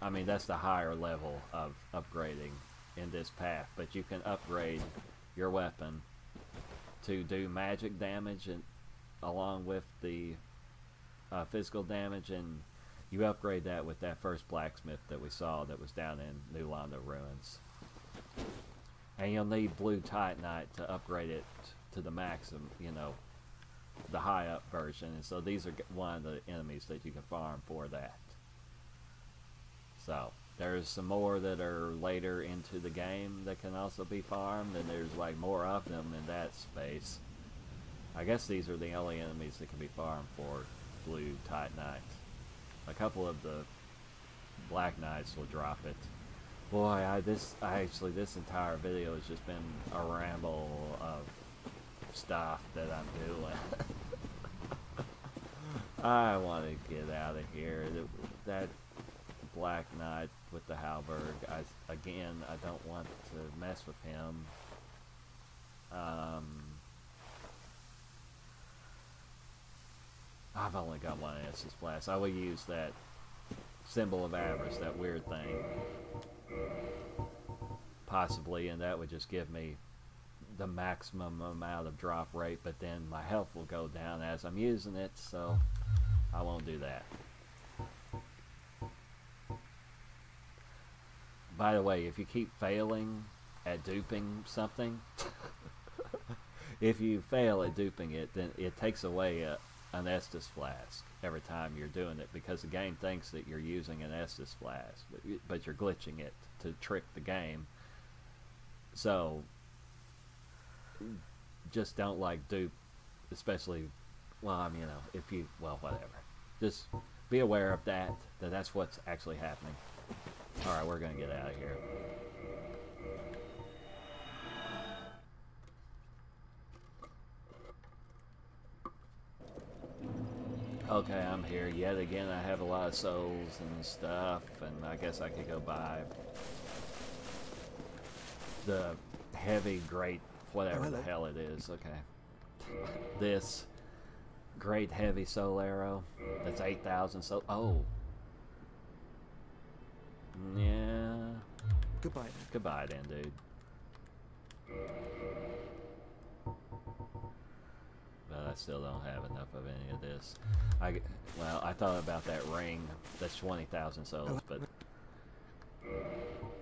I mean, that's the higher level of upgrading in this path, but you can upgrade your weapon to do magic damage and along with the physical damage, and you upgrade that with that first blacksmith that we saw that was down in New Londo Ruins. And you'll need blue Titanite to upgrade it to the maximum, you know, the high up version, and so these are one of the enemies that you can farm for that. So there's some more that are later into the game that can also be farmed, and there's like more of them in that space. I guess these are the only enemies that can be farmed for blue Titanite. A couple of the Black Knights will drop it. Boy, this entire video has just been a ramble of stuff that I'm doing. I want to get out of here. That Black Knight with the halberd, again, I don't want to mess with him. I've only got one Estus Blast. I will use that Symbol of Avarice, that weird thing, possibly, and that would just give me the maximum amount of drop rate, but then my health will go down as I'm using it, so I won't do that. By the way, if you keep failing at duping something, if you fail at duping it, then it takes away an Estus flask every time you're doing it, because the game thinks that you're using an Estus flask, but you're glitching it to trick the game. So just don't like dupe, especially, well, I mean, you know, if you, well, whatever. Just be aware of that's what's actually happening. Alright, we're gonna get out of here. Okay, I'm here yet again. I have a lot of souls and stuff, and I guess I could go buy the heavy, great, whatever the hell it is. Okay. This great heavy soul arrow. That's 8,000 soul. Oh. Yeah. Goodbye then. Goodbye then, dude. But I still don't have enough of any of this. Well, I thought about that ring. That's 20,000 souls, but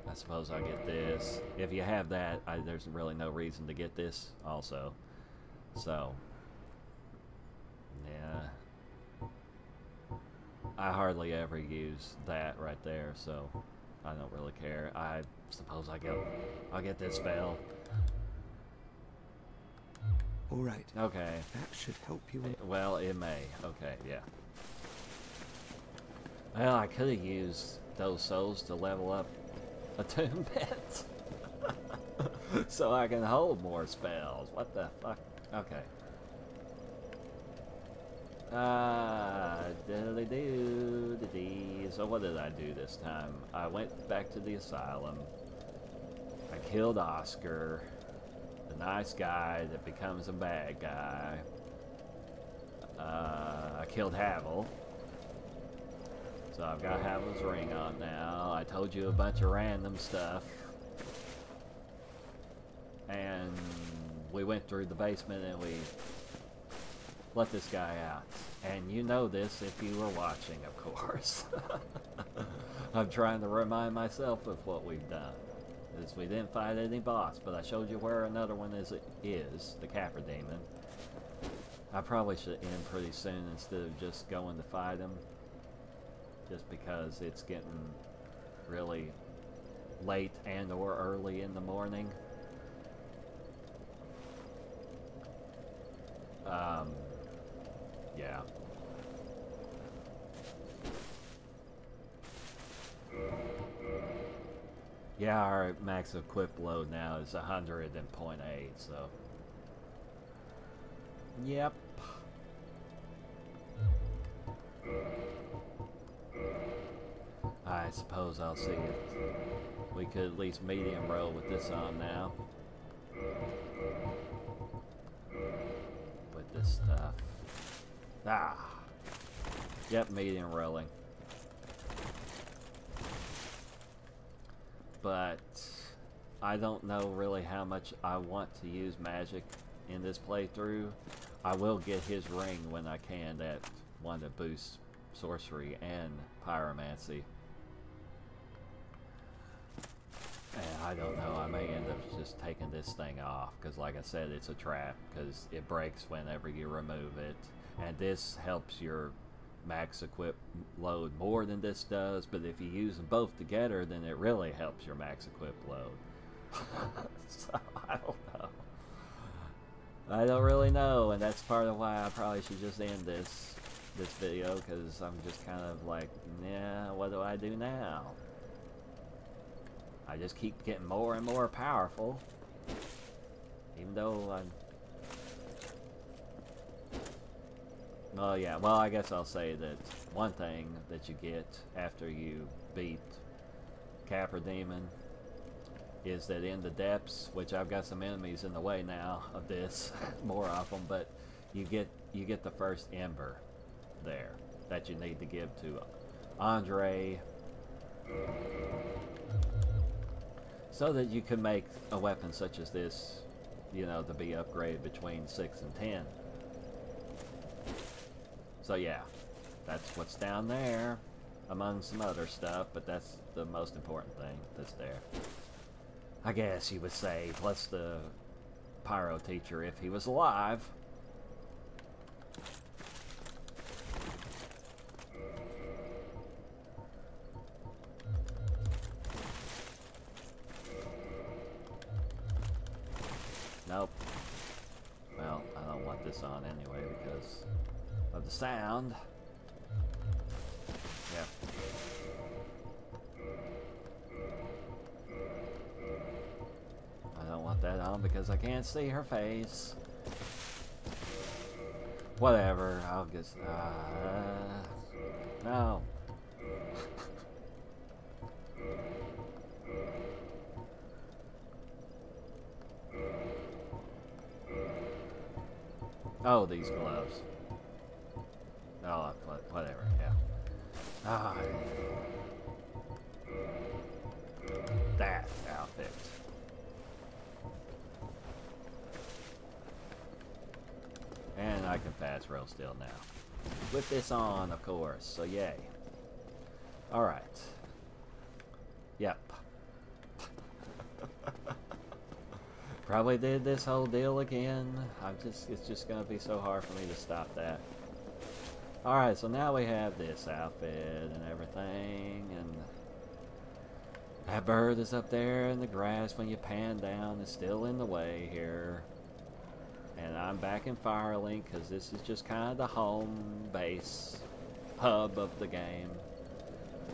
I suppose I'll get this. If you have that, there's really no reason to get this also. So, yeah. I hardly ever use that right there, so I don't really care. I suppose I'll get this spell. Alright. Okay. That should help you. Well, it may. Okay, yeah. Well, I could have used those souls to level up a tomb pit. So I can hold more spells. What the fuck? Okay. So what did I do this time? I went back to the asylum. I killed Oscar, the nice guy that becomes a bad guy. I killed Havel. So I've got Havel's ring on now. I told you a bunch of random stuff. And we went through the basement and we let this guy out. And you know this if you were watching, of course. I'm trying to remind myself of what we've done. Is we didn't fight any boss, but I showed you where another one is the Capra Demon. I probably should end pretty soon instead of just going to fight him. Just because it's getting really late and or early in the morning. Yeah. Yeah, our max equip load now is 100.8, so. Yep. I suppose I'll see if we could at least medium roll with this on now. With this stuff. Ah! Yep, medium rolling. But I don't know really how much I want to use magic in this playthrough. I will get his ring when I can, that one that boosts sorcery and pyromancy. And I don't know, I may end up just taking this thing off, because like I said, it's a trap, because it breaks whenever you remove it. And this helps your max equip load more than this does, but if you use them both together, then it really helps your max equip load. So, I don't know. I don't really know, and that's part of why I probably should just end this video, because I'm just kind of like, yeah, what do I do now? I just keep getting more and more powerful, even though I'm... Oh yeah, well I guess I'll say that one thing that you get after you beat Capra Demon is that in the depths, which I've got some enemies in the way now of this, more of them, but you get the first ember there that you need to give to Andre, so that you can make a weapon such as this, you know, to be upgraded between 6 and 10. So yeah, that's what's down there, among some other stuff, but that's the most important thing that's there. I guess you would say, plus the pyro teacher if he was alive. Nope. Well, I don't want this on anyway because of the sound. Yep. I don't want that on because I can't see her face. Whatever, I'll just... no. Oh, these gloves. Oh, whatever, yeah. Ah, that outfit. And I can fast roll still now. With this on, of course, so yay. Alright. Yep. Probably did this whole deal again. It's just gonna be so hard for me to stop that. Alright, so now we have this outfit and everything, and that bird is up there in the grass when you pan down. It's still in the way here. And I'm back in Firelink because this is just kind of the home base hub of the game,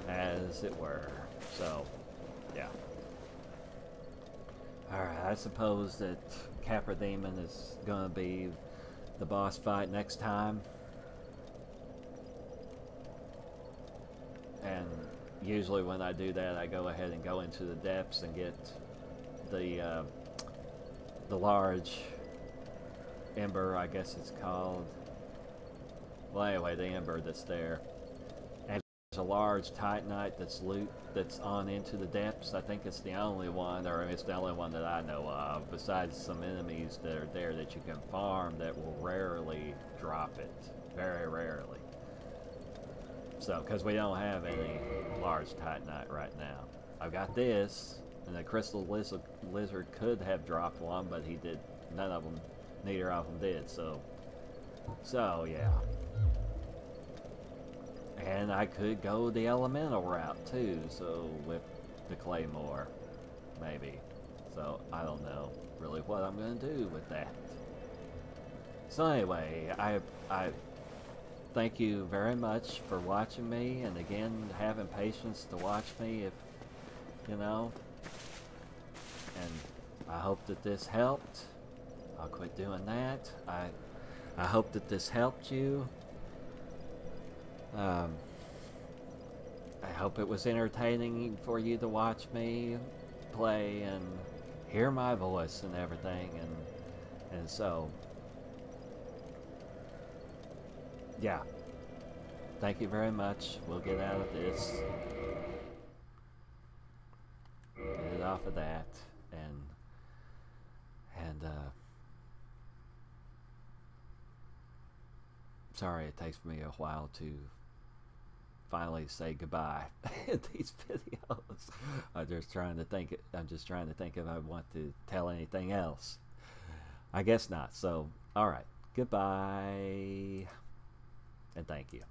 as it were. So, yeah. Alright, I suppose that Capra Demon is going to be the boss fight next time. And usually when I do that, I go ahead and go into the depths and get the large ember, I guess it's called. Well, anyway, the ember that's there. And there's a large titanite that's on into the depths. I think it's the only one, or it's the only one that I know of, besides some enemies that are there that you can farm that will rarely drop it. Very rarely. So, because we don't have any large titanite right now. I've got this, and the crystal lizard could have dropped one, but he did. None of them, neither of them did. So yeah. And I could go the elemental route too. So with the claymore, maybe. So I don't know really what I'm gonna do with that. So anyway, I thank you very much for watching me, and again, having patience to watch me, if you know. And I hope that this helped. I'll quit doing that. I hope that this helped you. I hope it was entertaining for you to watch me play and hear my voice and everything, and so yeah. Thank you very much. We'll get out of this. Get it off of that. And sorry it takes me a while to finally say goodbye in these videos. I'm just trying to think if I want to tell anything else. I guess not. So, alright. Goodbye. And thank you.